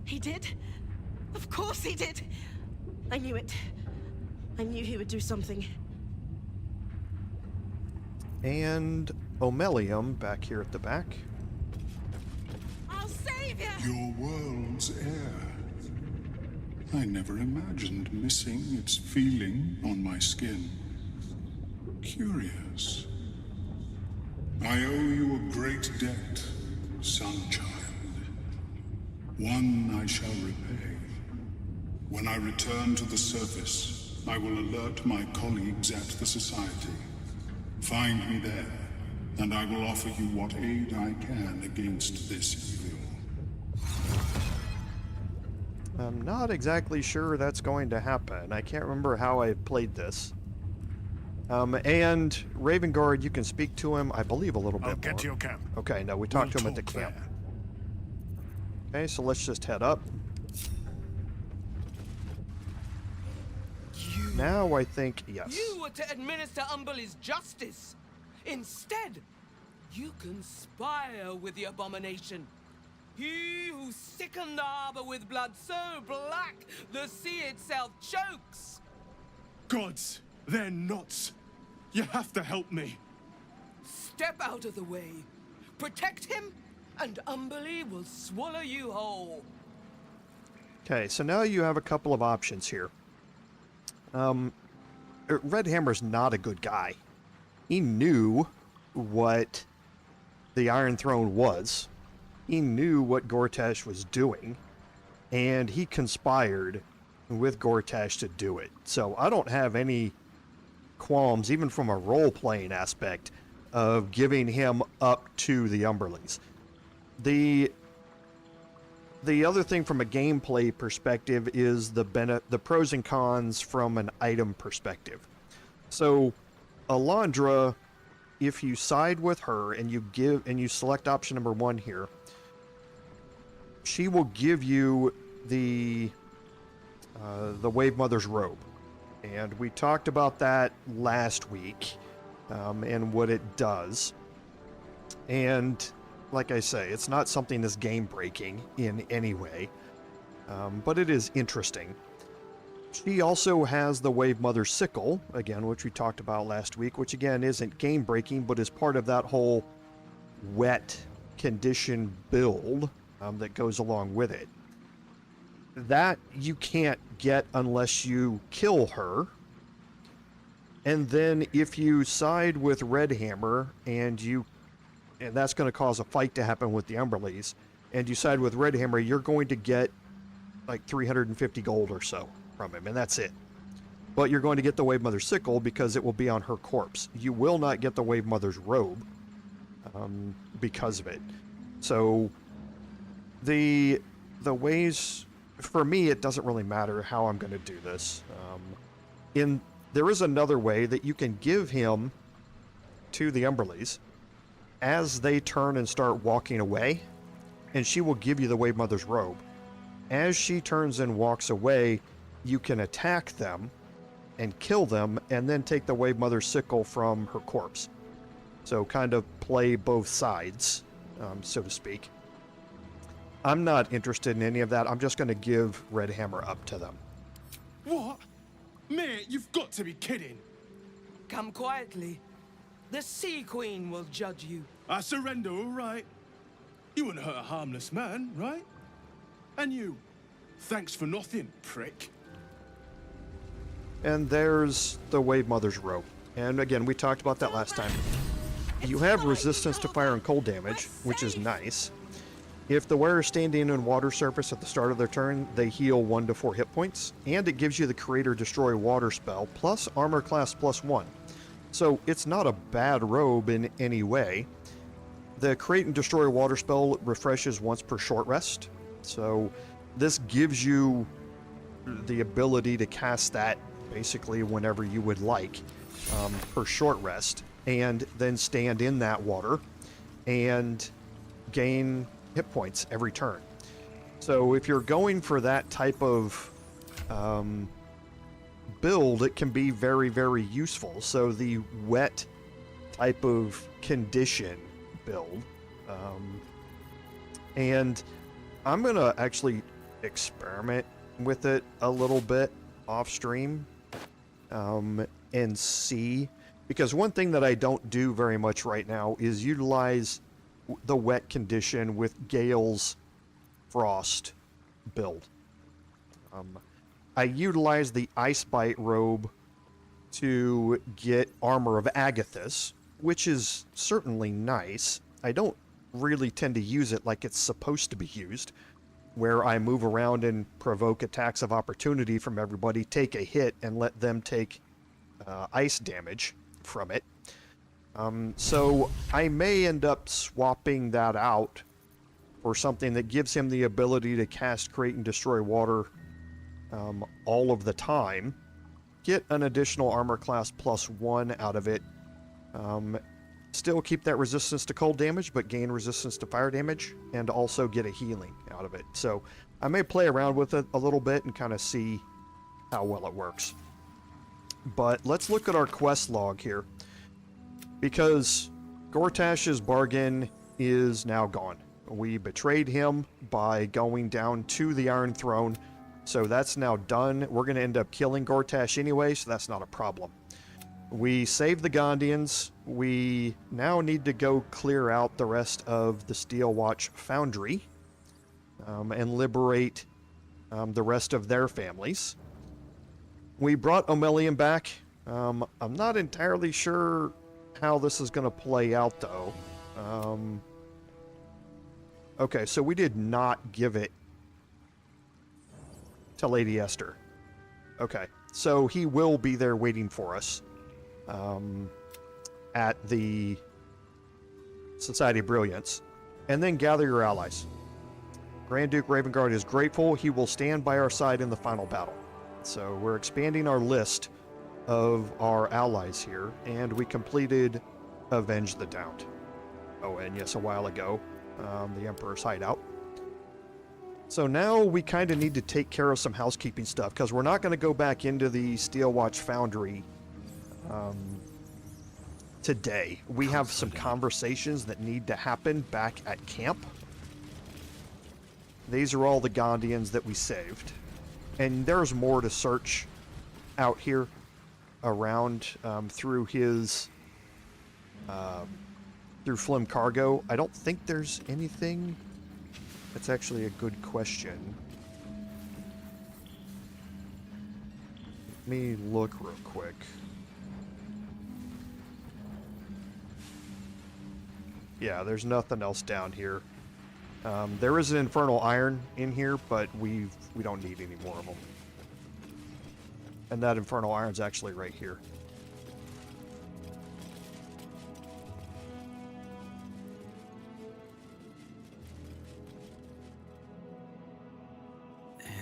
He did? Of course he did! I knew it. I knew he would do something. And Omelium back here at the back. I'll save you! Your world's air. I never imagined missing its feeling on my skin. Curious. I owe you a great debt, Sunchild. One I shall repay. When I return to the surface, I will alert my colleagues at the Society. Find me there, and I will offer you what aid I can against this evil. I'm not exactly sure that's going to happen. I can't remember how I played this. And Ravengard, you can speak to him, I believe, a little bit more. I'll get to your camp. Okay, no, we talked to him at the camp. Okay, so let's just head up. Now I think, yes. You were to administer Umberlee's justice. Instead, you conspire with the abomination. He who sickened the harbor with blood so black, the sea itself chokes. Gods, they're nuts. You have to help me. Step out of the way. Protect him, and Umberlee will swallow you whole. Okay, so now you have a couple of options here. Redhammer's not a good guy. He knew what the Iron Throne was. He knew what Gortash was doing, and he conspired with Gortash to do it. So I don't have any qualms, even from a role-playing aspect, of giving him up to the Umberlees. The other thing from a gameplay perspective is the pros and cons from an item perspective. So, Alondra, if you side with her and you select option number 1 here, she will give you the Wave Mother's robe, and we talked about that last week and what it does. And like I say, it's not something that's game-breaking in any way, but it is interesting. She also has the Wave Mother Sickle, again, which we talked about last week, which again isn't game-breaking, but is part of that whole wet condition build that goes along with it. That you can't get unless you kill her. And then if you side with Redhammer and that's going to cause a fight to happen with the Umberlees, and you side with Redhammer, you're going to get like 350 gold or so from him, and that's it. But you're going to get the Wave Mother's Sickle because it will be on her corpse. You will not get the Wave Mother's robe because of it. So the ways for me, it doesn't really matter how I'm going to do this. There is another way that you can give him to the Umberleys as they turn and start walking away, and she will give you the Wave Mother's robe. As she turns and walks away, you can attack them and kill them, and then take the Wave Mother's sickle from her corpse. So kind of play both sides, so to speak. I'm not interested in any of that. I'm just going to give Redhammer up to them. What? Mate, you've got to be kidding. Come quietly. The Sea Queen will judge you. I surrender, all right. You wouldn't hurt a harmless man, right? And you, thanks for nothing, prick. And there's the Wave Mother's rope. And again, we talked about that last time. You have resistance to fire and cold damage, which is nice. If the wearer is standing in water surface at the start of their turn, they heal 1 to 4 hit points, and it gives you the Create or Destroy Water spell, plus Armor Class +1. So it's not a bad robe in any way. The Create and Destroy Water spell refreshes once per short rest, so this gives you the ability to cast that basically whenever you would like per short rest, and then stand in that water and gain hit points every turn. So if you're going for that type of build, it can be very, very useful. So the wet type of condition build, and I'm gonna actually experiment with it a little bit off stream and see, because one thing that I don't do very much right now is utilize the wet condition with Gale's Frost build. I utilize the Ice Bite robe to get Armor of Agathis, which is certainly nice. I don't really tend to use it like it's supposed to be used, where I move around and provoke attacks of opportunity from everybody, take a hit, and let them take ice damage from it. So I may end up swapping that out for something that gives him the ability to cast Create and Destroy Water all of the time, get an additional Armor Class +1 out of it, still keep that resistance to cold damage, but gain resistance to fire damage, and also get a healing out of it. So I may play around with it a little bit and kind of see how well it works. But let's look at our quest log here, because Gortash's bargain is now gone. We betrayed him by going down to the Iron Throne, so that's now done. We're going to end up killing Gortash anyway, so that's not a problem. We saved the Gondians. We now need to go clear out the rest of the Steel Watch Foundry and liberate the rest of their families. We brought Omelian back. I'm not entirely sure how this is going to play out, though. Okay, so we did not give it to Lady Esther. Okay, so he will be there waiting for us at the Society of Brilliance. And then gather your allies. Grand Duke Ravengard is grateful. He will stand by our side in the final battle. So we're expanding our list of our allies here, and we completed Avenge the Downed. Oh, and yes, a while ago, the Emperor's Hideout. So now we kind of need to take care of some housekeeping stuff, because we're not going to go back into the Steel Watch Foundry today. We have some conversations that need to happen back at camp. These are all the Gondians that we saved. And there's more to search out here around through his through Flymm cargo. I don't think there's anything. That's actually a good question. Let me look real quick. Yeah, there's nothing else down here. There is an Infernal Iron in here, but we don't need any more of them. And that Infernal Iron's actually right here.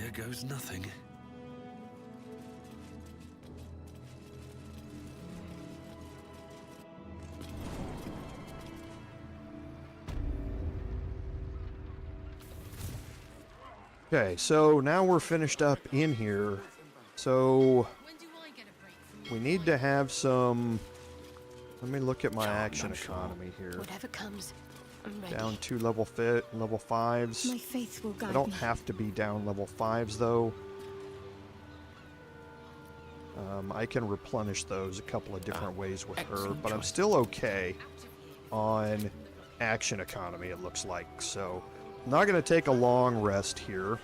Here goes nothing. Okay, so now we're finished up in here. So we need to have some. Let me look at my action economy here. Whatever comes, I'm ready. Down 2 level 5s. My faith will guide I don't me. have to be down level 5s though. I can replenish those a couple of different ways with her, but I'm still okay on action economy, it looks like. So I'm not going to take a long rest here.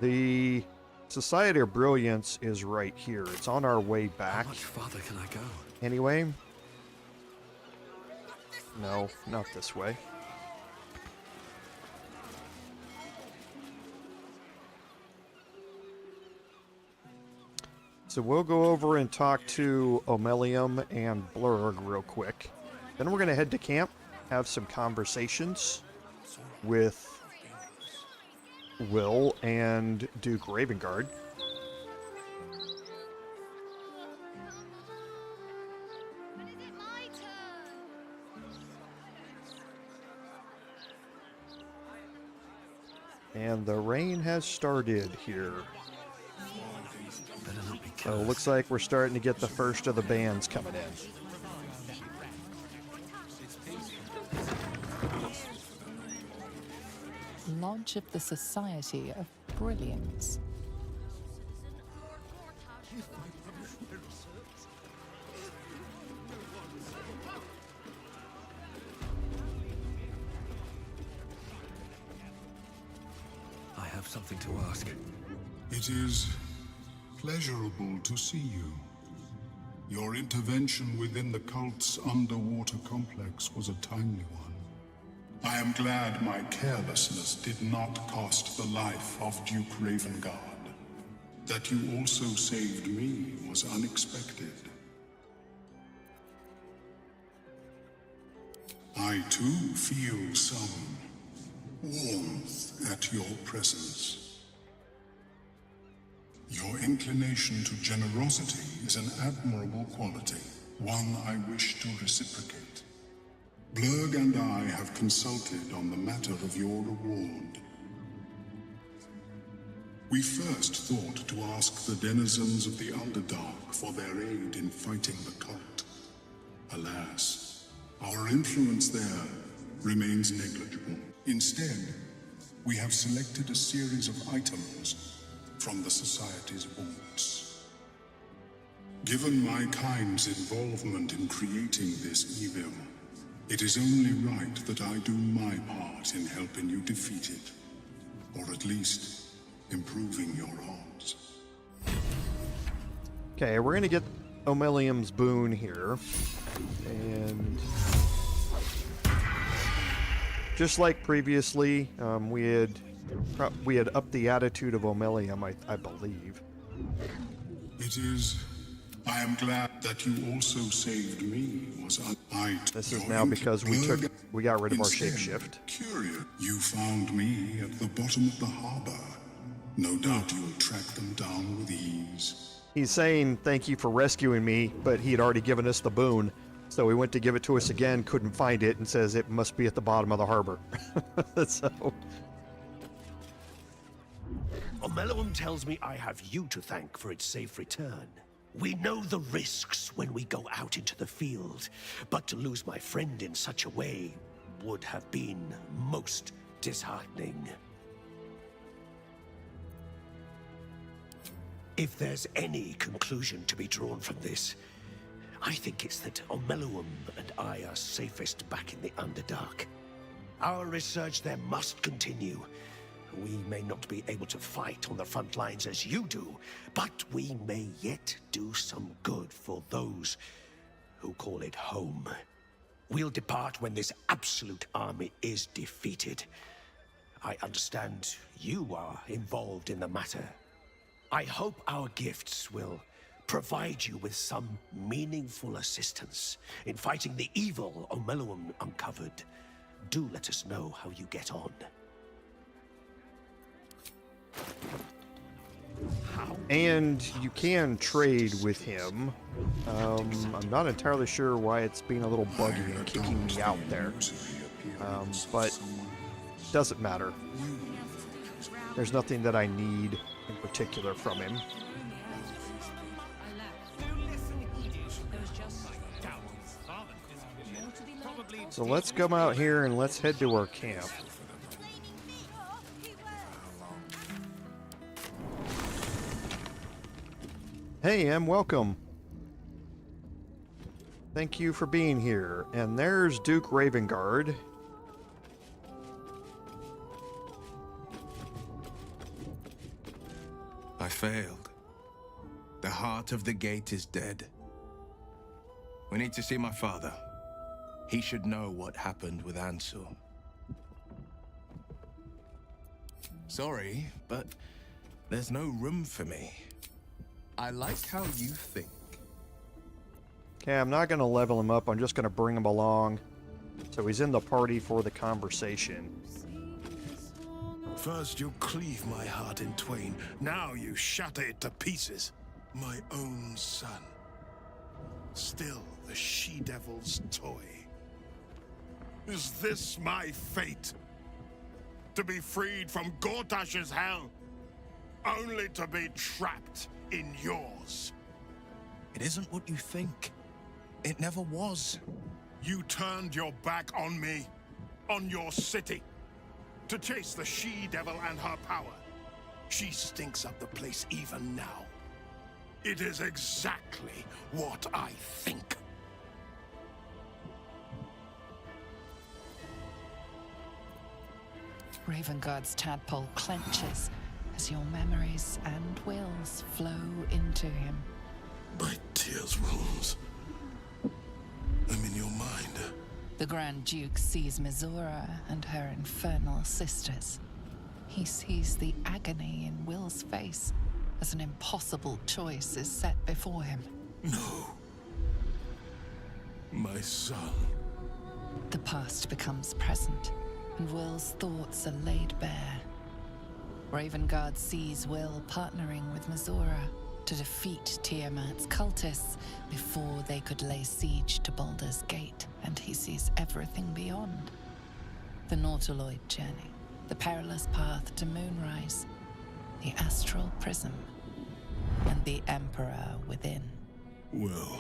The Society of Brilliance is right here. It's on our way back. How much farther can I go? Anyway. No, not this way. So we'll go over and talk to Omelium and Blurg real quick. Then we're going to head to camp, have some conversations with Will and Duke Ravengard. And the rain has started here. So it looks like we're starting to get the first of the bands coming in. Lodge of the Society of Brilliance. I have something to ask. It is pleasurable to see you. Your intervention within the cult's underwater complex was a timely one. I am glad my carelessness did not cost the life of Duke Ravengard. That you also saved me was unexpected. I too feel some warmth at your presence. Your inclination to generosity is an admirable quality, one I wish to reciprocate. Blurg and I have consulted on the matter of your reward. We first thought to ask the denizens of the Underdark for their aid in fighting the cult. Alas, our influence there remains negligible. Instead, we have selected a series of items from the Society's vaults. Given my kind's involvement in creating this evil, it is only right that I do my part in helping you defeat it, or at least improving your odds. Okay, we're going to get Omelium's boon here. And just like previously, we had upped the attitude of Omelium, I believe. It is... I am glad that you also saved me. This is now because we got rid of our shapeshift. Curious, you found me at the bottom of the harbor. No doubt you'll track them down with ease. He's saying thank you for rescuing me, but he had already given us the boon. So we went to give it to us again, couldn't find it, and says it must be at the bottom of the harbor. So... Omelium tells me I have you to thank for its safe return. We know the risks when we go out into the field, but to lose my friend in such a way would have been most disheartening. If there's any conclusion to be drawn from this, I think it's that Omelium and I are safest back in the Underdark. Our research there must continue. We may not be able to fight on the front lines as you do, but we may yet do some good for those who call it home. We'll depart when this absolute army is defeated. I understand you are involved in the matter. I hope our gifts will provide you with some meaningful assistance in fighting the evil Omelium uncovered. Do let us know how you get on. And you can trade with him. I'm not entirely sure why it's being a little buggy and kicking me out there. But doesn't matter. There's nothing that I need in particular from him. So let's come out here and let's head to our camp. Hey, Em, welcome. Thank you for being here. And there's Duke Ravengard. I failed. The heart of the gate is dead. We need to see my father. He should know what happened with Ansel. Sorry, but there's no room for me. I like how you think. Okay, I'm not going to level him up. I'm just going to bring him along. So he's in the party for the conversation. First you cleave my heart in twain, now you shatter it to pieces. My own son. Still the she-devil's toy. Is this my fate? To be freed from Gortash's hell, only to be trapped in yours. It isn't what you think. It never was. You turned your back on me, on your city, to chase the she-devil and her power. She stinks up the place even now. It is exactly what I think. Ravengard's tadpole clenches as your memories and wills flow into him. My tears wounds. I'm in your mind. The Grand Duke sees Mizora and her infernal sisters. He sees the agony in Will's face as an impossible choice is set before him. No. My son. The past becomes present, and Will's thoughts are laid bare. Ravengard sees Will partnering with Mizora to defeat Tiamat's cultists before they could lay siege to Baldur's Gate, and he sees everything beyond. The Nautiloid journey, the perilous path to Moonrise, the astral prism, and the Emperor within. Well,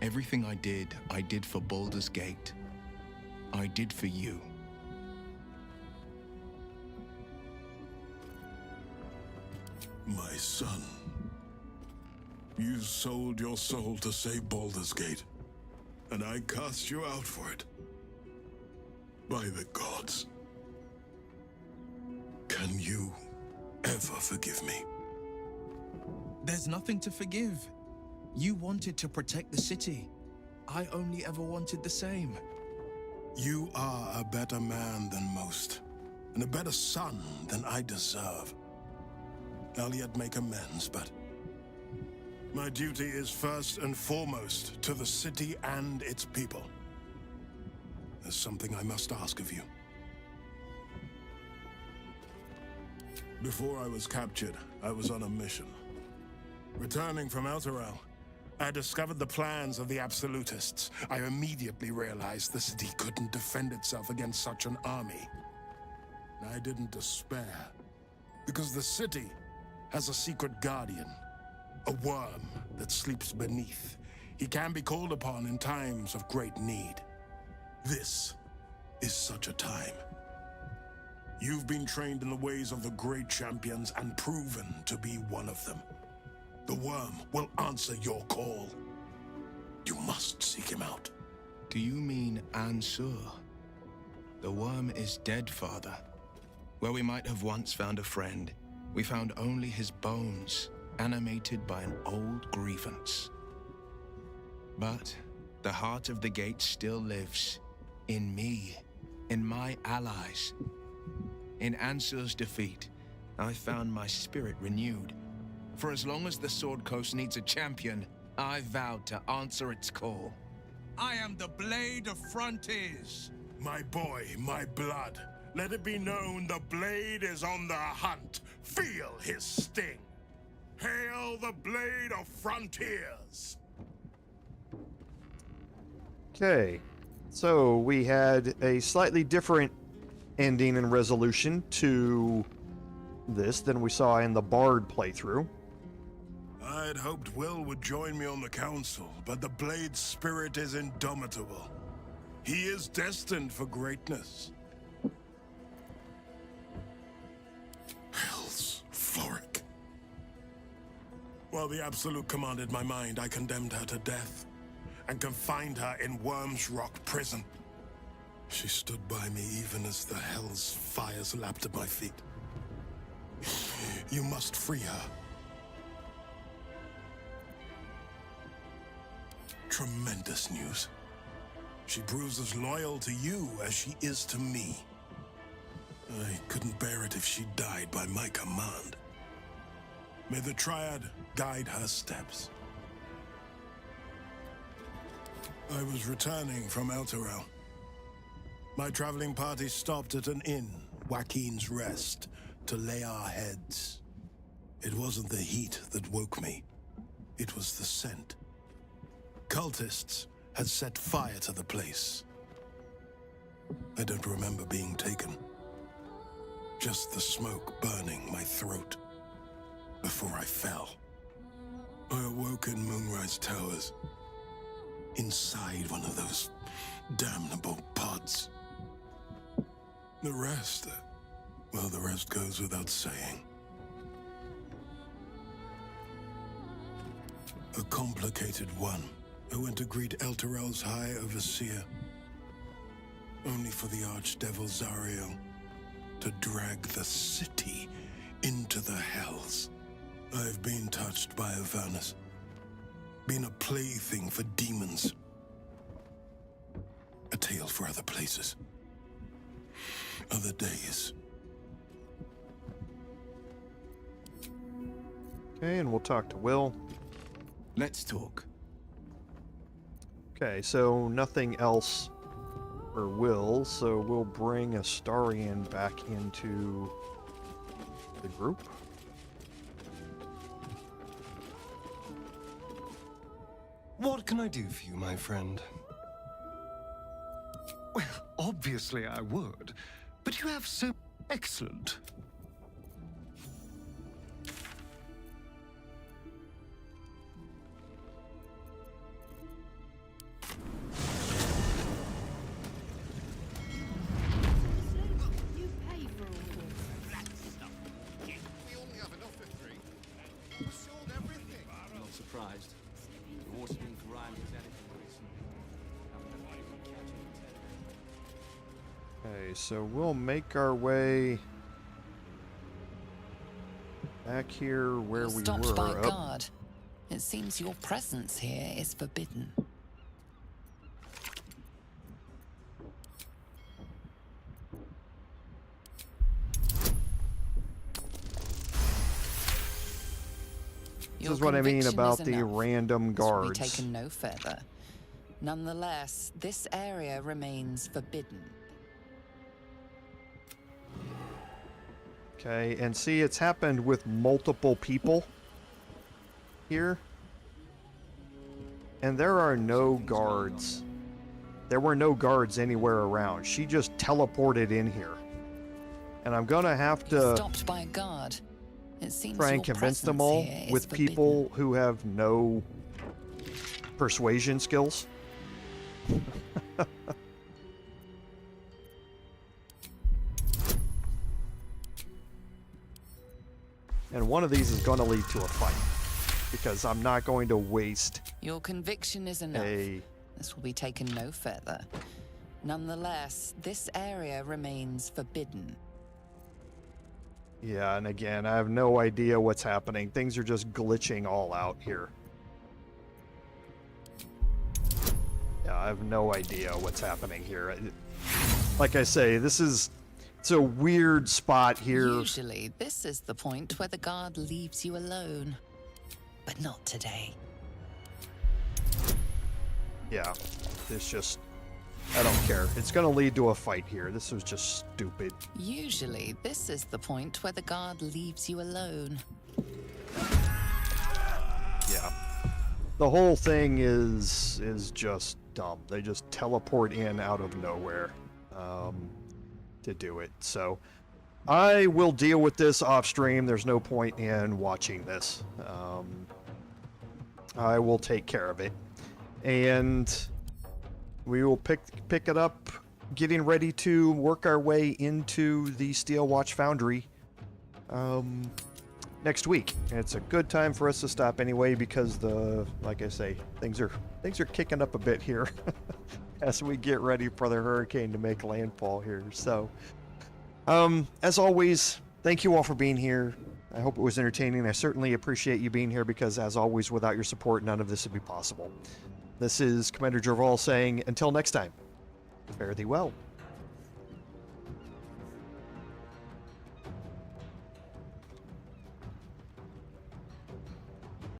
everything I did for Baldur's Gate. I did for you. My son. You sold your soul to save Baldur's Gate, and I cast you out for it. By the gods. Can you ever forgive me? There's nothing to forgive. You wanted to protect the city. I only ever wanted the same. You are a better man than most, and a better son than I deserve. I'll yet make amends, but my duty is first and foremost to the city and its people. There's something I must ask of you. Before I was captured, I was on a mission. Returning from Elturel, I discovered the plans of the Absolutists. I immediately realized the city couldn't defend itself against such an army. I didn't despair, because the city has a secret guardian, a worm that sleeps beneath. He can be called upon in times of great need. This is such a time. You've been trained in the ways of the great champions and proven to be one of them. The worm will answer your call. You must seek him out. Do you mean Ansur? The worm is dead, Father. Where we might have once found a friend, we found only his bones, animated by an old grievance. But the heart of the gate still lives. In me, in my allies. In Ansur's defeat, I found my spirit renewed. For as long as the Sword Coast needs a champion, I vowed to answer its call. I am the Blade of Frontiers. My boy, my blood. Let it be known the Blade is on the hunt. Feel his sting. Hail the blade of frontiers! Okay, so we had a slightly different ending and resolution to this than we saw in the Bard playthrough. I'd hoped Will would join me on the council, but the Blade's spirit is indomitable. He is destined for greatness. Hell's Forik. While the Absolute commanded my mind, I condemned her to death and confined her in Worm's Rock prison. She stood by me even as the Hell's fires lapped at my feet. You must free her. Tremendous news. She proves as loyal to you as she is to me. I couldn't bear it if she died by my command. May the Triad guide her steps. I was returning from Elturel. My traveling party stopped at an inn, Joaquin's Rest, to lay our heads. It wasn't the heat that woke me. It was the scent. Cultists had set fire to the place. I don't remember being taken. Just the smoke burning my throat before I fell. I awoke in Moonrise Towers, inside one of those damnable pods. The rest, well, the rest goes without saying. A complicated one. I went to greet Elturel's High Overseer, only for the Archdevil Zariel to drag the city into the Hells. I've been touched by Avernus, been a plaything for demons. A tale for other places, other days. Okay, and we'll talk to Will. Let's talk. Okay, so nothing else for Will, so we'll bring Astarion back into the group. What can I do for you, my friend? Well, obviously I would, but you have so excellent. Okay, so we'll make our way back here where we Stopped were. by guard. It seems your presence here is forbidden. This is what I mean about the random This will be guards. taken no further. Nonetheless, this area remains forbidden. Okay, and see, it's happened with multiple people here. And there are no guards. There were no guards anywhere around. She just teleported in here. And I'm gonna have to Stopped by a guard. It seems try and your convince them presence all here is with forbidden. people who have no persuasion skills. And one of these is going to lead to a fight, because I'm not going to waste Your conviction is enough. This will be taken no further. Nonetheless, this area remains forbidden. Yeah, and again, I have no idea what's happening. Things are just glitching all out here. Yeah, I have no idea what's happening here. Like I say, it's a weird spot here. Usually, this is the point where the guard leaves you alone. But not today. Yeah, it's just, I don't care. It's gonna lead to a fight here. This was just stupid. Usually, this is the point where the guard leaves you alone. The whole thing is just dumb. They just teleport in out of nowhere to do it. So I will deal with this off stream. There's no point in watching this. I will take care of it, and we will pick it up, getting ready to work our way into the Steel Watch Foundry next week. And it's a good time for us to stop anyway, because like I say, things are kicking up a bit here as we get ready for the hurricane to make landfall here. So as always, thank you all for being here. I hope it was entertaining. I certainly appreciate you being here, because as always, without your support, none of this would be possible. This is Commander Jerval saying, until next time, fare thee well.